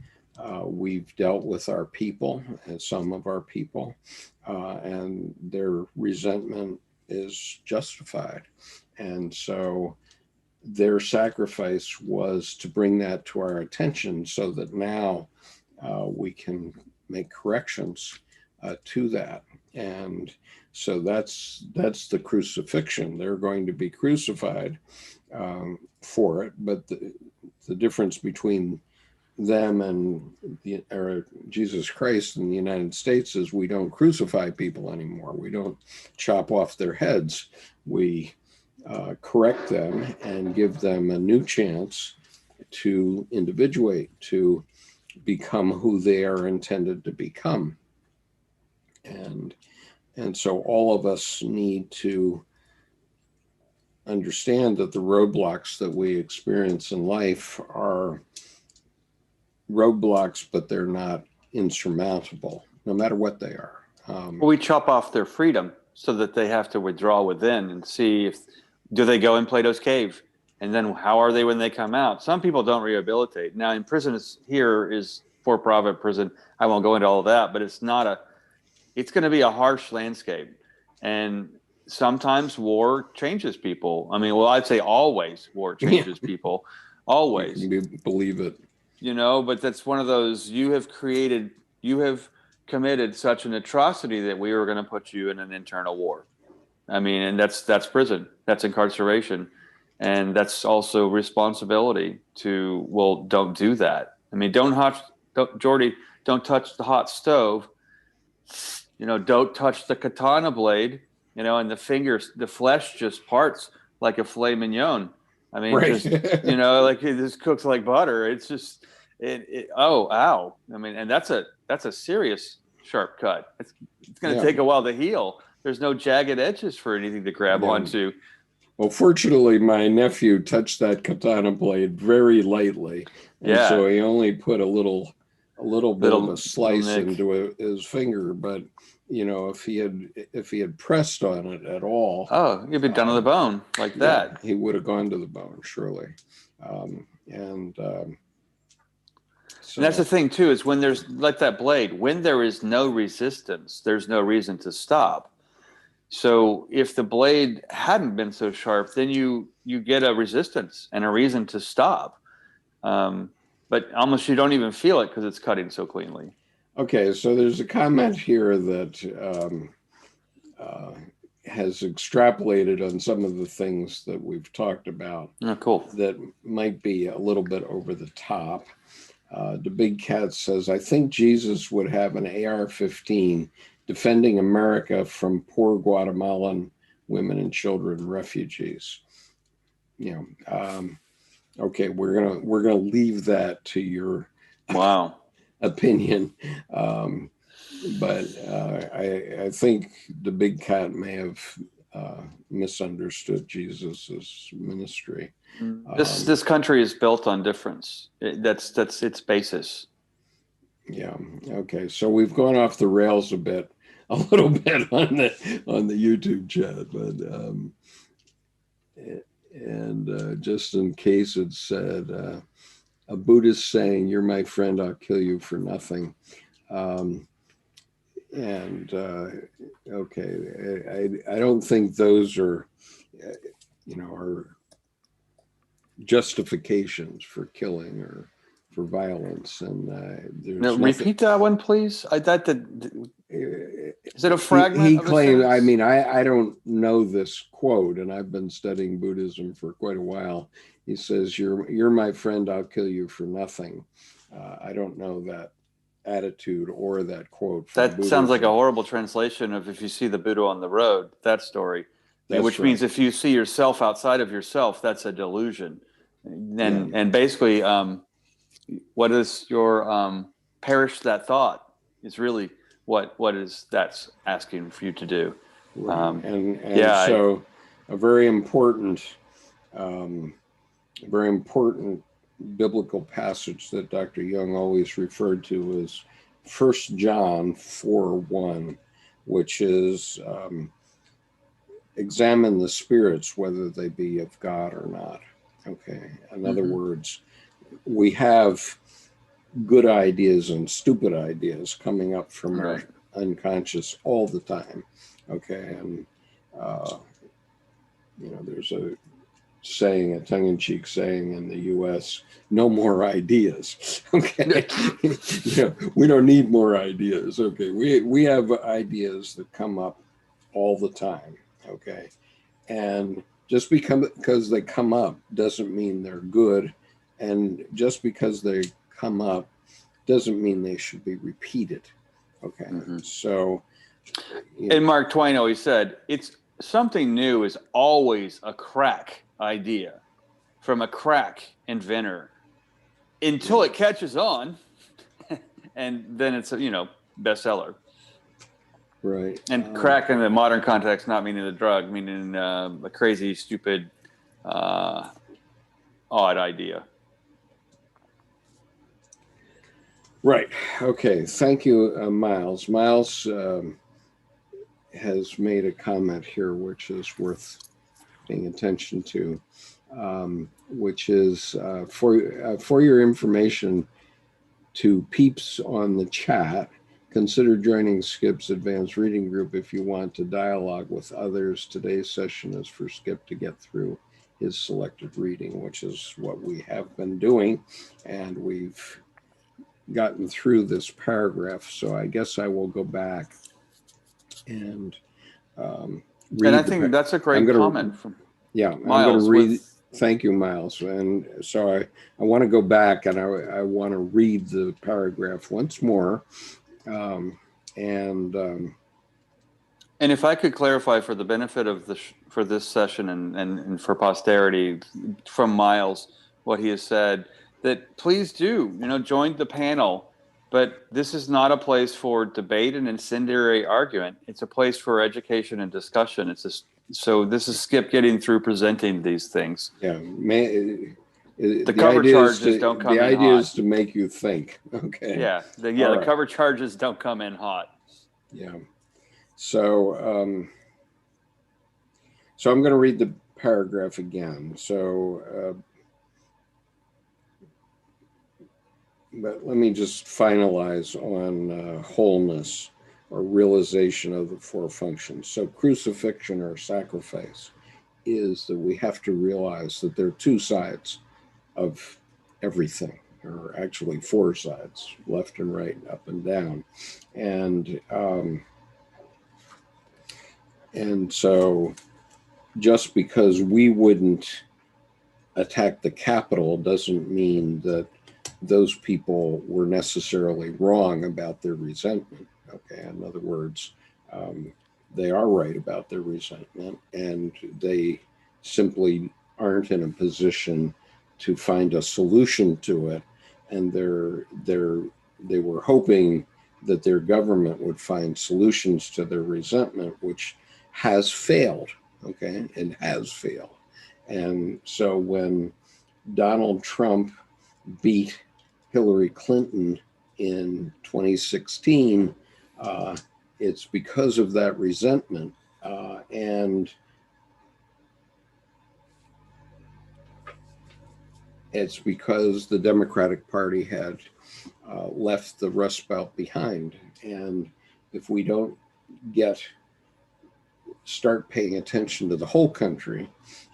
we've dealt with our people, and some of our people, and their resentment is justified. And so their sacrifice was to bring that to our attention so that now we can make corrections to that. And so that's the crucifixion. They're going to be crucified for it, but the difference between them and Jesus Christ in the United States is we don't crucify people anymore. We don't chop off their heads. We correct them and give them a new chance to individuate, to become who they are intended to become. And so all of us need to understand that the roadblocks that we experience in life are roadblocks, but they're not insurmountable, no matter what they are. We chop off their freedom so that they have to withdraw within and see if, do they go in Plato's cave? And then how are they when they come out? Some people don't rehabilitate. Now in prison here is for-profit prison. I won't go into all of that, but it's going to be a harsh landscape. And sometimes war changes people. I mean, well, I'd say always war changes people. Always. You can believe it. You know, but that's one of those, you have committed such an atrocity that we were going to put you in an internal war. I mean, and that's prison, that's incarceration. And that's also responsibility to, well, don't do that. I mean, Jordy, don't touch the hot stove. You know, don't touch the katana blade, you know, and the flesh just parts like a filet mignon. I mean, right. Just, you know, like it just cooks like butter. It's just, oh, ow. I mean, and that's a serious sharp cut. It's going to take a while to heal. There's no jagged edges for anything to grab onto. Well, fortunately, my nephew touched that katana blade very lightly. And so he only put a little bit of a slice into his finger. But, you know, if he had pressed on it at all. Oh, you'd be done to the bone like that. He would have gone to the bone, surely. So, and that's the thing, too, is when there's like that blade, when there is no resistance, there's no reason to stop. So if the blade hadn't been so sharp, then you get a resistance and a reason to stop. But almost you don't even feel it because it's cutting so cleanly. Okay, so there's a comment here that has extrapolated on some of the things that we've talked about. Oh, cool. That might be a little bit over the top. The Big Cat says, I think Jesus would have an AR-15 defending America from poor Guatemalan women and children, refugees. You know, okay, we're gonna leave that to your opinion, but I think the Big Cat may have misunderstood Jesus's ministry. This country is built on difference. That's its basis. Yeah. Okay. So we've gone off the rails a little bit on the YouTube chat, but just in case it said a Buddhist saying, "You're my friend, I'll kill you for nothing." Okay, I don't think those are, are justifications for killing or for violence. And repeat that one, please. Is it a fragment? He claimed. I mean, I don't know this quote, and I've been studying Buddhism for quite a while. He says, "You're my friend. I'll kill you for nothing." I don't know that attitude or that quote. That Buddhism sounds like a horrible translation of "if you see the Buddha on the road." That story, which means if you see yourself outside of yourself, that's a delusion. And basically, what is your perish that thought is really what is that's asking for you to do. Right. So a very important biblical passage that Dr. Jung always referred to is 1 John 4:1, which is examine the spirits whether they be of God or not. Okay. In other words, we have good ideas and stupid ideas coming up from our unconscious all the time. Okay. And, there's saying, a tongue-in-cheek saying in the U.S., no more ideas. Okay. We don't need more ideas. Okay. We have ideas that come up all the time. Okay. And just because they come up doesn't mean they're good. And just because they come up doesn't mean they should be repeated. Okay. Mhm. So, And Mark Twain always said, it's something new is always a crack idea from a crack inventor until it catches on, and then it's a bestseller. right. And crack in the modern context, not meaning the drug, meaning a crazy, stupid, odd idea. Right. Okay. Thank you, Miles. Miles has made a comment here which is worth paying attention to, which is for your information to peeps on the chat, consider joining Skip's advanced reading group if you want to dialogue with others. Today's session is for Skip to get through his selected reading, which is what we have been doing, and we've gotten through this paragraph. So I guess I will go back and read. And I think that's a great comment from I'm Miles. going to read. Thank you, Miles. And so I want to go back and I want to read the paragraph once more. And if I could clarify for the benefit of for this session and for posterity from Miles, what he has said, that please do, join the panel. But this is not a place for debate and incendiary argument. It's a place for education and discussion. So this is Skip getting through presenting these things. Yeah, the cover charges don't come in hot. The idea is to make you think. Okay. Yeah, the cover charges don't come in hot. Yeah. So, I'm going to read the paragraph again. So, but let me just finalize on wholeness or realization of the four functions. So crucifixion or sacrifice is that we have to realize that there are two sides of everything, or actually four sides, left and right, up and down. And so just because we wouldn't attack the Capitol doesn't mean that those people were necessarily wrong about their resentment. Okay, in other words, they are right about their resentment, and they simply aren't in a position to find a solution to it. And they were hoping that their government would find solutions to their resentment, which has failed. Okay, it has failed. And so when Donald Trump beat Hillary Clinton in 2016, it's because of that resentment. And it's because the Democratic Party had left the Rust Belt behind. And if we don't start paying attention to the whole country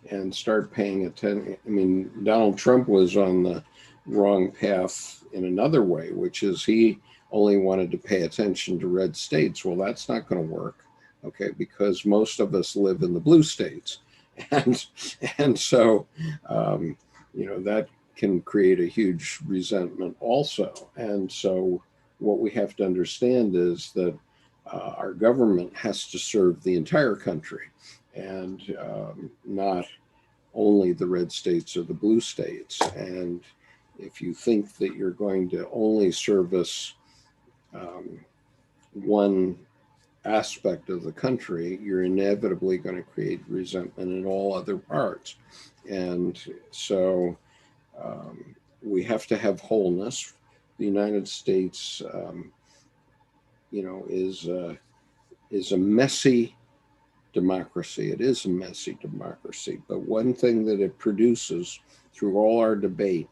and start paying attention, I mean, Donald Trump was on the wrong path in another way, which is he only wanted to pay attention to red states. Well, that's not going to work, okay, because most of us live in the blue states. And so, that can create a huge resentment also. And so what we have to understand is that our government has to serve the entire country, and not only the red states or the blue states. And if you think that you're going to only service one aspect of the country, you're inevitably going to create resentment in all other parts. And so we have to have wholeness. The United States, is a messy democracy. It is a messy democracy. But one thing that it produces through all our debate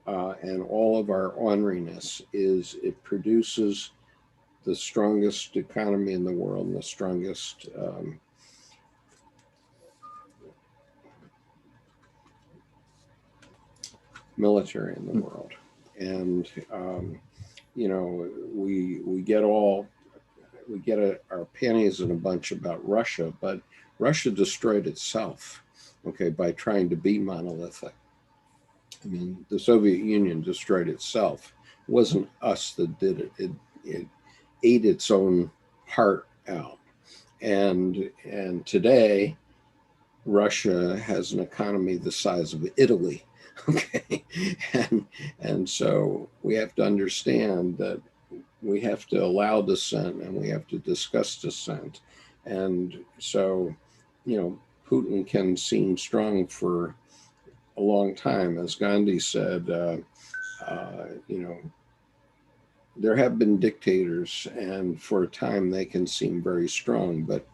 and all of our orneriness is it produces the strongest economy in the world and the strongest military in the world. And, we get our panties in a bunch about Russia, but Russia destroyed itself, okay, by trying to be monolithic. I mean, the Soviet Union destroyed itself. It wasn't us that did it. It ate its own heart out. And today, Russia has an economy the size of Italy. Okay. And so we have to understand that we have to allow dissent and we have to discuss dissent. And so, Putin can seem strong for a long time. As Gandhi said, there have been dictators, and for a time they can seem very strong, but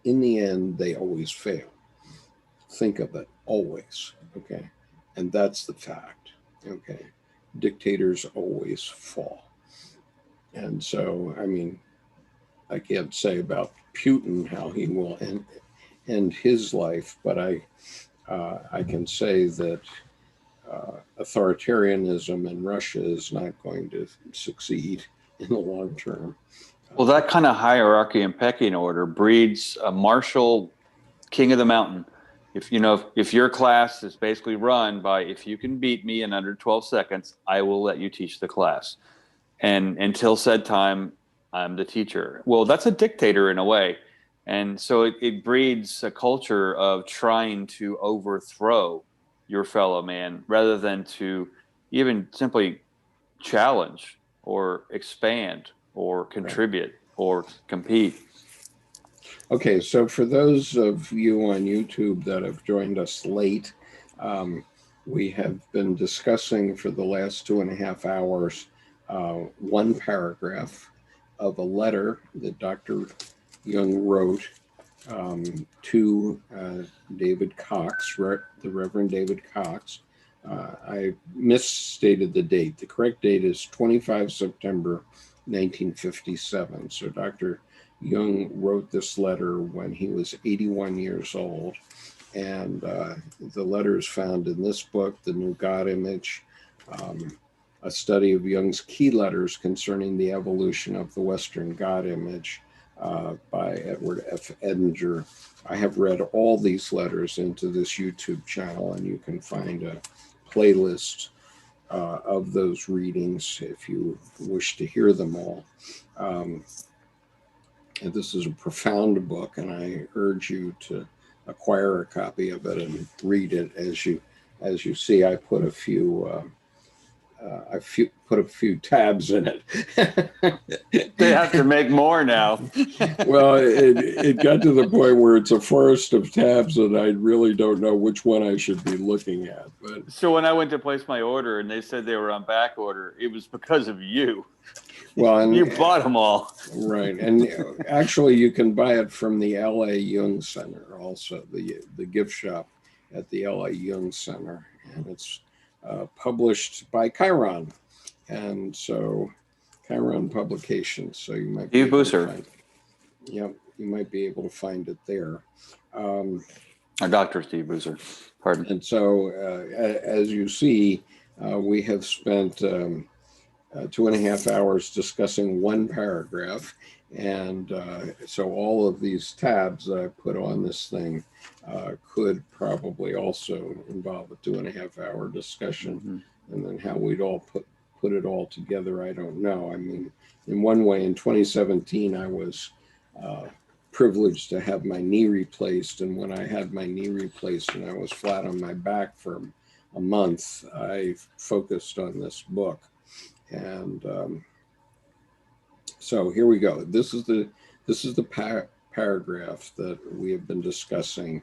in the end, they always fail. Think of it, always, okay? And that's the fact, okay? Dictators always fall. And so, I mean, I can't say about Putin how he will end his life, but I can say that authoritarianism in Russia is not going to succeed in the long term. Well, that kind of hierarchy and pecking order breeds a martial king of the mountain. If your class is basically run by, if you can beat me in under 12 seconds, I will let you teach the class. And until said time, I'm the teacher. Well, that's a dictator in a way. And so it breeds a culture of trying to overthrow your fellow man rather than to even simply challenge or expand or contribute or compete. Okay, so for those of you on YouTube that have joined us late, we have been discussing for the last 2.5 hours one paragraph of a letter that Dr. Jung wrote to David Cox, the Reverend David Cox. I misstated the date. The correct date is 25 September 1957. So Dr. Jung wrote this letter when he was 81 years old. And the letter is found in this book, The New God Image, a study of Jung's key letters concerning the evolution of the Western God image by Edward F. Edinger. I have read all these letters into this YouTube channel, and you can find a playlist of those readings if you wish to hear them all. And this is a profound book, and I urge you to acquire a copy of it and read it. As you see, I put a few tabs in it. They have to make more now. Well, it got to the point where it's a forest of tabs and I really don't know which one I should be looking at. But So when I went to place my order and they said they were on back order, it was because of you. well, and You bought them all. right, and actually, you can buy it from the L.A. Jung Center, also the gift shop at the L.A. Jung Center, and it's published by Chiron, and so Chiron Publications. So you might be able to find it. Yep, you might be able to find it there. Our Dr. Steve Boozer, pardon. And so, as you see, we have spent 2.5 hours discussing one paragraph. And so all of these tabs that I put on this thing could probably also involve a 2.5 hour discussion. Mm-hmm. And then how we'd all put it all together, I don't know. I mean, in one way, in 2017, I was privileged to have my knee replaced. And when I had my knee replaced and I was flat on my back for a month, I focused on this book. And so here we go. This is the paragraph that we have been discussing,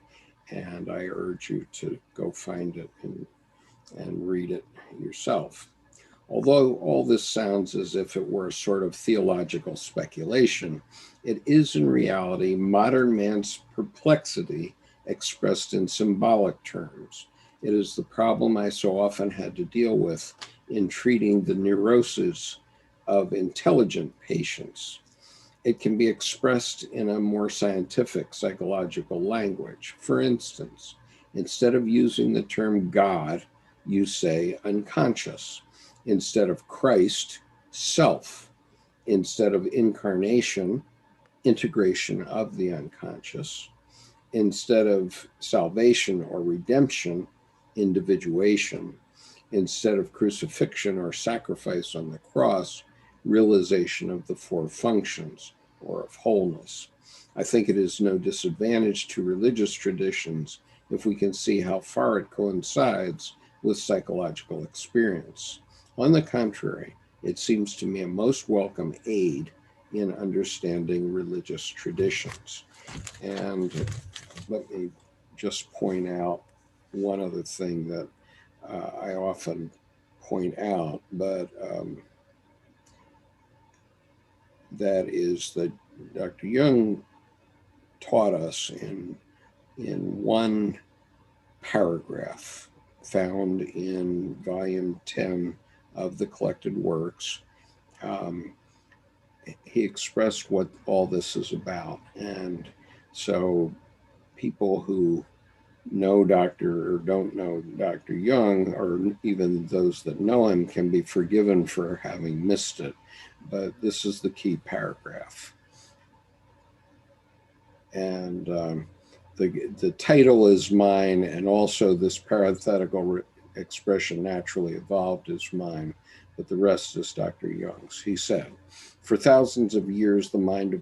and I urge you to go find it and read it yourself. Although all this sounds as if it were a sort of theological speculation, it is in reality modern man's perplexity expressed in symbolic terms. It is the problem I so often had to deal with in treating the neuroses of intelligent patients. It can be expressed in a more scientific psychological language. For instance, instead of using the term God, you say unconscious. Instead of Christ, self. Instead of incarnation, integration of the unconscious. Instead of salvation or redemption, individuation. Instead of crucifixion or sacrifice on the cross, realization of the four functions or of wholeness. I think it is no disadvantage to religious traditions if we can see how far it coincides with psychological experience. On the contrary, it seems to me a most welcome aid in understanding religious traditions. And let me just point out one other thing that I often point out, but that is that Dr. Jung taught us in one paragraph found in volume 10 of the collected works. He expressed what all this is about. And so people who know Dr. or don't know Dr. Jung, or even those that know him, can be forgiven for having missed it. But this is the key paragraph. And the title is mine, and also this parenthetical expression, naturally evolved, is mine, but the rest is Dr. Jung's. He said, for thousands of years, the mind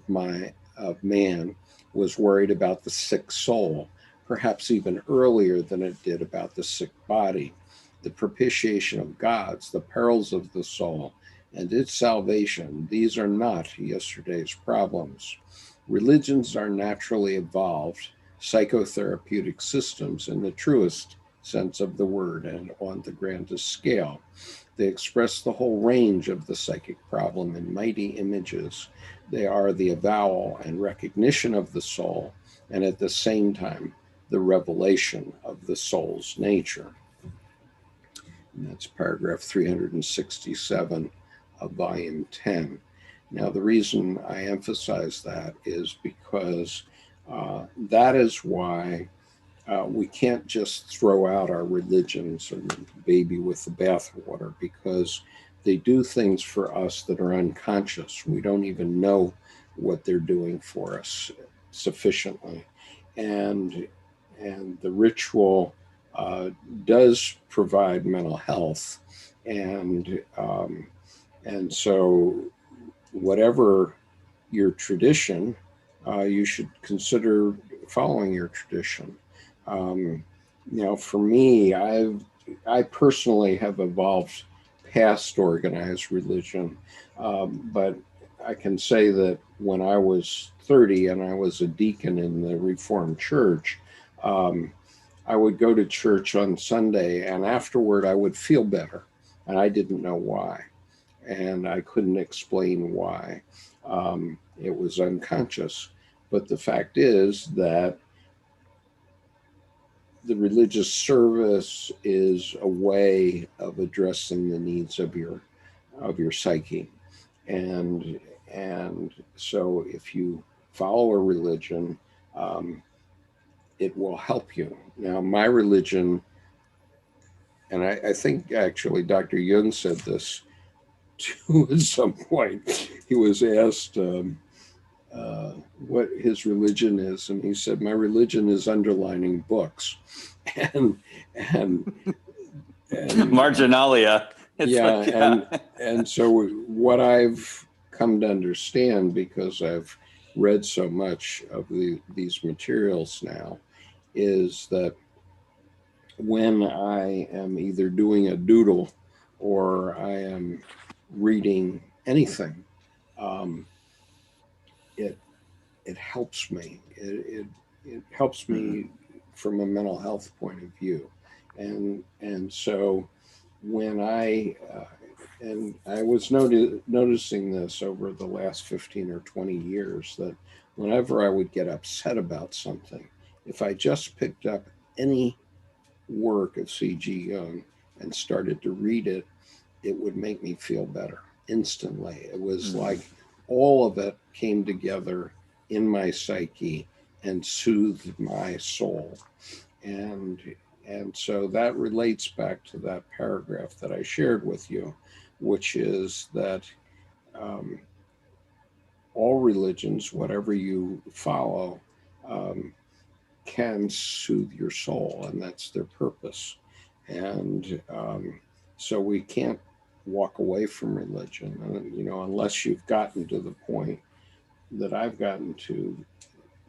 of man was worried about the sick soul, perhaps even earlier than it did about the sick body. The propitiation of gods, the perils of the soul, and its salvation, these are not yesterday's problems. Religions are naturally evolved psychotherapeutic systems in the truest sense of the word and on the grandest scale. They express the whole range of the psychic problem in mighty images. They are the avowal and recognition of the soul, and at the same time, the revelation of the soul's nature. And that's paragraph 367 of volume 10. Now, the reason I emphasize that is because that is why we can't just throw out our religions and baby with the bathwater, because they do things for us that are unconscious. We don't even know what they're doing for us sufficiently. And the ritual does provide mental health. And so whatever your tradition, you should consider following your tradition. For me, I personally have evolved past organized religion, but I can say that when I was 30 and I was a deacon in the Reformed Church, I would go to church on Sunday, and afterward I would feel better, and I didn't know why, and I couldn't explain why. It was unconscious, but the fact is that the religious service is a way of addressing the needs of your psyche, and so if you follow a religion, it will help you. Now, my religion, and I think actually Dr. Jung said this too at some point. He was asked what his religion is, and he said, "My religion is underlining books," and marginalia. And so what I've come to understand, because I've read so much of these materials now, is that when I am either doing a doodle or I am reading anything, it helps me. It helps me from a mental health point of view, and so when I was noticing this over the last 15 or 20 years, that whenever I would get upset about something, if I just picked up any work of C.G. Jung and started to read it, it would make me feel better instantly. It was like all of it came together in my psyche and soothed my soul. And And so that relates back to that paragraph that I shared with you, which is that all religions, whatever you follow, can soothe your soul, and that's their purpose. And so we can't walk away from religion, unless you've gotten to the point that I've gotten to.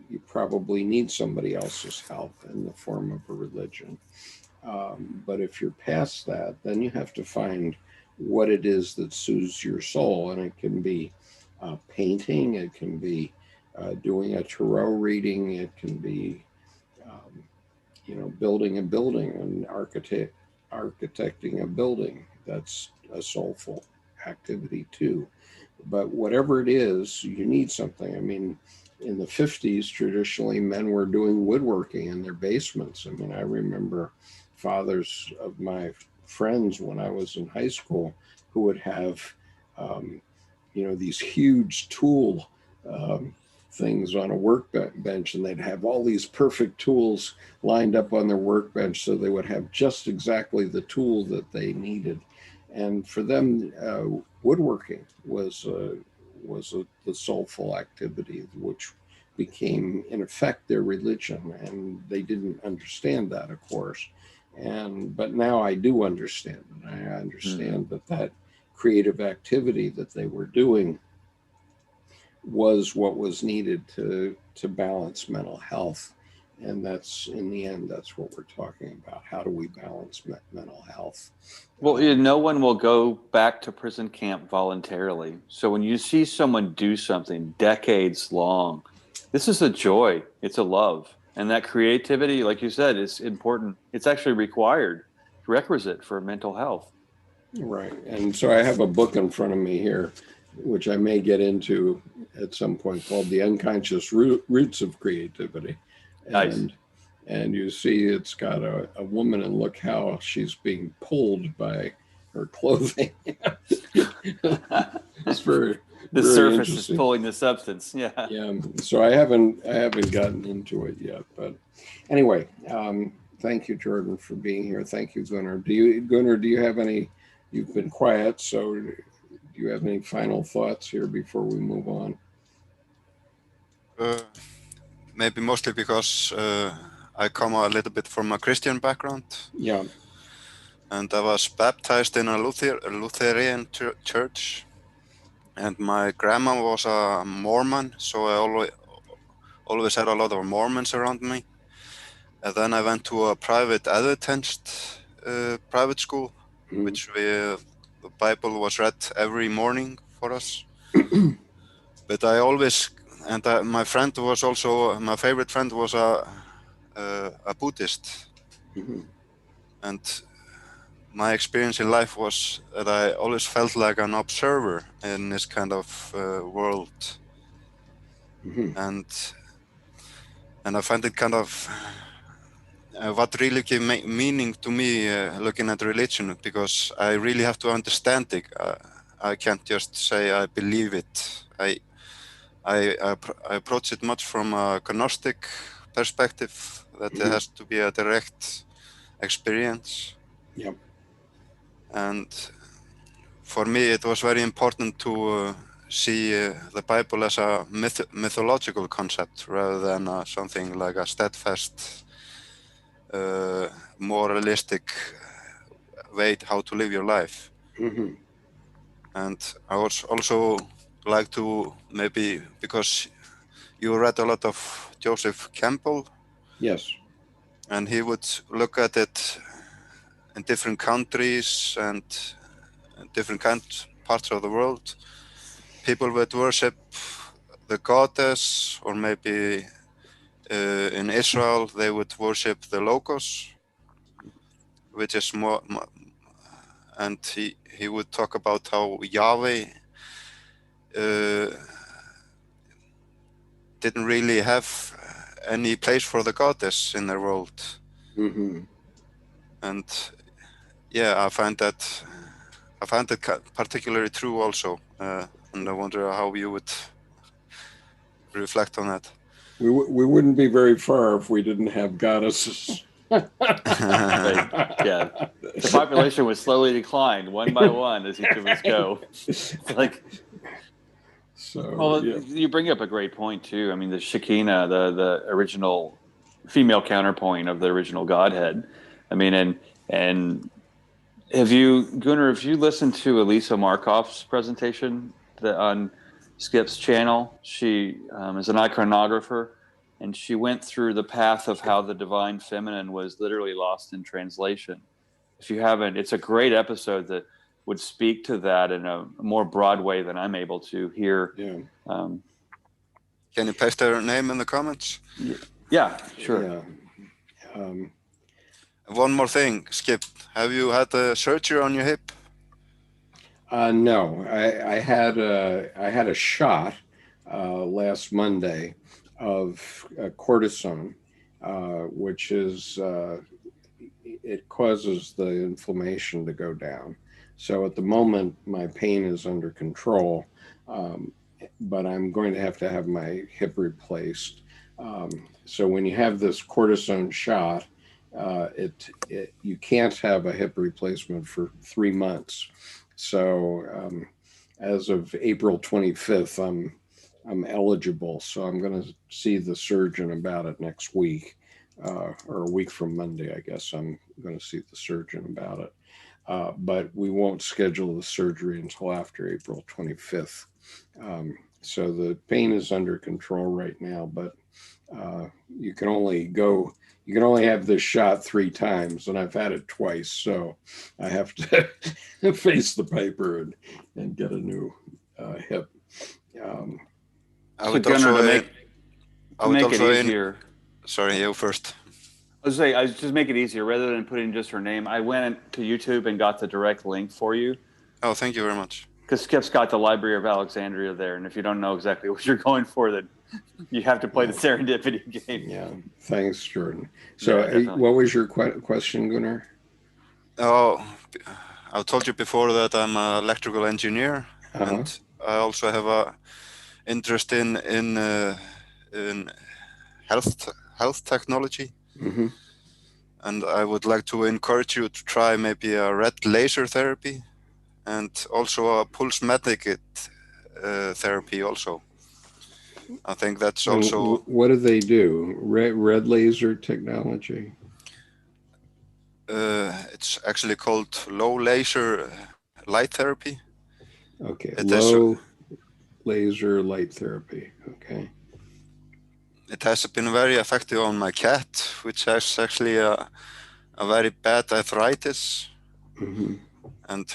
You probably need somebody else's help in the form of a religion. But if you're past that, then you have to find what it is that soothes your soul. And it can be painting, it can be doing a tarot reading, it can be, building a building and architecting a building. That's a soulful activity too. But whatever it is, you need something. I mean, in the 50s, traditionally, men were doing woodworking in their basements. I mean, I remember fathers of my friends when I was in high school who would have, these huge tool things on a workbench, and they'd have all these perfect tools lined up on their workbench so they would have just exactly the tool that they needed. And for them, woodworking was the soulful activity, which became, in effect, their religion. And they didn't understand that, of course. But now I do understand it. I understand that creative activity that they were doing was what was needed to balance mental health. And that's, in the end, that's what we're talking about. How do we balance mental health? Well, no one will go back to prison camp voluntarily. So when you see someone do something decades long, this is a joy. It's a love. And that creativity, like you said, is important. It's actually requisite for mental health. Right. And so I have a book in front of me here, which I may get into at some point, called The Unconscious Roots of Creativity. Nice. And you see it's got a woman, and look how she's being pulled by her clothing. It's very, the very surface is pulling the substance. Yeah. Yeah. So I haven't gotten into it yet, but anyway, thank you, Jordan, for being here. Thank you, Gunnar. Do you have any? You've been quiet, so do you have any final thoughts here before we move on? Maybe mostly because I come a little bit from a Christian background. Yeah. And I was baptized in a Lutheran church. And my grandma was a Mormon, so I always had a lot of Mormons around me. And then I went to a private Adventist private school, which the Bible was read every morning for us. But I always, my favorite friend was a Buddhist. And my experience in life was that I always felt like an observer in this kind of world. And I find it kind of what really gave meaning to me looking at religion, because I really have to understand it. I can't just say I believe it. I approach it much from a Gnostic perspective, that there has to be a direct experience. Yep. And for me, it was very important to see the Bible as a mythological concept rather than something like a steadfast, moralistic way how to live your life. And I was also like to, maybe because you read a lot of Joseph Campbell. Yes. And he would look at it in different countries and different parts of the world. People would worship the goddess, or maybe in Israel they would worship the Logos, which is more, and he would talk about how Yahweh didn't really have any place for the goddess in their world. And yeah, I find that particularly true also, and I wonder how you would reflect on that. We wouldn't be very far if we didn't have goddesses. Yeah, the population was slowly declined one by one as each of us go. It's like, So, well, yeah. you bring up a great point too. I mean, the Shekinah, the original female counterpoint of the original Godhead. I mean, and Gunnar, have you listened to Elisa Markoff's presentation on Skip's channel? She is an iconographer, and she went through the path of how the divine feminine was literally lost in translation. If you haven't, it's a great episode that would speak to that in a more broad way than I'm able to here. Yeah. Can you paste their name in the comments? Yeah, sure. Yeah. One more thing, Skip. Have you had a surgery on your hip? No, I had a shot last Monday of cortisone, which is it causes the inflammation to go down. So at the moment, my pain is under control, but I'm going to have my hip replaced. So when you have this cortisone shot, you can't have a hip replacement for 3 months. So as of April 25th, I'm eligible. So I'm going to see the surgeon about it next week, or a week from Monday, I guess. I'm going to see the surgeon about it. But we won't schedule the surgery until after April 25th. So the pain is under control right now, but you can only have this shot 3 times, and I've had it twice, so I have to face the paper and get a new hip. I would Gunnar, also to make it easier. Sorry, you first. I was just make it easier rather than putting just her name. I went to YouTube and got the direct link for you. Oh, thank you very much. Because Skip's got the Library of Alexandria there, and if you don't know exactly what you're going for, then you have to play the serendipity game. Yeah, thanks, Jordan. So, what was your question, Gunnar? Oh, I told you before that I'm an electrical engineer, and I also have a interest in health technology. Mm-hmm. And I would like to encourage you to try maybe a red laser therapy, and also a pulse magnetic therapy also. I think that's also... What do they do? Red laser technology? It's actually called low laser light therapy. Okay, low laser light therapy. Okay. It has been very effective on my cat, which has actually a very bad arthritis. Mm-hmm. And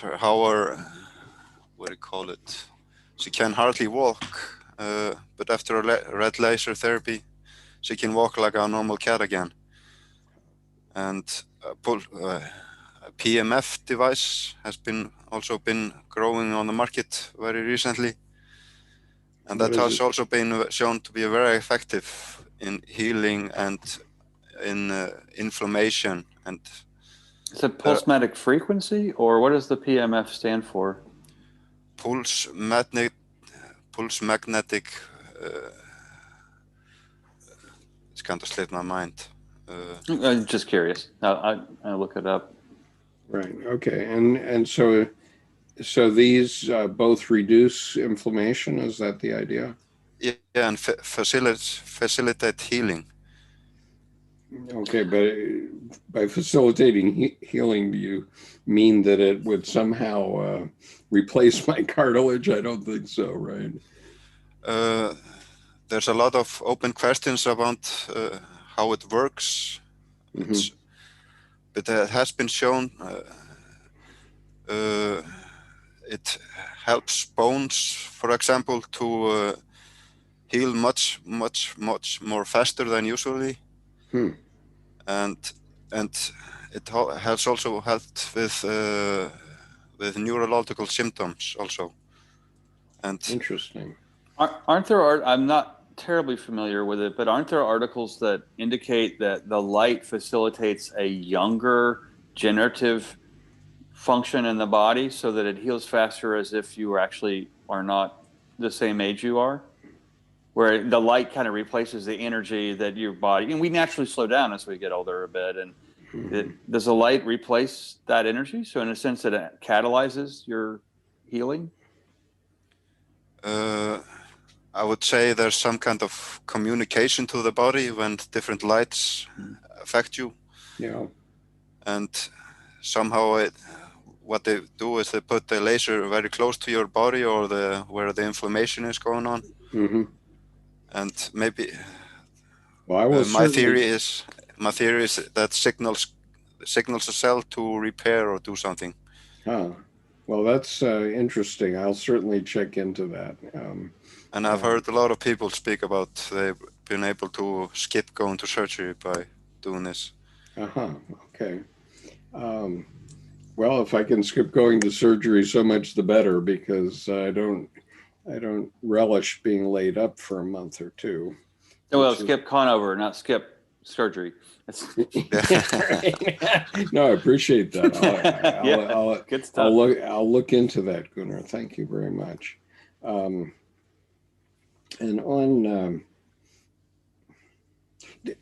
what do you call it? She can hardly walk, but after a red laser therapy, she can walk like a normal cat again. And a PMF device has also been growing on the market very recently. And that has also been shown to be very effective in healing and in inflammation. And is it pulse magnetic frequency, or what does the PMF stand for? Pulse magnetic. It's kind of slipped my mind. I'm just curious. I look it up. Right. Okay. And so these both reduce inflammation. Is that the idea? Yeah, and facilitate healing. Okay, but by facilitating healing, do you mean that it would somehow replace my cartilage? I don't think so, right? There's a lot of open questions about how it works. Mm-hmm. But it has been shown it helps bones, for example, to heal much more faster than usually. And it has also helped with neurological symptoms also. And interesting. Aren't there? I'm not terribly familiar with it, but aren't there articles that indicate that the light facilitates a younger generative function in the body, so that it heals faster, as if you actually are not the same age you are? where the light kind of replaces the energy that your body, and we naturally slow down as we get older a bit. And does the light replace that energy? So in a sense that it catalyzes your healing? I would say there's some kind of communication to the body when different lights affect you. Yeah. And somehow what they do is they put the laser very close to your body or where the inflammation is going on. Mm-hmm. And maybe Well, I will my theory is that signals a cell to repair or do something. Well, that's interesting. I'll certainly check into that. And I've heard a lot of people speak about they've been able to skip going to surgery by doing this. Okay. Well, if I can skip going to surgery, so much the better, because I don't relish being laid up for a month or two. Well, skip Conover, not skip surgery. No, I appreciate that. Good stuff. I'll look into that, Gunnar. Thank you very much. And on,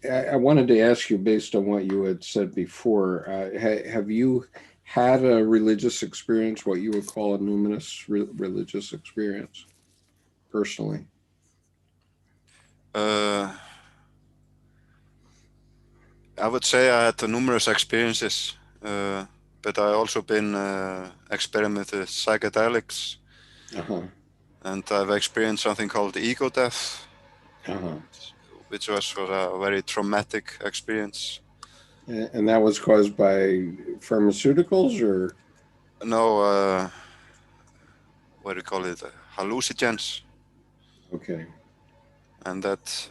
I wanted to ask you, based on what you had said before, have you had a religious experience, what you would call a numinous religious experience, personally? I would say I had numerous experiences, but I also been experimented with psychedelics, and I've experienced something called ego death, which was a very traumatic experience. And that was caused by pharmaceuticals, or? No, what do you call it? Hallucinogens. Okay. And that.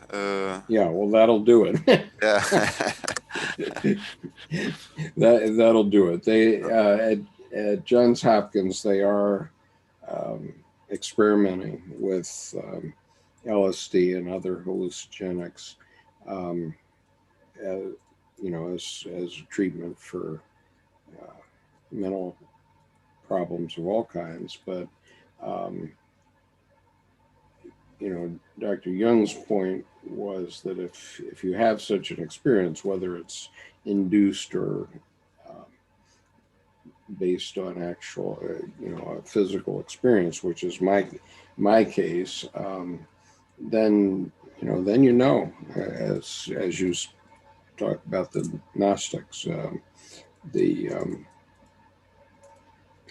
Yeah, well, that'll do it. Yeah. That'll do it. They at Johns Hopkins, they are experimenting with LSD and other hallucinogenics, as a treatment for mental problems of all kinds. But Dr. Jung's point was that if you have such an experience, whether it's induced or based on actual, a physical experience, which is my case, then as you talk about the Gnostics,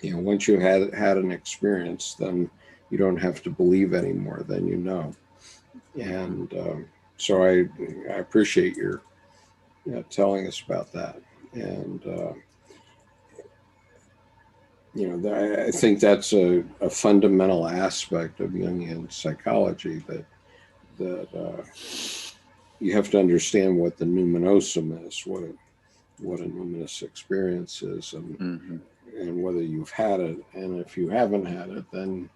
once you had an experience, then you don't have to believe anymore. Then and so I appreciate your telling us about that. And I think that's a fundamental aspect of Jungian psychology, that you have to understand what the numinosum is, what a numinous experience is, and whether you've had it. And if you haven't had it, then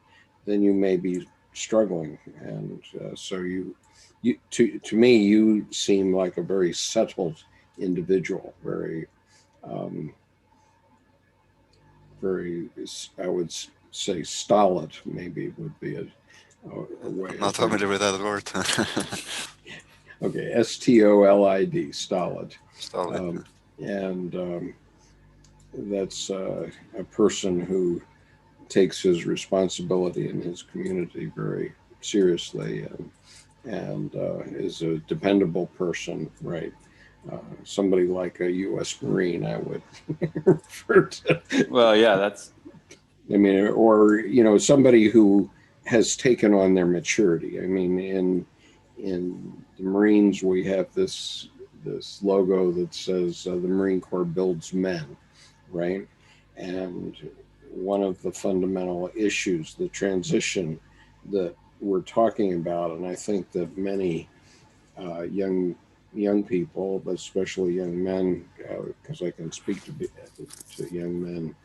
you may be struggling. And so to me, you seem like a very settled individual, very, I would say stolid, maybe would be a way. Not familiar with that word. Okay, STOLID, stolid. Stolid. And that's a person who takes his responsibility in his community very seriously, and is a dependable person, right? Somebody like a U.S. Marine, I would refer to. Well, yeah, that's. I mean, or somebody who has taken on their maturity. I mean, in the Marines, we have this logo that says the Marine Corps builds men, right? And one of the fundamental issues, the transition that we're talking about, and I think that many young people, but especially young men, because I can speak to young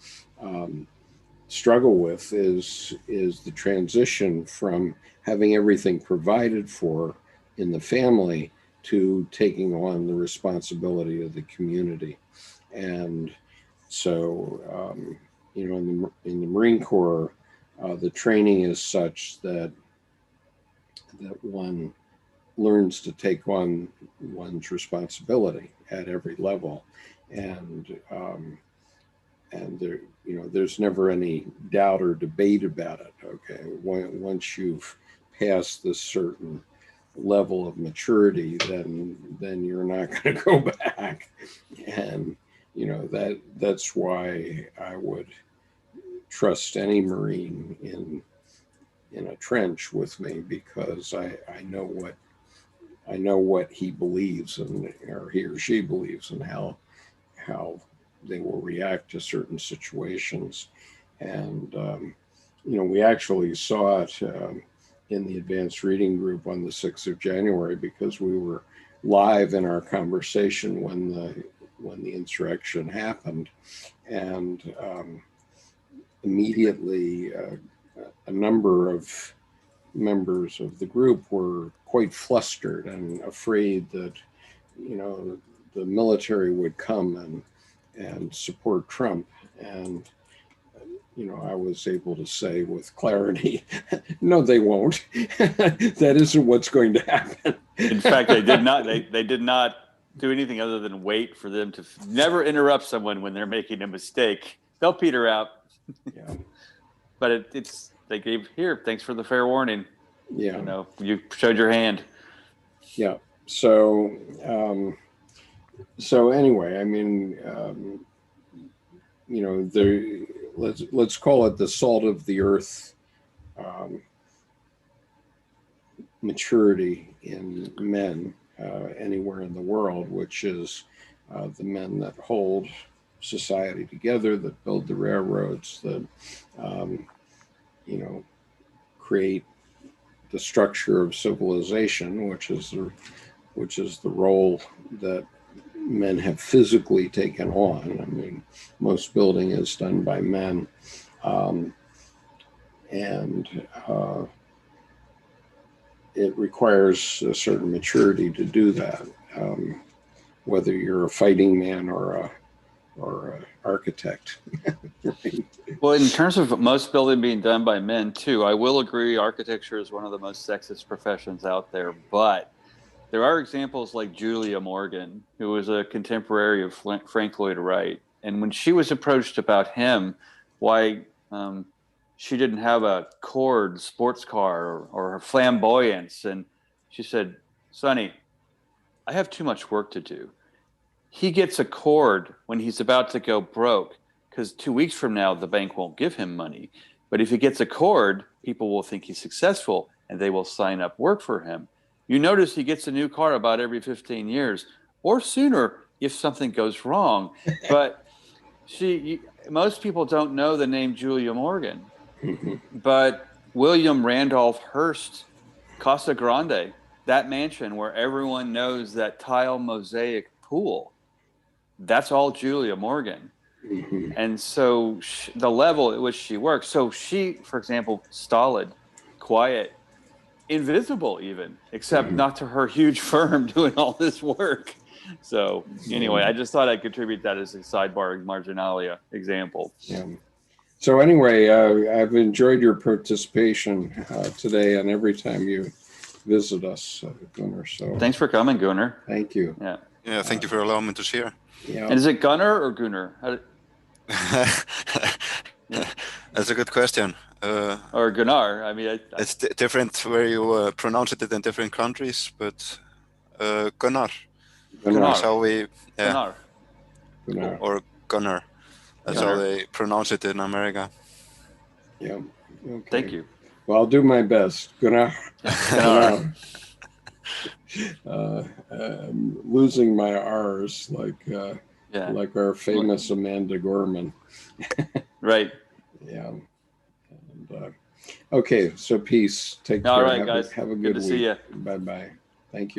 men, struggle with is the transition from having everything provided for in the family to taking on the responsibility of the community. And so, in the Marine Corps, the training is such that that one learns to take on one's responsibility at every level, and there, there's never any doubt or debate about it. Okay, once you've passed this certain level of maturity, then you're not going to go back, and that's why I would trust any Marine in a trench with me, because I know what he believes, or he or she believes, and how they will react to certain situations. And we actually saw it in the advanced reading group on the 6th of January, because we were live in our conversation when the insurrection happened, and immediately a number of members of the group were quite flustered and afraid that the military would come and support Trump. And I was able to say with clarity, no, they won't. That isn't what's going to happen. In fact, they did not. They did not do anything other than wait for them to never interrupt someone when they're making a mistake. They'll peter out. Yeah. But they gave, here, thanks for the fair warning. Yeah. You showed your hand. Yeah. So anyway, I mean, let's call it the salt of the earth maturity in men anywhere in the world, which is the men that hold society together, that build the railroads, that create the structure of civilization, which is the role that men have physically taken on. I mean, most building is done by men, and it requires a certain maturity to do that, whether you're a fighting man or an architect. Right? Well, in terms of most building being done by men too, I will agree architecture is one of the most sexist professions out there, but there are examples like Julia Morgan, who was a contemporary of Frank Lloyd Wright. And when she was approached about him, why she didn't have a Cord sports car or her flamboyance, and she said, Sonny, I have too much work to do. He gets a Cord when he's about to go broke, because 2 weeks from now, the bank won't give him money. But if he gets a Cord, people will think he's successful and they will sign up work for him. You notice he gets a new car about every 15 years or sooner if something goes wrong. But most people don't know the name Julia Morgan. Mm-hmm. But William Randolph Hearst, Casa Grande, that mansion where everyone knows that tile mosaic pool, that's all Julia Morgan. Mm-hmm. And so the level at which she works, so she, for example, stolid, quiet, invisible even, except Mm-hmm. not to her huge firm doing all this work. So anyway, I just thought I'd contribute that as a sidebar marginalia example. Yeah. So anyway, I've enjoyed your participation today, and every time you visit us, Gunnar. So thanks for coming, Gunnar. Thank you. Yeah. Yeah, thank you for allowing me to share. Yeah. And is it Gunnar or Gunnar? That's a good question. Or Gunnar? I mean, it's different where you pronounce it in different countries, but Gunnar. That's how we, yeah. Gunnar. Or Gunnar. That's how they pronounce it in America. Yeah. Okay. Thank you. Well, I'll do my best. Gunnar. Gunnar. I'm losing my R's like our famous Amanda Gorman. Right. Yeah. And, okay. So peace. Take care. All right, guys. Have a Good good to week. see you. Bye-bye. Thank you.